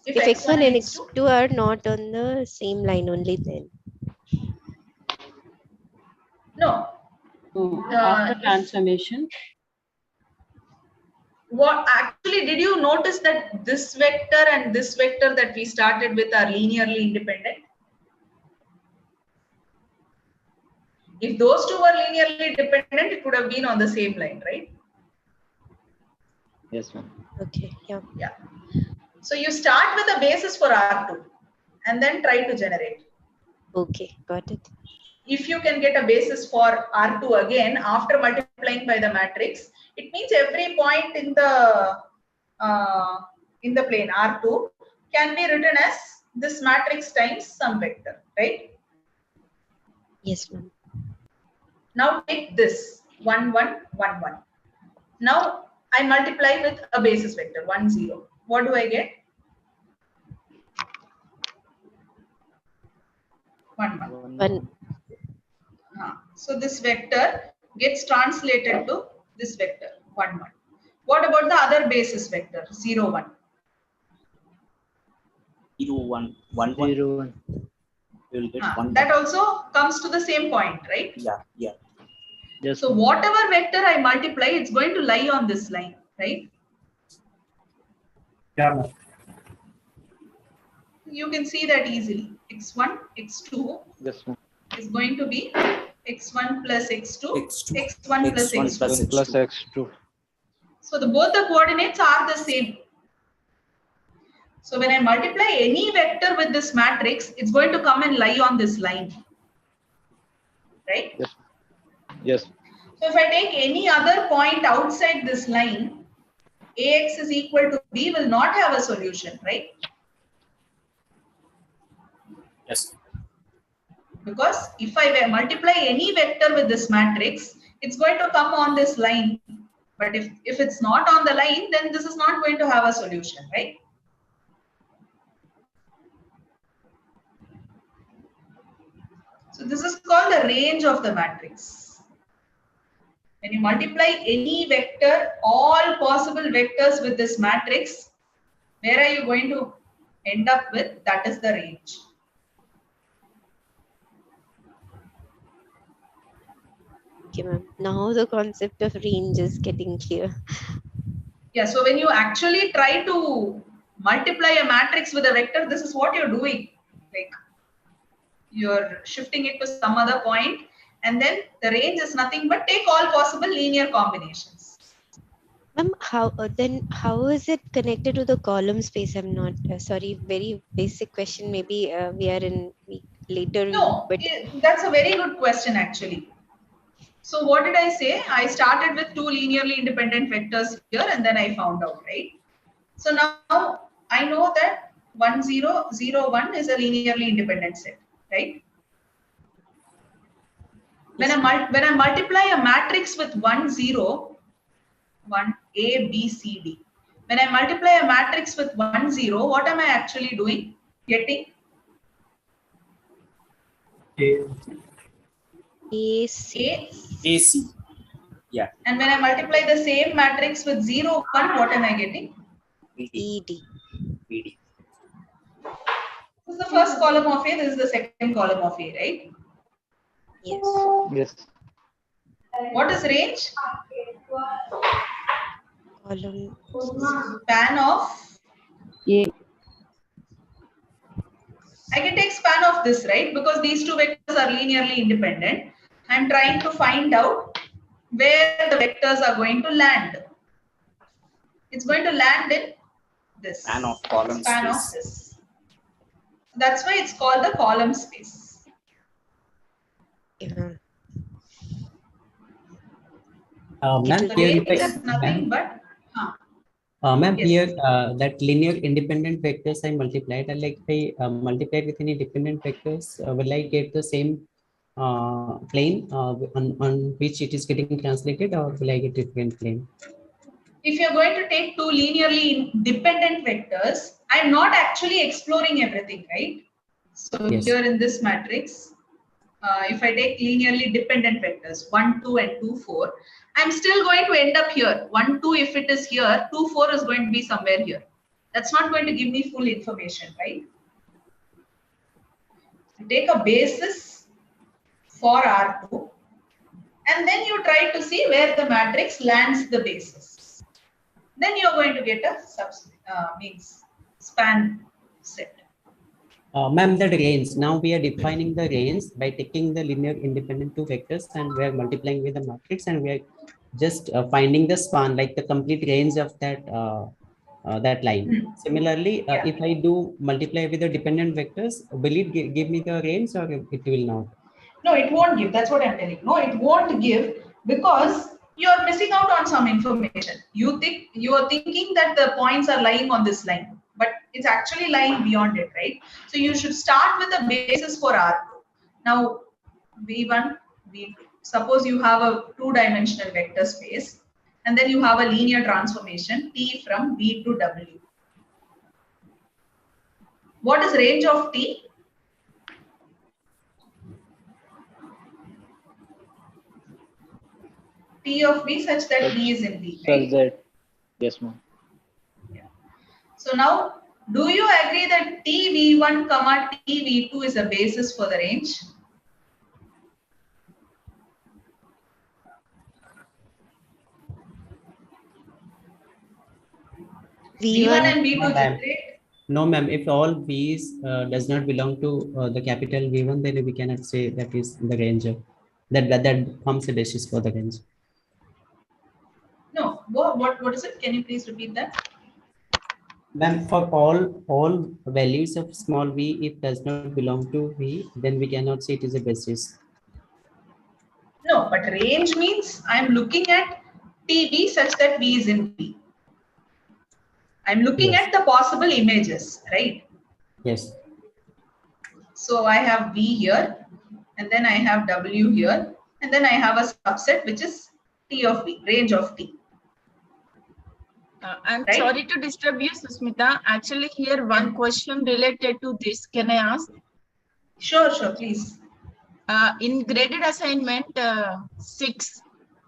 If If x1 and x2 x2 are not on the same line only, then no. So after transformation, What actually did you notice that this vector and this vector that we started with are linearly independent? If those two were linearly dependent, it could have been on the same line, right? Yes, ma'am. okay, yeah. Yeah. So you start with a basis for R2 and then try to generate. Okay, got it. If you can get a basis for R2 again after multiplying by the matrix, it means every point in the plane R2 can be written as this matrix times some vector, right? Yes, ma'am. Now take this 1, 1, 1, 1. Now I multiply with a basis vector 1, 0. What do I get? 1, 1. 1. So this vector gets translated to this vector 1, 1. What about the other basis vector 0, 1? 0, 1, 1, 1. 0, 1. You will get 1. That also comes to the same point, right? Yeah, yeah. Yes. So whatever vector I multiply, it's going to lie on this line, right? Yeah, ma'am. You can see that easily. X1, X2 Yes, ma'am. is going to be X1 plus X2, X2. X1 plus X1 X2. plus Plus X2. x2. So both the coordinates are the same. So when I multiply any vector with this matrix, it's going to come and lie on this line, right? Yes. Yes. So if I take any other point outside this line, Ax is equal to B will not have a solution, right? Yes. Because if I multiply any vector with this matrix, it's going to come on this line. But if it's not on the line, then this is not going to have a solution, right? So this is called the range of the matrix. When you multiply any vector, all possible vectors with this matrix, where are you going to end up with? That is the range. Okay, ma'am. Now the concept of range is getting clear. Yeah, so when you actually try to multiply a matrix with a vector, this is what you're doing. Like you're shifting it to some other point, and then the range is nothing but take all possible linear combinations. Ma'am, how is it connected to the column space? I'm not sorry. Very basic question. Maybe we are in later. No, but that's a very good question actually. So what did I say? I started with two linearly independent vectors here, and then I found out, right? So now I know that 1, 0, 0, 1 is a linearly independent set, right? When I multiply a matrix with 1, 0, 1, A, B, C, D. When I multiply a matrix with 1, 0, what am I actually doing? Getting AC. Yeah. And when I multiply the same matrix with 0, 1, what am I getting? ED. BD. This is the first column of A, this is the second column of A, right? Yes. Yes. What is range? Column. Span of? A. I can take span of this, right? Because these two vectors are linearly independent. I'm trying to find out where the vectors are going to land. It's going to land in this. Span of column Span space. of this. That's why it's called the column space. Yeah. Ma'am, So here range if I, is nothing but ma'am, yes. here that linear independent vectors I multiplied, and like if I multiply with any dependent vectors, will I get the same plane on which it is getting translated, or will I get different plane? If you're going to take two linearly independent vectors, I'm not actually exploring everything, right? So Yes. here in this matrix, if I take linearly dependent vectors 1, 2, and 2, 4, I'm still going to end up here. 1, 2, if it is here, 2, 4 is going to be somewhere here. That's not going to give me full information, right? You take a basis for R2, and then you try to see where the matrix lands the basis. Then you're going to get a span set. Ma'am, the range. Now we are defining the range by taking the linear independent two vectors and we are multiplying with the matrix, and we are just finding the span, like the complete range of that that line. Similarly, if I do multiply with the dependent vectors, will it give me the range, or it will not? No, it won't give. That's what I'm telling. No, it won't give because you're missing out on some information. You are thinking that the points are lying on this line, but it's actually lying beyond it, right? So you should start with a basis for R2. Now, V1, V2. Suppose you have a two-dimensional vector space, and then you have a linear transformation T from V to W. What is range of T? T of V such that V is in V. Right? Such that, yes, ma'am. Yeah. So now, do you agree that TV1 comma TV2 is a basis for the range? V1 and V2 generate? No, ma'am. If all V's does not belong to the capital V1, then we cannot say that is the range. That forms a basis for the range. No. What is it? Can you please repeat that? Ma'am, for all values of small v, it does not belong to V, then we cannot say it is a basis. No, but range means I'm looking at TV such that V is in V. I'm looking at the possible images, right? Yes. So I have V here, and then I have W here, and then I have a subset which is T of V, range of T. I'm sorry to disturb you, Susmita. Actually, here one question related to this. Can I ask? Sure, please. In graded assignment 6,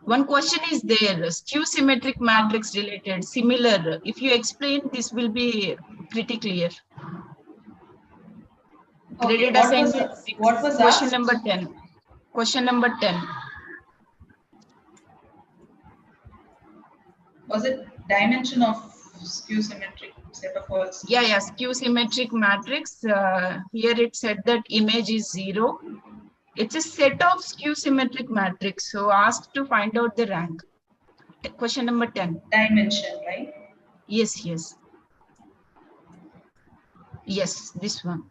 one question is there, skew symmetric matrix related, similar. If you explain, this will be pretty clear. Graded assignment 6, what was question asked? number 10. Question number 10. Was it dimension of skew symmetric set of all? Yeah, skew symmetric matrix. Here it said that image is 0. It's a set of skew symmetric matrix. So asked to find out the rank. Question number 10. Dimension, right? Yes. Yes, this one.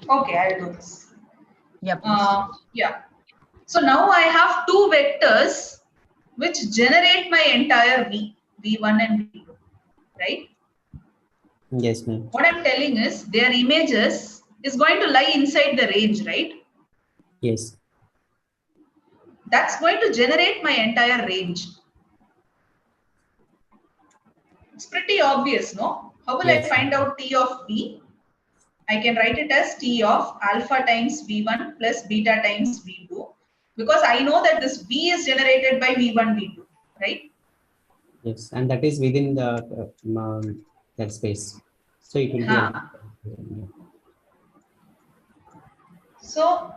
Okay, I'll do this. Yep. Yeah. So now I have two vectors which generate my entire V, V1 and V2, right? Yes, ma'am. What I'm telling is their images is going to lie inside the range, right? Yes. That's going to generate my entire range. It's pretty obvious, no? How will I find out T of V? I can write it as T of alpha times V1 plus beta times V2, because I know that this V is generated by V1, V2, right? Yes, and that is within the that space. So it will be. So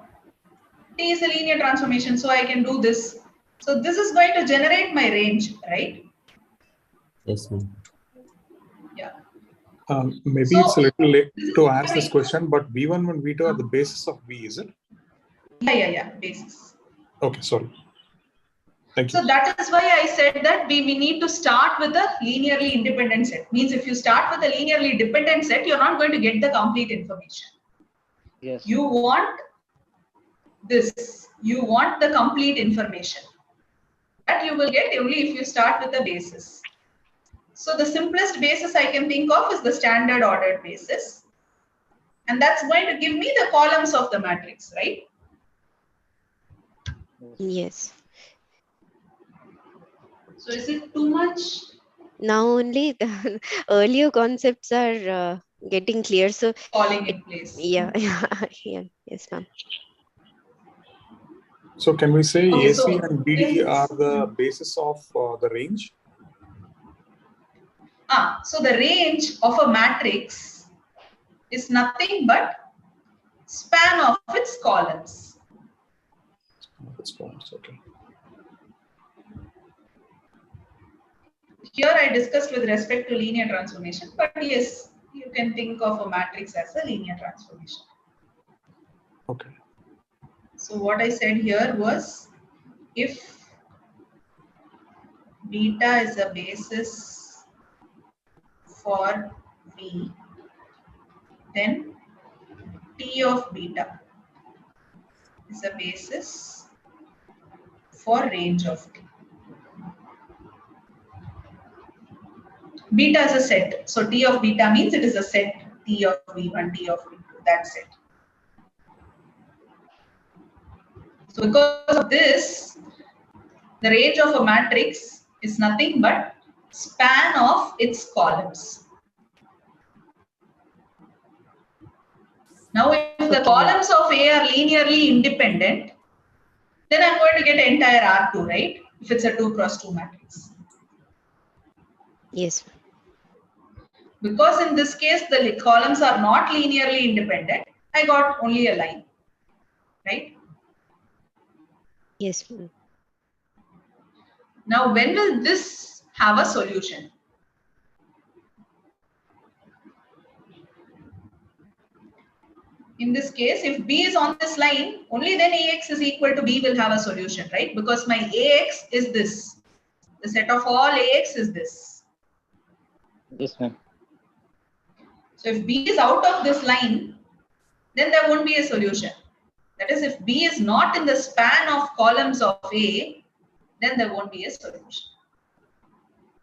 T is a linear transformation, so I can do this. So this is going to generate my range, right? Yes, ma'am. Yeah. Maybe it's a little late to ask this question, but V1 and V2 are the basis of V, is it? Yeah, basis. Okay, sorry. Thank you. So that is why I said that we need to start with a linearly independent set. Means if you start with a linearly dependent set, you're not going to get the complete information. Yes. You want this. You want the complete information. That you will get only if you start with a basis. So the simplest basis I can think of is the standard ordered basis. And that's going to give me the columns of the matrix, right? Yes. So is it too much? Now only the earlier concepts are getting clear. So falling in place. Yeah, yeah, yes, ma'am. So can we say Okay, AC so and BD are the basis of the range? So the range of a matrix is nothing but span of its columns. Its columns, okay. Here I discussed with respect to linear transformation, but yes, you can think of a matrix as a linear transformation. Okay. So what I said here was, if beta is a basis for V, then T of beta is a basis for range of T. Beta is a set. So T of beta means it is a set T of V1, T of V2, that's it. So because of this, the range of a matrix is nothing but span of its columns. Now if the columns of A are linearly independent, then I'm going to get entire R2, right? If it's a 2 cross 2 matrix. Yes. Because in this case, the columns are not linearly independent, I got only a line, right? Yes. Now, when will this have a solution? In this case, if B is on this line, only then AX is equal to B will have a solution, right? Because my AX is this. The set of all AX is this. Yes, ma'am. So if B is out of this line, then there won't be a solution. That is, if B is not in the span of columns of A, then there won't be a solution.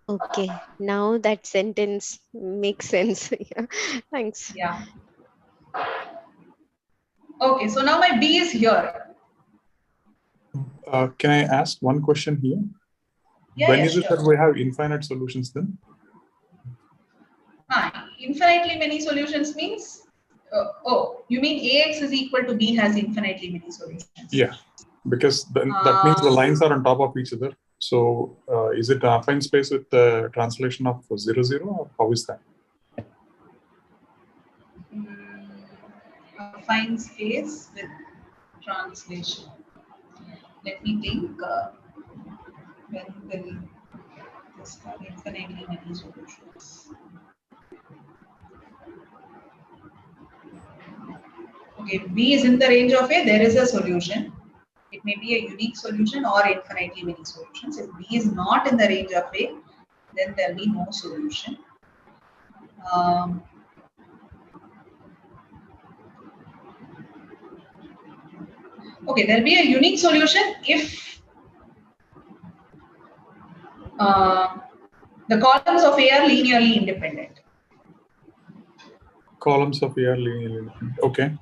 Okay, now that sentence makes sense. Yeah. Thanks. Yeah. Okay, so now my B is here. Can I ask one question here? Yeah, When yeah, is it sure. that we have infinite solutions then? Infinitely many solutions means, you mean AX is equal to B has infinitely many solutions? Yeah, because then that means the lines are on top of each other. So is it an affine space with the translation of 0, 0, or how is that? Affine space with translation. Let me think. When will this have infinitely many solutions? Okay, if B is in the range of A, there is a solution. It may be a unique solution or infinitely many solutions. If B is not in the range of A, then there will be no solution. Okay, there will be a unique solution if the columns of A are linearly independent. Columns of A are linearly independent. Okay.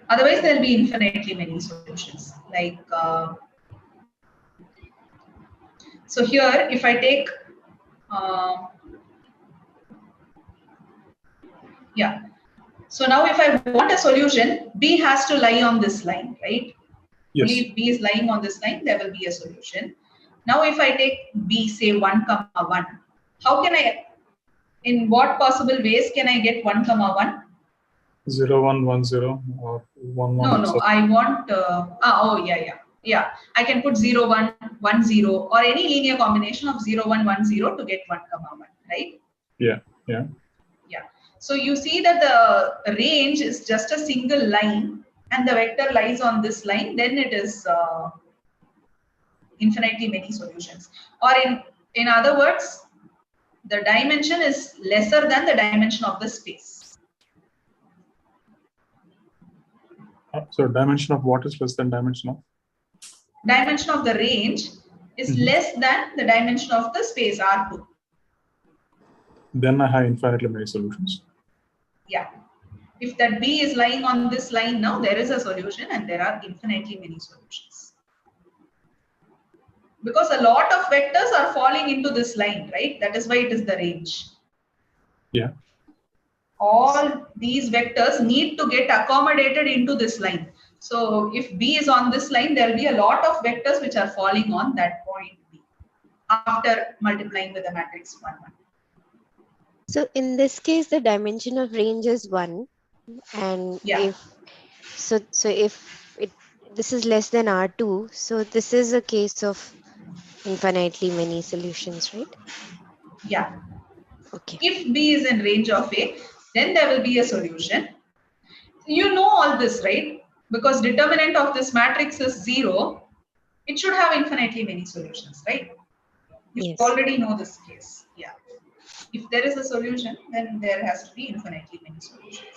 Otherwise, there will be infinitely many solutions. Like, so here, if I take, yeah. So now if I want a solution, B has to lie on this line, right? Yes. Only if B is lying on this line, there will be a solution. Now if I take B, say 1, 1, how can I, in what possible ways can I get 1, 1? 0, 1, 1, 0 or 1, 1. No, I want, yeah. I can put 0, 1, 1, 0 or any linear combination of 0, 1, 1, 0 to get 1, 1, right? Yeah. So you see that the range is just a single line and the vector lies on this line, then it is infinitely many solutions. Or in other words, the dimension is lesser than the dimension of the space. So dimension of what is less than dimension of? Dimension of the range is less than the dimension of the space R2. Then I have infinitely many solutions. Yeah. If that B is lying on this line now, there is a solution and there are infinitely many solutions. Because a lot of vectors are falling into this line, right? That is why it is the range. Yeah. All these vectors need to get accommodated into this line. So if B is on this line, there will be a lot of vectors which are falling on that point B after multiplying with the matrix 1, 1. So in this case, the dimension of range is 1. And if this is less than R2, so this is a case of infinitely many solutions, right? Yeah. Okay. If B is in range of A, then there will be a solution. You know all this, right? Because determinant of this matrix is 0. It should have infinitely many solutions, right? You already know this case. Yeah. If there is a solution, then there has to be infinitely many solutions.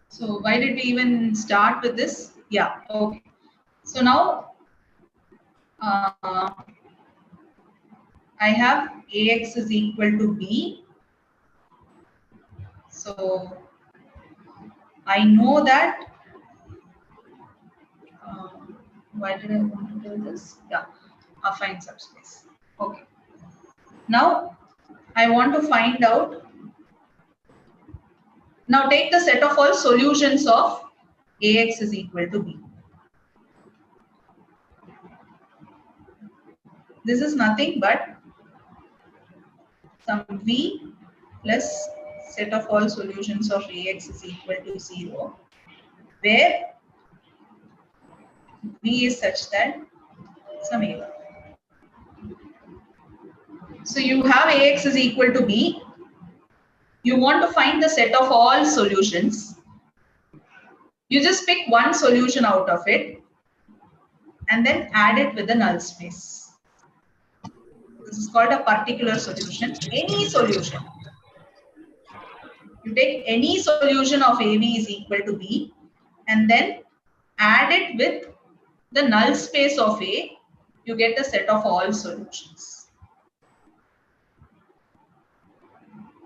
So why did we even start with this? Yeah, okay. So now I have AX is equal to B. So I know that. Why did I want to do this? Yeah, affine subspace. Okay. Now I want to find out. Now take the set of all solutions of AX is equal to B. This is nothing but some V plus set of all solutions of AX is equal to 0, where V is such that some A1. So you have AX is equal to B. You want to find the set of all solutions. You just pick one solution out of it and then add it with the null space. This is called a particular solution. Any solution. You take any solution of AB is equal to B and then add it with the null space of A. You get a set of all solutions.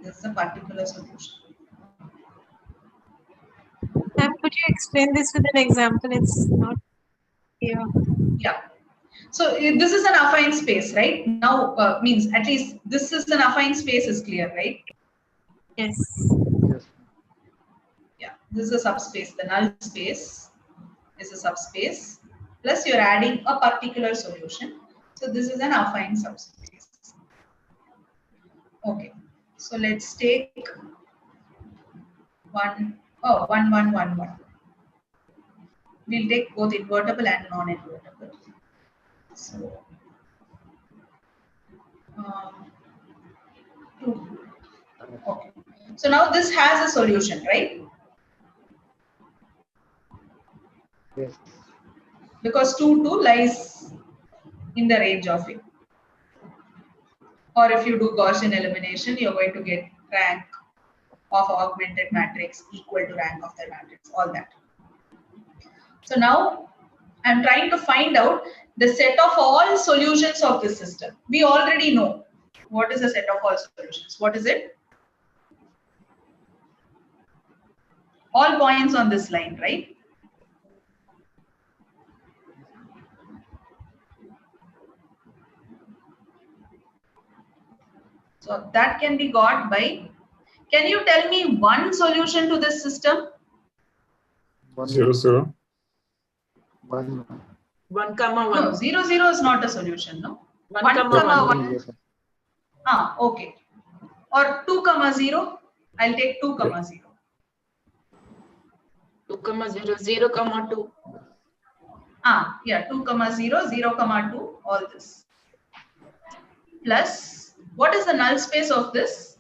This is a particular solution. Could you explain this with an example? It's not clear. Yeah. So this is an affine space, right? Now means at least this is an affine space is clear, right? Yes. Yes. Yeah. This is a subspace. The null space is a subspace. Plus you're adding a particular solution. So this is an affine subspace. Okay. So let's take 1, 1, 1, 1, 1. We'll take both invertible and non-invertible. So 2. Okay. So now this has a solution, right? Yes. Because 2, 2 lies in the range of it. Or if you do Gaussian elimination, you're going to get rank of augmented matrix equal to rank of the matrix, all that. So now I'm trying to find out the set of all solutions of this system. We already know what is the set of all solutions. What is it? All points on this line, right? So that can be got by, can you tell me one solution to this system? 0, 0. 1, 1, comma 1. No, 0, 0 is not a solution, no? 1, comma 1. Okay. Or 2, comma 0. I'll take 2, comma 0. 2, comma 0, 0, comma 2. Yeah, 2, comma 0, 0, comma 2, all this. Plus, what is the null space of this?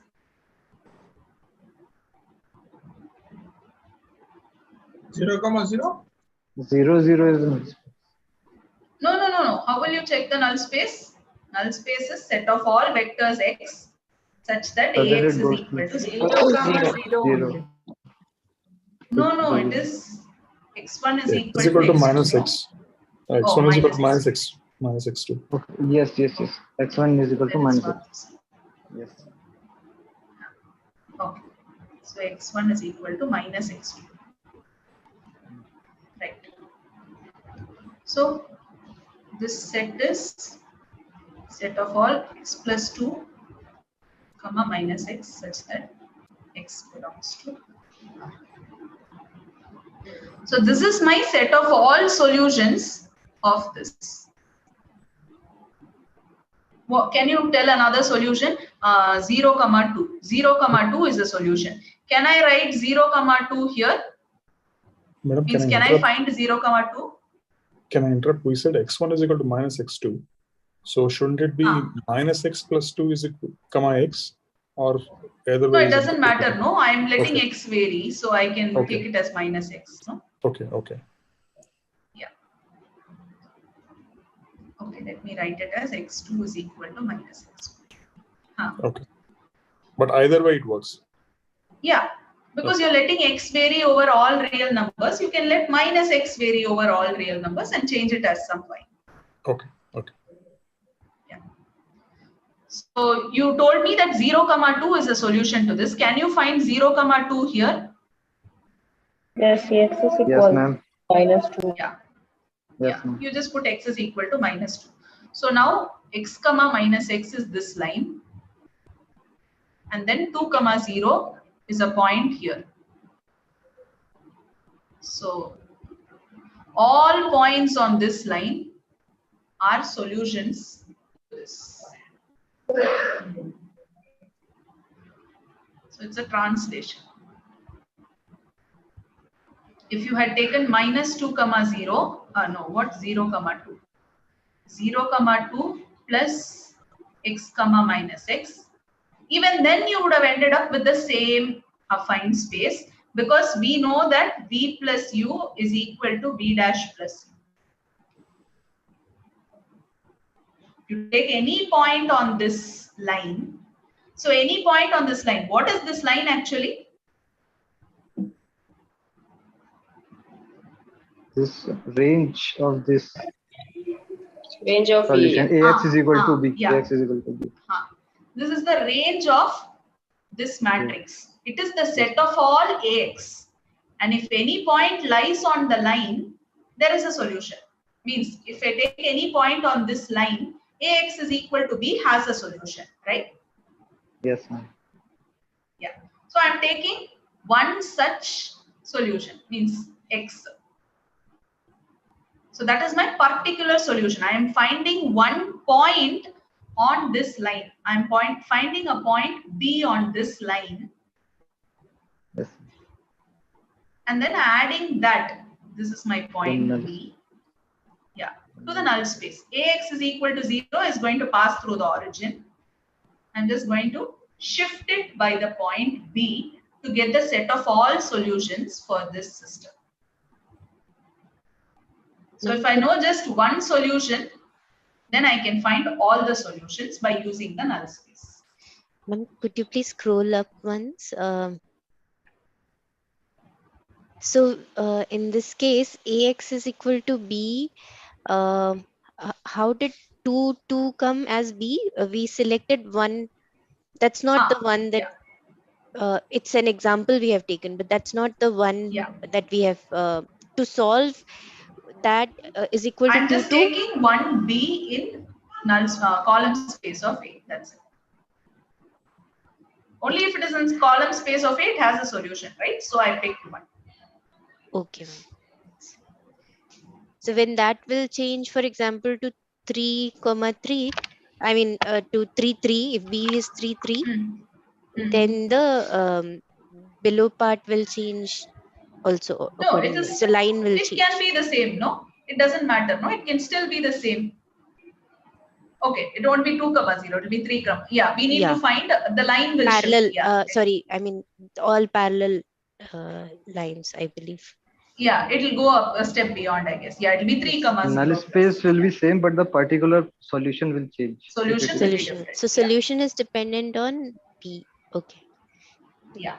0, comma 0? 0, 0 is null space. No. How will you check the null space? Null space is set of all vectors x such that AX is equal to 0. 0, comma 0. No, it is x1 is equal to x2. minus x. X1 is equal to minus x. Minus x2. Okay. Yes. X1 is equal to minus x. Yes. Okay. So x1 is equal to minus x2. Right. So this set is set of all x plus 2 comma minus x such that x belongs to R. So this is my set of all solutions of this. What, can you tell another solution? 0, comma 2. 0, comma 2 is a solution. Can I write 0, comma 2 here? Madam, Means can I find 0, comma 2? Can I interrupt? We said x1 is equal to minus x2. So shouldn't it be minus x plus 2 is equal comma x, or either way? No, it doesn't matter. No, I am letting okay. x vary, so I can take it as minus x. No. Okay. Yeah. Okay, let me write it as x2 is equal to minus x. Okay. But either way it works. Yeah, because you're letting x vary over all real numbers, you can let minus x vary over all real numbers and change it as some y. Okay. Yeah. So you told me that 0, comma 2 is a solution to this. Can you find 0, comma 2 here? Yes, x is equal minus 2. Yeah. Yes, yeah. You just put x is equal to minus 2. So now x comma minus x is this line. And then 2 comma 0 is a point here. So all points on this line are solutions to this. So it's a translation. If you had taken minus 2 comma 0, no, what 0 comma 2? 0 comma 2 plus x comma minus x. Even then you would have ended up with the same affine space, because we know that v plus u is equal to v dash plus u. You take any point on this line. So any point on this line, what is this line actually? This range of this range of solution ax is equal to b. Yeah. Ax is equal to b. This is the range of this matrix. It is the set of all ax. And if any point lies on the line, there is a solution. Means if I take any point on this line, ax is equal to b has a solution, right? Yes, ma'am. Yeah. So I'm taking one such solution, means x. So that is my particular solution. I am finding one point on this line. I am finding a point B on this line. Yes. And then adding that, this is my point B. Yeah, to the null space. Ax is equal to 0 is going to pass through the origin. I'm just going to shift it by the point B to get the set of all solutions for this system. So if I know just one solution, then I can find all the solutions by using the null space. Ma'am, could you please scroll up once? So in this case, ax is equal to b. How did 2 come as b? We selected one. That's not the one that. It's an example we have taken, but that's not the one that we have to solve. That is equal to I'm just taking one B in null column space of A. That's it. Only if it is in column space of A, it has a solution, right? So I picked one. Okay. So when that will change, for example, to 3, 3, I mean to 3, 3, if B is 3, 3, then the below part will change also accordingly. So line will change. It can be the same, no? It doesn't matter, no? It can still be the same. Okay, it won't be 2, 0. It will be 3, yeah. We need to find the line will parallel. Shift. Sorry, I mean all parallel lines, I believe. Yeah, it will go up a step beyond, I guess. Yeah, it will be 3, 0. Null space will be same, but the particular solution will change. Solution will be different. So solution is dependent on P. Okay. Yeah.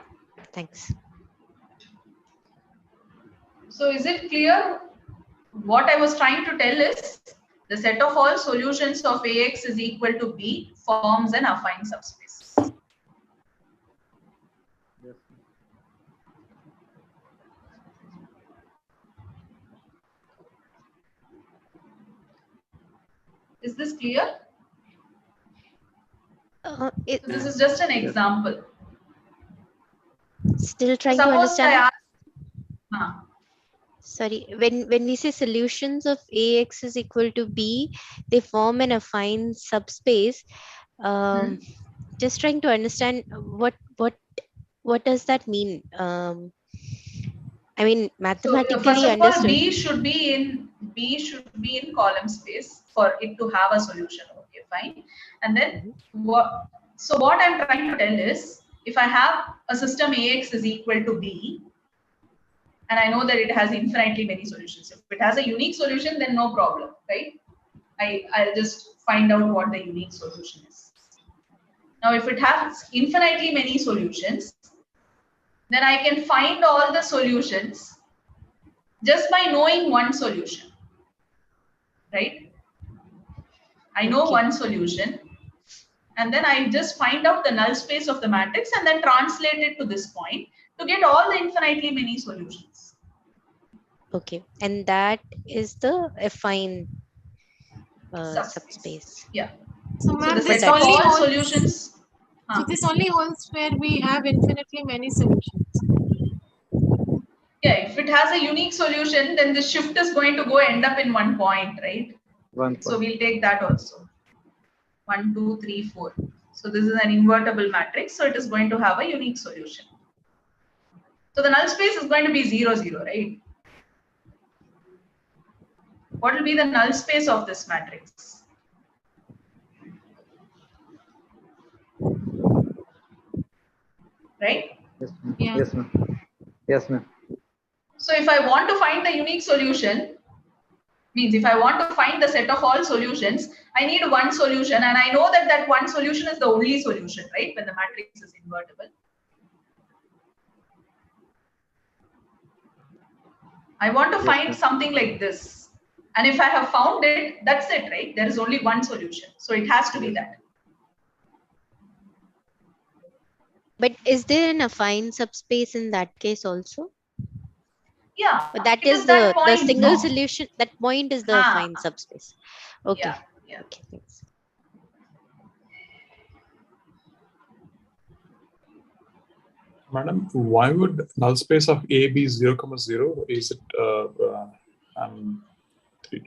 Thanks. So is it clear? What I was trying to tell is the set of all solutions of AX is equal to B forms an affine subspace. Yes. Is this clear? This is just an example. Still trying to understand. Sorry, when we say solutions of AX is equal to B, they form an affine subspace. Just trying to understand what does that mean? I mean, mathematically First of all, understood. B should be in column space for it to have a solution. Okay, fine. And then what I'm trying to tell is, if I have a system AX is equal to B, and I know that it has infinitely many solutions. If it has a unique solution, then no problem, right? I'll just find out what the unique solution is. Now, if it has infinitely many solutions, then I can find all the solutions just by knowing one solution, right? I know one solution, and then I just find out the null space of the matrix and then translate it to this point to get all the infinitely many solutions. Okay, and that is the affine subspace. Yeah. So, ma'am, the this set of only all holds, solutions. So this only holds where we have infinitely many solutions. Yeah, if it has a unique solution, then the shift is going to end up in one point, right? So we'll take that also. 1, 2, 3, 4. So this is an invertible matrix, so it is going to have a unique solution. So the null space is going to be 0, 0, right? What will be the null space of this matrix? Right? Yes, ma'am. Yeah. Yes, ma'am. Yes, ma'am. So if I want to find the unique solution, means if I want to find the set of all solutions, I need one solution, and I know that that one solution is the only solution, right? When the matrix is invertible. I want to find something like this. And if I have found it, that's it, right? There is only one solution. So it has to be that. But is there an affine subspace in that case also? Yeah. But that it is that the point, single no? solution. That point is the affine subspace. Okay. Yeah, yeah. Okay, thanks. Madam, why would null space of A be 0, 0? Is it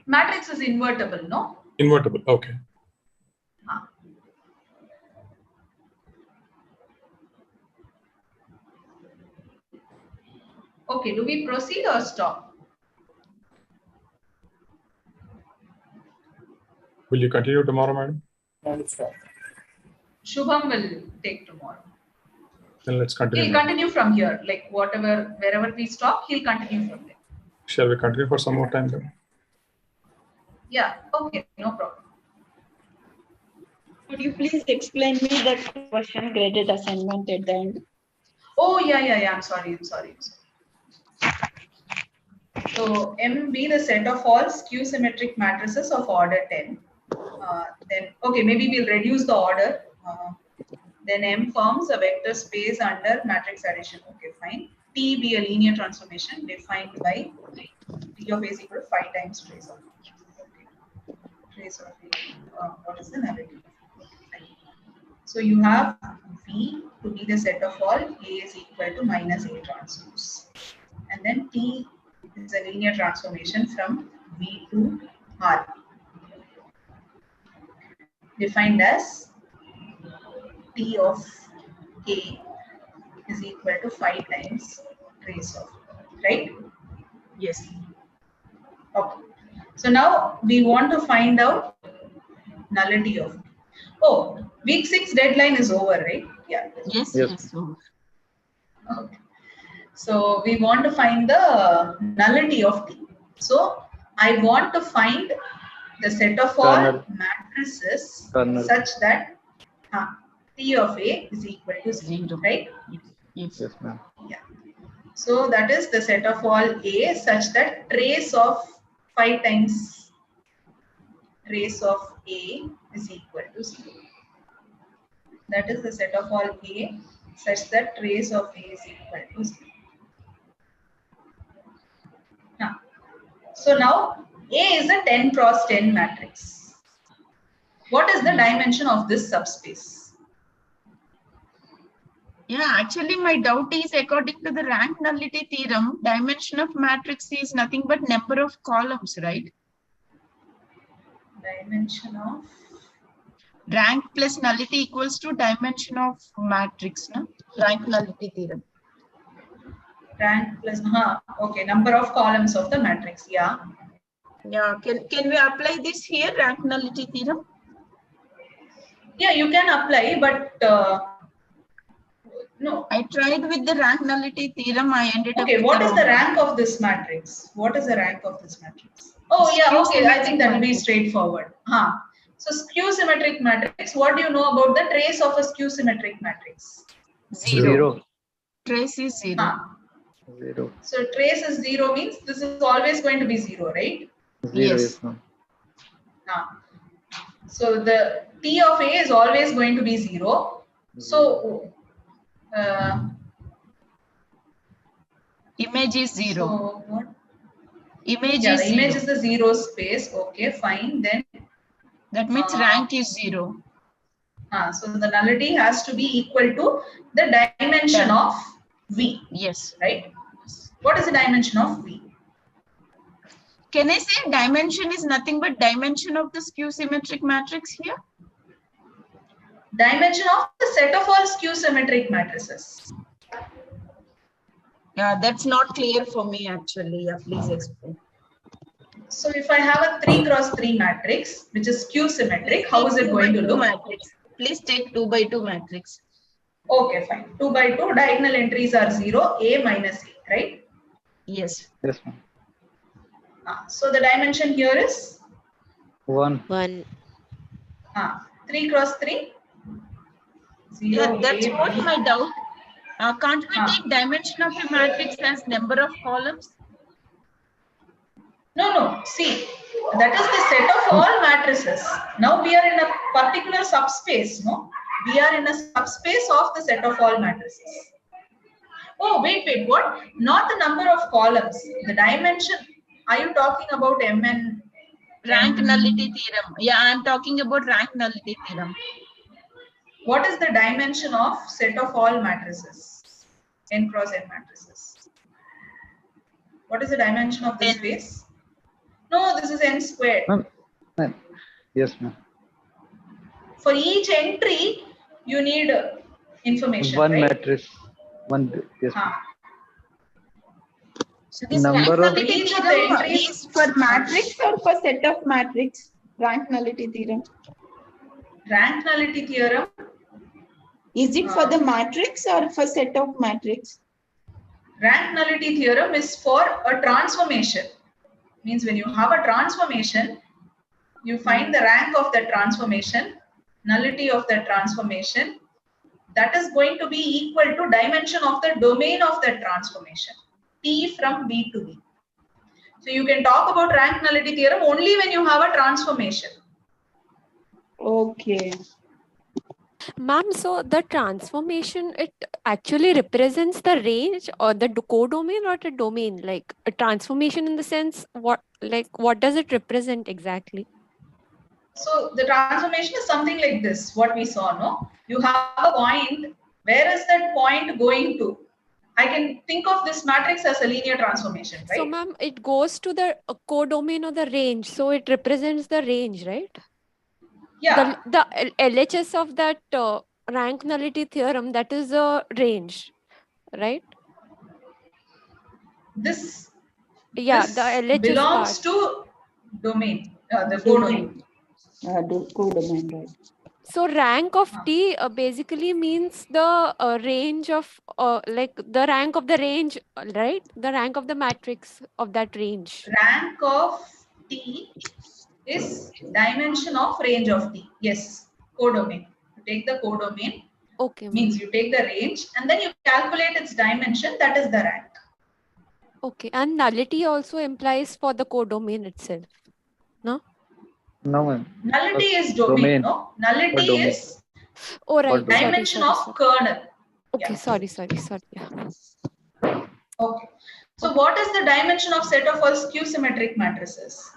matrix is invertible, no? Invertible, okay. Okay, do we proceed or stop? Will you continue tomorrow, madam? Shubham will take tomorrow. Then let's continue. He'll continue from here, like wherever we stop, he'll continue from there. Shall we continue for some more time then? Yeah, okay, no problem. Could you please explain me that question graded assignment at the end? Oh, yeah. I'm sorry. So M be the set of all skew symmetric matrices of order 10. Then, okay, maybe we'll reduce the order. Then M forms a vector space under matrix addition. Okay, fine. T be a linear transformation defined by T of A is equal to 5 times trace of A. Okay. Trace of A. What is the nullity? So you have V to be the set of all A is equal to minus A transpose. And then T is a linear transformation from V to R. Defined as T of A is equal to 5 times trace of A, right? Yes. Okay. So now we want to find out nullity of T. Oh, week 6 deadline is over, right? Yeah. Yes. Okay. So we want to find the nullity of T. So I want to find the set of all matrices such that T of A is equal to 0, right? Yes, ma'am. Yeah. So that is the set of all A such that trace of 5 times trace of A is equal to 0. That is the set of all A such that trace of A is equal to 0. So now A is a 10 cross 10 matrix. What is the dimension of this subspace? Yeah, actually my doubt is according to the rank nullity theorem, dimension of matrix is nothing but number of columns, right? Dimension of rank plus nullity equals to dimension of matrix, no? Rank nullity theorem. Rank plus, okay, number of columns of the matrix, yeah. Yeah, can we apply this here, rank nullity theorem? Yeah, you can apply, but no. I tried with the rank nullity theorem, I ended up Okay, with what the is the wrong rank of this matrix? What is the rank of this matrix? Oh, yeah, okay, I think that will be straightforward. So skew symmetric matrix, what do you know about the trace of a skew symmetric matrix? Zero. Trace is 0. 0. So trace is 0 means this is always going to be 0, right? 0, yes, ma'am. So the T of A is always going to be 0. So image is 0. So what? Image Yeah, is the image 0. is the 0 space. Okay, fine. Then that means rank is 0. So the nullity has to be equal to the dimension of V. Yes. Right? What is the dimension of V? Can I say dimension is nothing but dimension of the skew symmetric matrix here? Dimension of the set of all skew symmetric matrices. Yeah, that's not clear for me actually. Yeah, please explain. So if I have a 3 cross 3 matrix, which is skew symmetric, how is it going to look? Matrix. Please take 2 by 2 matrix. Okay, fine. 2 by 2, diagonal entries are 0, A minus A, right? Yes. Yes, ma'am. So the dimension here is? 1. 1. 3 cross 3? 0, yeah, that's A, what B. my doubt. Can't we take dimension of a matrix as number of columns? No. See, that is the set of all matrices. Now we are in a particular subspace, no? We are in a subspace of the set of all matrices. Oh, wait, what? Not the number of columns. The dimension. Are you talking about M and rank nullity theorem? Yeah, I'm talking about rank nullity theorem. What is the dimension of set of all matrices? N cross N matrices. What is the dimension of this space? No, this is N squared. Ma'am. Yes, ma'am. For each entry, you need information. One right? matrix. One. Yes. So this number rank of nullity theorem is for matrix or for set of matrix? Rank nullity theorem. Rank nullity theorem. Is it for the matrix or for set of matrix? Rank nullity theorem is for a transformation. Means when you have a transformation, you find the rank of that transformation, nullity of that transformation. That is going to be equal to dimension of the domain of that transformation. T from B to B. So you can talk about rank nullity theorem only when you have a transformation. Okay. Ma'am, so the transformation, it actually represents the range or the codomain or the domain, like a transformation in the sense what does it represent exactly? So the transformation is something like this, what we saw, no? You have a point, where is that point going to? I can think of this matrix as a linear transformation, right? So ma'am, it goes to the codomain or the range, so it represents the range, right? Yeah. The LHS of that rank nullity theorem, that is a range, right? This the LHS belongs part. to domain, the codomain. Codomain, right. So rank of T basically means the range of the rank of the range, right? The rank of the matrix of that range. Rank of T is dimension of range of T. Yes, codomain. You take the codomain. Okay. Means you take the range and then you calculate its dimension. That is the rank. Okay, and nullity also implies for the codomain itself, no? No, ma'am. Nullity First is domain, domain. no? Nullity What domain? is Oh, right. domain? Sorry, dimension sorry, of sorry. kernel. Okay, Yeah. sorry. Yeah. Okay. So what is the dimension of set of all skew symmetric matrices?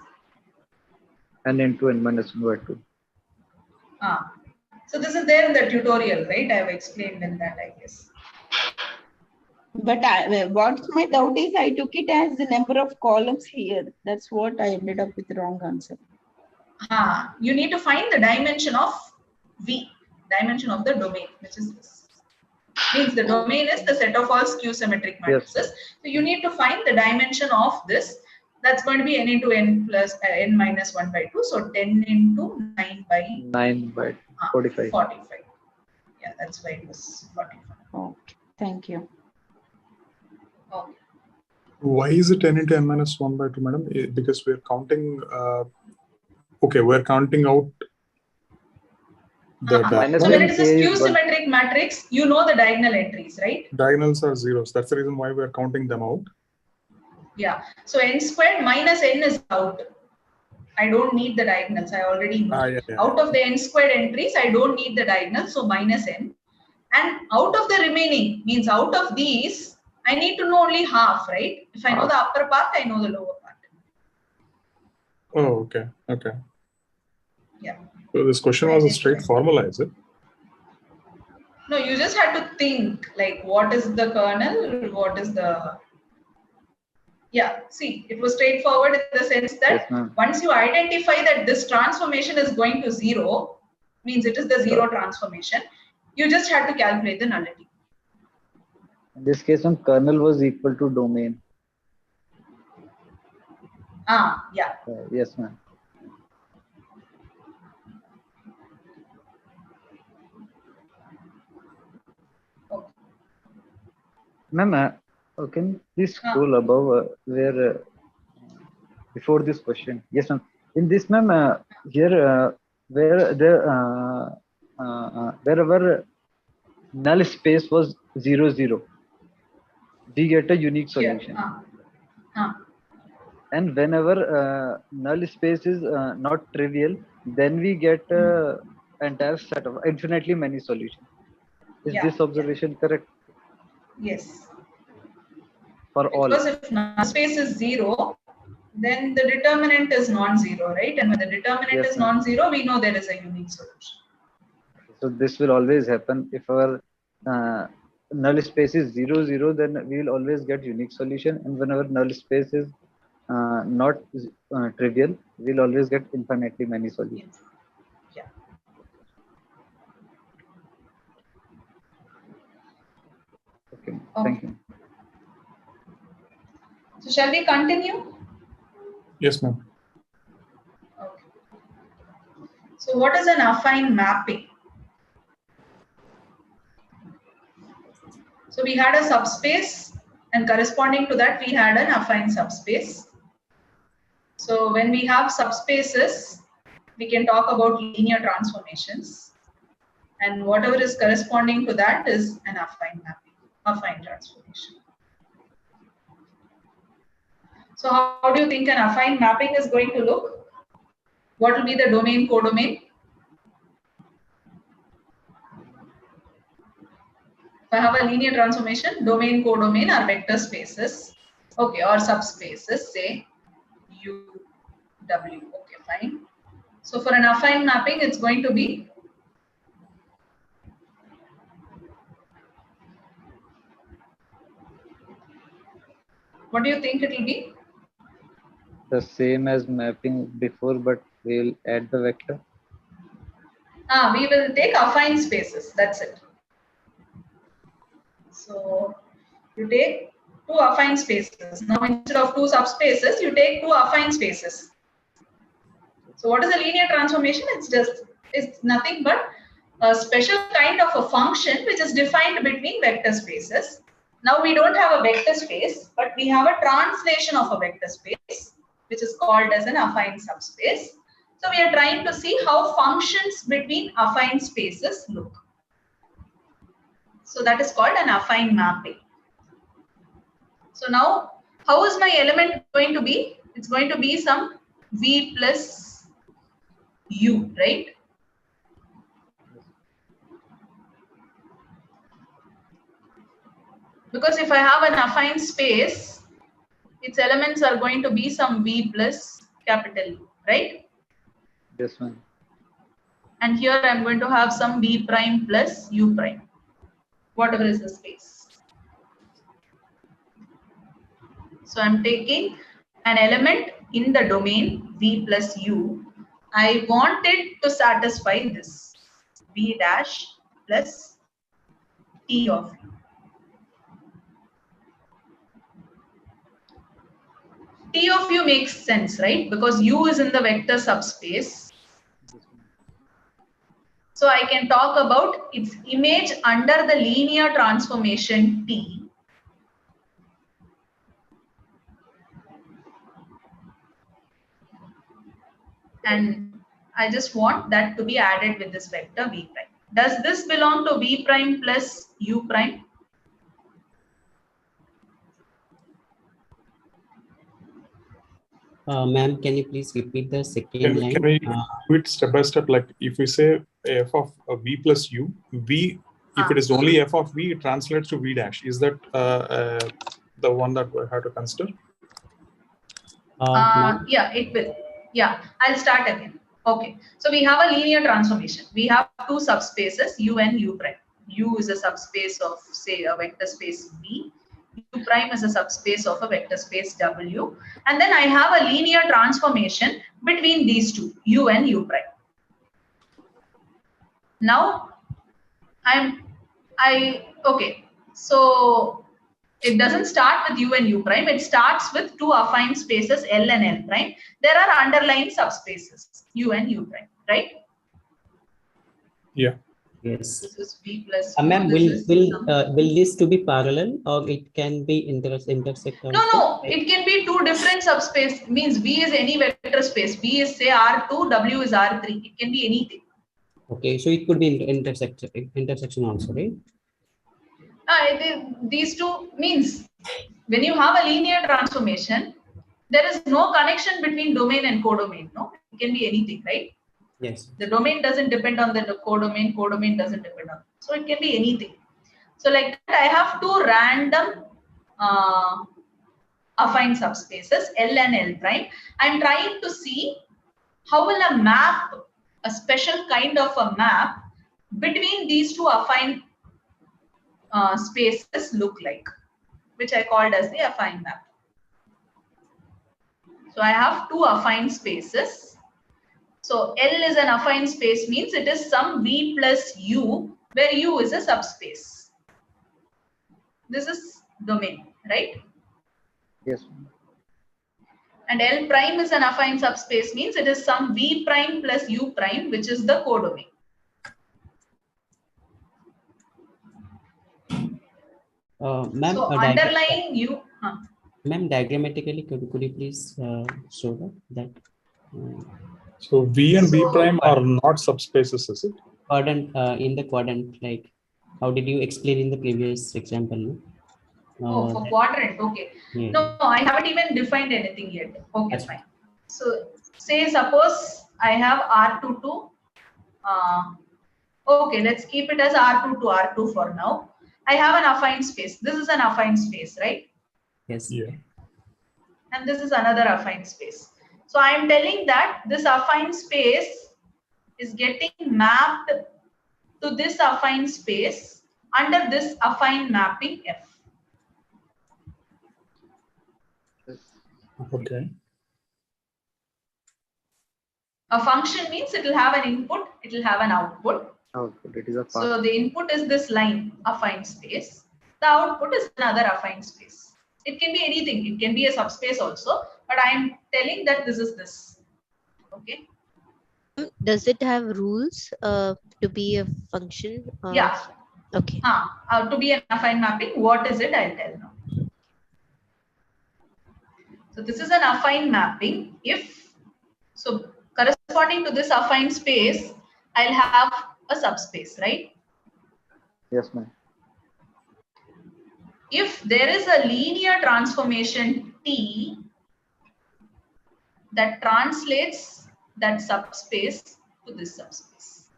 N into n minus 1 by 2. So this is there in the tutorial, right? I have explained in that, I guess. But what's my doubt is I took it as the number of columns here. That's what I ended up with the wrong answer. You need to find the dimension of V, dimension of the domain, which is this. Means the domain is the set of all skew symmetric matrices. Yes. So you need to find the dimension of this. That's going to be n into n plus n minus 1 by 2. So 10 into 9 by 45. 45. Yeah, that's why it was 45. Okay, thank you. Okay. Why is it n into n minus 1 by 2, madam? Because we're counting. Okay, we're counting out the So when it is a skew symmetric matrix, you know the diagonal entries, right? diagonals are zeros. That's the reason why we're counting them out. Yeah. So n squared minus n is out. I don't need the diagonals. I already know. Out of the n squared entries, I don't need the diagonals. So minus n. And out of the remaining, means out of these, I need to know only half, right? If I know the upper part, I know the lower part. Oh, okay. Okay. Yeah. So this question was a straight formula, is it? No, you just had to think like what is the kernel, what is the... Yeah, see, it was straightforward in the sense that once you identify that this transformation is going to 0, means it is the 0 transformation, you just had to calculate the nullity. In this case, kernel was equal to domain. Yeah. Yes, ma'am. Okay. Ma'am, can you please scroll above where before this question? Yes, ma'am. In this, ma'am, here where the wherever null space was 0, 0, we get a unique solution. And whenever null space is not trivial, then we get entire set of infinitely many solutions. Is this observation correct? Yes. For all. Because if null space is 0, then the determinant is non-zero, right? And when the determinant is non-zero, we know there is a unique solution. So this will always happen. If our null space is 0, 0, then we will always get unique solution. And whenever null space is not trivial, we'll always get infinitely many solutions. Yeah. Okay. Thank you. So shall we continue? Yes, ma'am. Okay. So what is an affine mapping? So we had a subspace, and corresponding to that we had an affine subspace. So when we have subspaces, we can talk about linear transformations, and whatever is corresponding to that is an affine mapping, affine transformation. So how do you think an affine mapping is going to look? What will be the domain, codomain? If I have a linear transformation, domain, codomain are vector spaces, okay, or subspaces, say U, W, okay, fine. So for an affine mapping, it's going to be what do you think it will be? The same as mapping before, but we'll add the vector. We will take affine spaces, that's it. So you take two affine spaces. Now instead of two subspaces, you take two affine spaces. So what is a linear transformation? It's nothing but a special kind of a function which is defined between vector spaces. Now we don't have a vector space, but we have a translation of a vector space, which is called as an affine subspace. So we are trying to see how functions between affine spaces look. So that is called an affine mapping. So now, how is my element going to be? It's going to be some V plus U, right? Because if I have an affine space, its elements are going to be some V plus capital U, right? Yes, ma'am. And here I'm going to have some V prime plus U prime, whatever is the space. So I'm taking an element in the domain V plus U. I want it to satisfy this V dash plus T of U. T of U makes sense, right? Because U is in the vector subspace. So I can talk about its image under the linear transformation T. And I just want that to be added with this vector V prime. Does this belong to V prime plus U prime? Ma'am, can you please repeat the second line? Can we do it step by step? Like if we say f of V plus U, V, if it is only f of V, it translates to V dash. Is that the one that we have to consider? Yeah, it will. Yeah, I'll start again. Okay, so we have a linear transformation. We have two subspaces, U and U prime. U is a subspace of, say, a vector space V. U prime is a subspace of a vector space W. And then I have a linear transformation between these two, U and U prime. Now, okay, so it doesn't start with U and U prime. It starts with two affine spaces L and L prime. There are underlying subspaces U and U prime, right? Yeah. Yes. This is V plus. Ma'am, will this to be parallel or it can be intersect also? No, it can be two different subspace. Means V is any vector space. V is say R2, W is R3. It can be anything. Okay, so it could be intersection also, right? These two means when you have a linear transformation, there is no connection between domain and codomain. No, it can be anything, right? Yes. The domain doesn't depend on the codomain. Codomain doesn't depend on. So it can be anything. So like that, I have two random affine subspaces L and L prime. I'm trying to see how will a map, a special kind of a map between these two affine spaces look like, which I called as the affine map. So I have two affine spaces. So L is an affine space, means it is some V plus U, where U is a subspace. This is domain, right? Yes. And L prime is an affine subspace, means it is some V prime plus U prime, which is the codomain. Ma'am, so underlying U. Ma'am, diagrammatically, could you please show that? So V and V prime are not subspaces, is it? Quadrant, in the quadrant, like how did you explain in the previous example? Oh, for quadrant, okay. Yeah. No, I haven't even defined anything yet. Okay, fine. So say suppose I have R2 to, okay, let's keep it as R2 to R2 for now. I have an affine space. This is an affine space, right? Yes. Yeah. And this is another affine space. So I am telling that this affine space is getting mapped to this affine space under this affine mapping F. Okay. A function means it will have an input, it will have an output. Output, it is a path. So the input is this line, affine space. The output is another affine space. It can be anything. It can be a subspace also. But I am telling that this is this. Okay. Does it have rules to be a function? Yeah. Okay. To be an affine mapping, what is it? I'll tell now. So this is an affine mapping. If so, corresponding to this affine space, I'll have a subspace, right? Yes, ma'am. If there is a linear transformation T that translates that subspace to this subspace.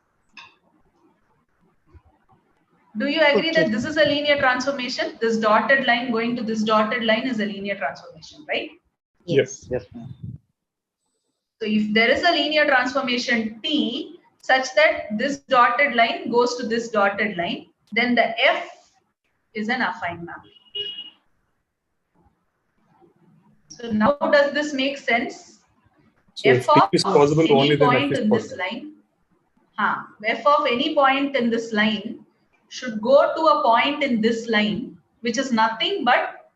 Do you agree that this is a linear transformation? This dotted line going to this dotted line is a linear transformation, right? Yes. Yes, ma'am. So if there is a linear transformation T such that this dotted line goes to this dotted line, then the F is an affine mapping. So now does this make sense? So F if T of is possible, any only then F point is in this possible. line, F of any point in this line should go to a point in this line, which is nothing but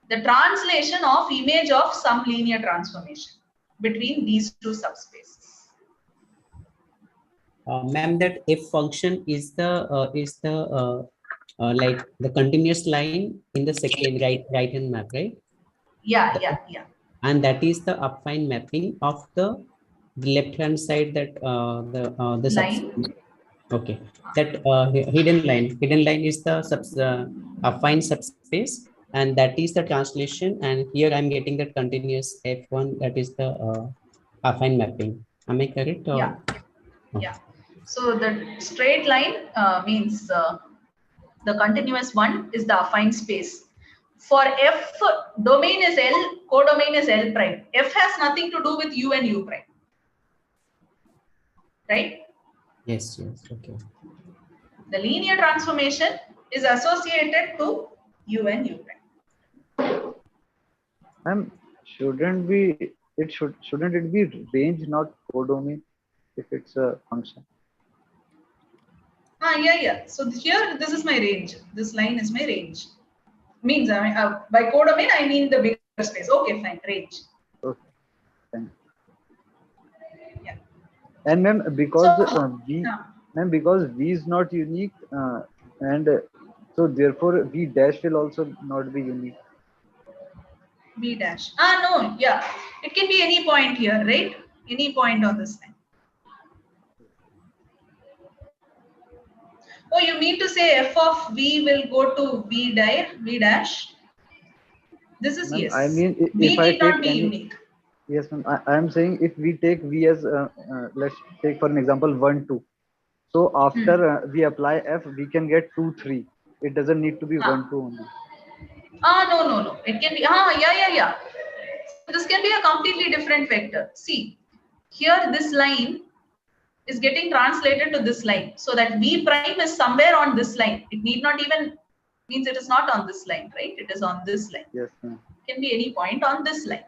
the translation of image of some linear transformation between these two subspaces. Ma'am, that F function is the like the continuous line in the second right hand map, right? Yeah. And that is the affine mapping of the left hand side, that the line. Okay, that hidden line is the affine subspace, and that is the translation. And here I'm getting that continuous F1, that is the affine mapping. Am I correct? Yeah. Yeah. So the straight line means the continuous one is the affine space. For F, domain is L, codomain is L prime. F has nothing to do with U and U prime. Right? Yes, okay. The linear transformation is associated to U and U prime. Ma'am, shouldn't it be range, not codomain, if it's a function? Yeah. So here, this is my range. This line is my range. Means by codomain, I mean the bigger space. Okay, fine, range. Okay, thank you. Yeah. And ma'am, because V is not unique, and so therefore V dash will also not be unique. V dash. No, yeah. It can be any point here, right? Any point on this line. Oh, you mean to say F of V will go to V dash? This is yes. I mean, V need not be unique. Yes, ma'am. I am saying if we take V as, let's take for an example 1, 2. So after we apply F, we can get 2, 3. It doesn't need to be 1, 2 only. No. It can be, yeah. This can be a completely different vector. See, here this line is getting translated to this line. So that V prime is somewhere on this line. It need not even, means it is not on this line, right? It is on this line. Yes, ma'am. It can be any point on this line.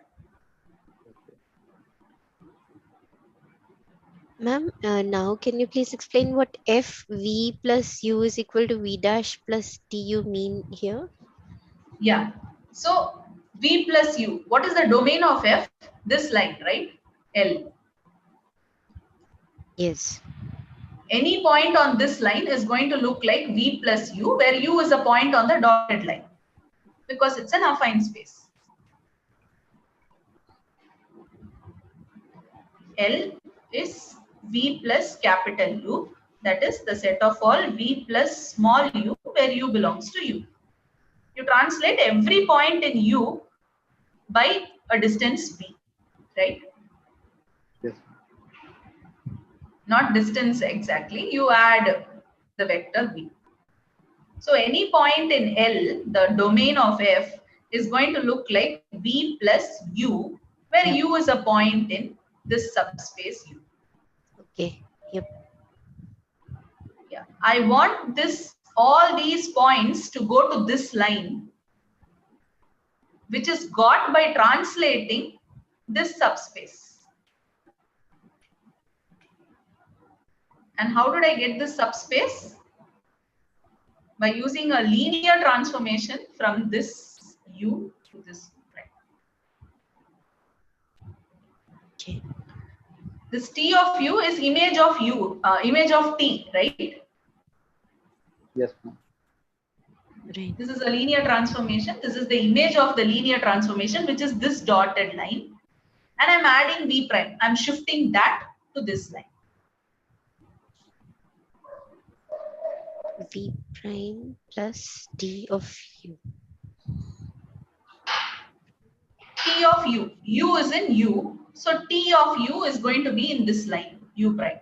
Ma'am, now can you please explain what F V plus U is equal to V dash plus DU mean here? Yeah. So V plus U, what is the domain of F? This line, right? L. Yes. Any point on this line is going to look like V plus U, where U is a point on the dotted line, because it's an affine space. L is V plus capital U, that is the set of all V plus small u, where U belongs to U. You translate every point in U by a distance V, right? Yes. Not distance exactly, you add the vector V. So any point in L, the domain of F, is going to look like V plus U, where U is a point in this subspace U. Okay, yep. Yeah, I want all these points to go to this line, which is got by translating this subspace. And how did I get this subspace? By using a linear transformation from this U to this U. Okay. This T of U is image of U, image of T, right? Yes, ma'am. Right. This is a linear transformation. This is the image of the linear transformation, which is this dotted line. And I'm adding V prime. I'm shifting that to this line. V prime plus D of U. T of U. U is in U. So T of U is going to be in this line, U prime.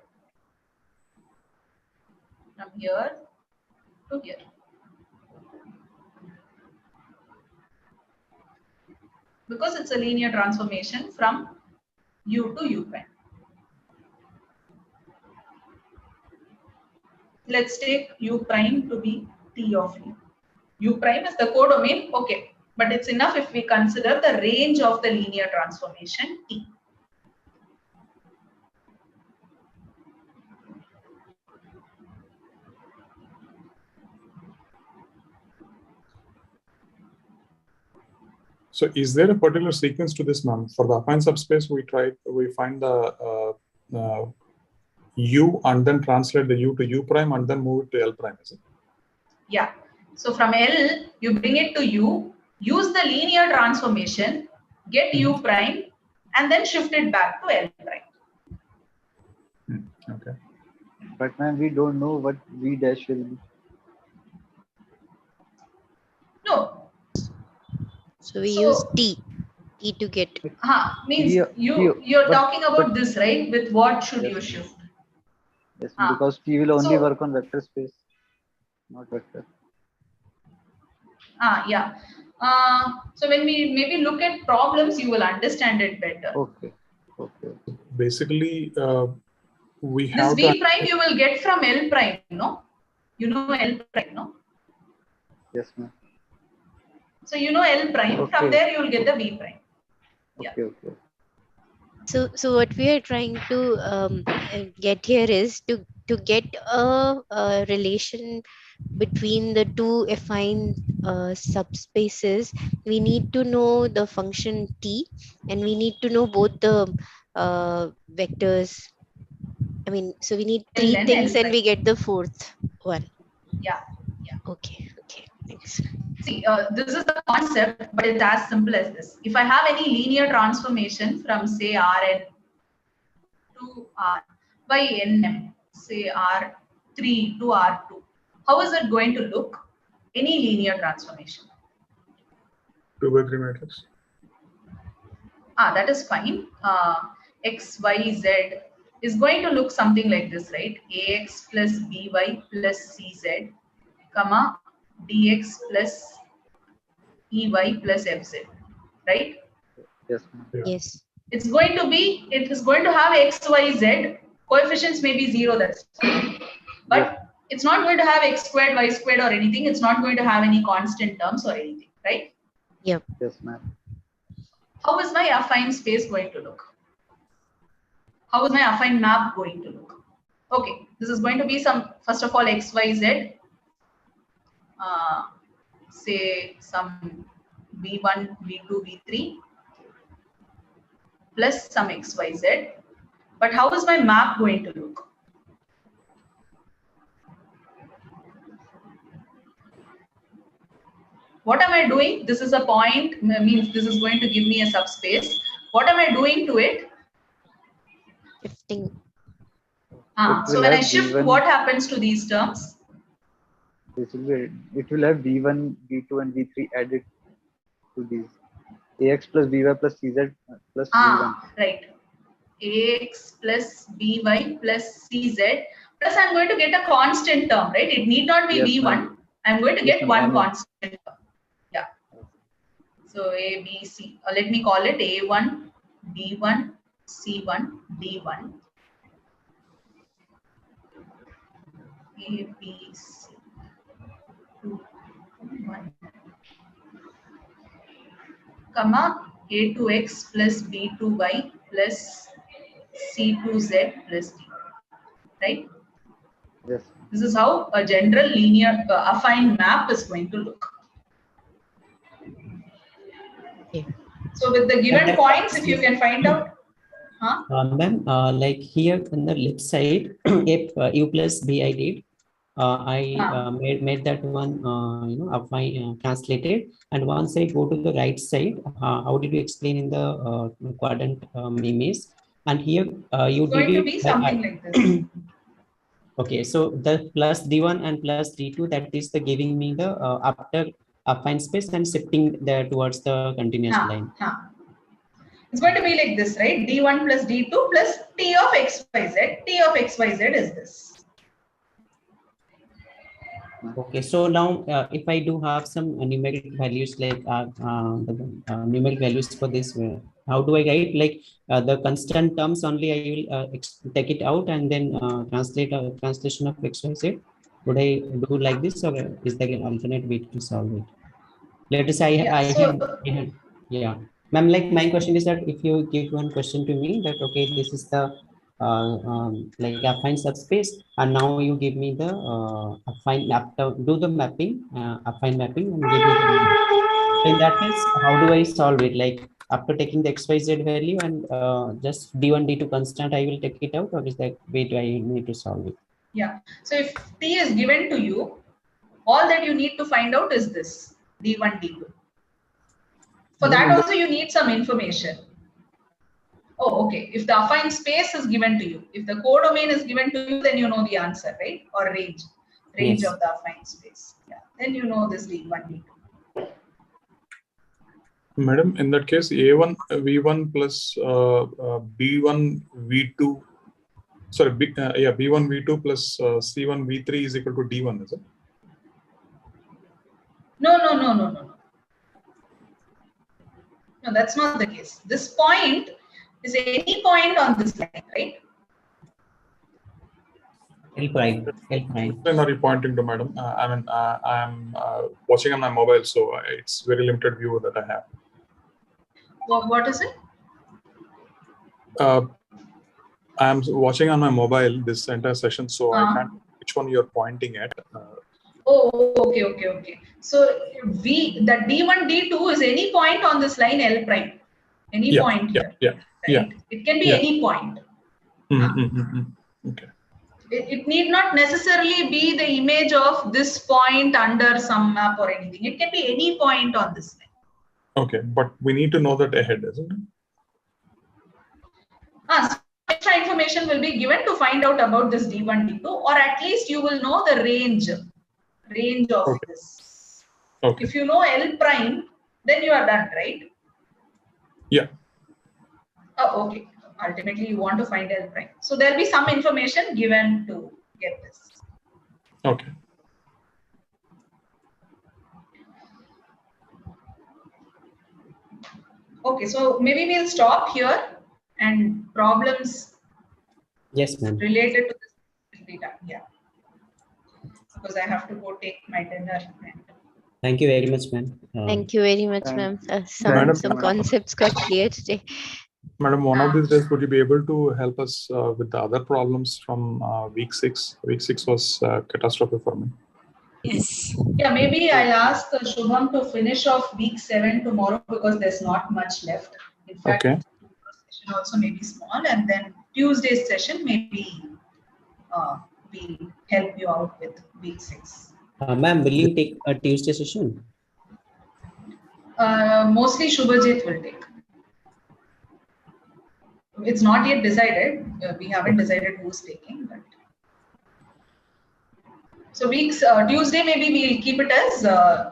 from here to here. Because it's a linear transformation from u to u prime. Let's take u prime to be T of u. U prime is the codomain, okay, but it's enough if we consider the range of the linear transformation T. So is there a particular sequence to this, ma'am? For the affine subspace, we find the u and then translate the u to u prime and then move it to L prime, is it? Yeah. So from L, you bring it to u, use the linear transformation, get u prime, and then shift it back to L prime. Okay. But ma'am, we don't know what v dash will be. No. So we use T to get. Means you're talking about this, right? With what should you shift? Yes, because P will only work on vector space, not vector. Yeah. So when we maybe look at problems, you will understand it better. Okay. Okay. Basically, we This have V prime you will get from L prime, no? You know L prime, no? Yes, ma'am. So you know L prime. Okay. From there you will get the V prime. Yeah. Okay. Okay. So what we are trying to get here is to get a relation between the two affine subspaces. We need to know the function T, and we need to know both the vectors. I mean, so we need three L things, L and we get the fourth one. Yeah. Okay. Thanks. See, this is the concept, but it's as simple as this. If I have any linear transformation from say Rn to R by Nm, say R3 to R2, how is it going to look? Any linear transformation. 2 by 3 matrix. That is fine. X, Y, Z is going to look something like this, right? Ax plus by plus cz, comma dx plus ey plus fz, right? Yes. Yes. It is going to have x, y, z. Coefficients may be 0. That's fine. But yes, it's not going to have x squared, y squared, or anything. It's not going to have any constant terms or anything, right? Yep. Yes, ma'am. How is my affine space going to look? How is my affine map going to look? Okay, this is going to be first of all, x, y, z. Say some v1, v2, v3 plus some x, y, z. But how is my map going to look? What am I doing? This is a point, means this is going to give me a subspace. What am I doing to it? Shifting. So when I shift, V1, what happens to these terms? It will have v1, v2, and v3 added to these. Ax plus by plus cz plus v1. Right. Ax plus by plus cz plus I'm going to get a constant term, right? It need not be v1. I'm going to get one constant term. Yeah. So A, B, C. Let me call it A1, B1, C1, D1. A, B, C, 2, 1. Comma A2x plus B2y plus C2z plus D. Right? Yes. This is how a general linear affine map is going to look. Okay. So with the given points, if you can find out. Ma'am, like here on the left side, if u plus b I did, I made that one, affine translated. And once I go to the right side, how did you explain in the quadrant image? And here you it's going did to it. be something like this. Okay, so the plus d1 and plus d2, that is the giving me the after affine space and shifting there towards the continuous line. It's going to be like this, right? D1 plus D2 plus T of XYZ. T of XYZ is this. Okay, so now if I do have some numeric values like numeric values for this, how do I write? Like the constant terms only I will take it out and then translate a translation of x, y, z. Would I do like this, or is there an alternate way to solve it? Let us say yeah, ma'am. Like my question is that if you give one question to me that okay, this is the like affine subspace, and now you give me the affine map, do the mapping, affine mapping, and give me the number. So in that case, how do I solve it? Like after taking the xyz value and just d1 d2 constant, I will take it out, or is that way do I need to solve it? Yeah. So if t is given to you, all that you need to find out is this d1, d2. For that also you need some information. Oh, okay. If the affine space is given to you, if the codomain is given to you, then you know the answer, right? Or range Yes. of the affine space. Yeah. Then you know this d1, d2. Madam, in that case, A1 V1 plus B1 V2. Sorry, B1 V2 plus C1 V3 is equal to D1, is it? No. No, that's not the case. This point is any point on this line, right? L prime. When are you pointing to, madam? I mean, I'm watching on my mobile, so it's very limited view that I have. What is it? I'm watching on my mobile this entire session, so I can't know which one you're pointing at. Oh, okay. So the d1, d2 is any point on this line L prime. Any point here. Right? It can be any point. Okay. It need not necessarily be the image of this point under some map or anything. It can be any point on this line. Okay, but we need to know that ahead, isn't it? So extra information will be given to find out about this d1, d2, or at least you will know the range of this. Okay. If you know L prime, then you are done, right? Yeah. Oh, okay. Ultimately, you want to find L prime. So there will be some information given to get this. Okay. Okay, so maybe we'll stop here and problems related to this will be done. Yeah. Because I have to go take my dinner. Thank you very much, ma'am. Thank you very much, ma'am. Some concepts got clear today. Madam, one of these days, would you be able to help us with the other problems from week 6? Week 6 was catastrophe for me. Yes. Yeah, maybe I'll ask Shubham to finish off week 7 tomorrow because there's not much left. In fact, the session also may be small, and then Tuesday's session maybe we'll help you out with week 6. Ma'am, will you take a Tuesday session? Mostly Shubhajit will take. It's not yet decided. We haven't decided who's taking, but so weeks Tuesday maybe we'll keep it as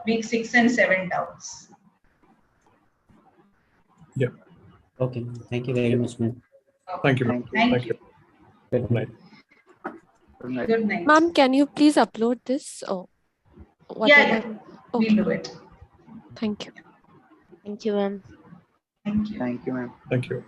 week 6 and 7 doubts. Yeah. Okay. Thank you very much, ma'am. Thank you. Thank you. Good night. Good night. Ma'am, can you please upload this? Oh, Yeah. We'll do it. Thank you. Thank you, ma'am. Thank you. Thank you, ma'am. Thank you.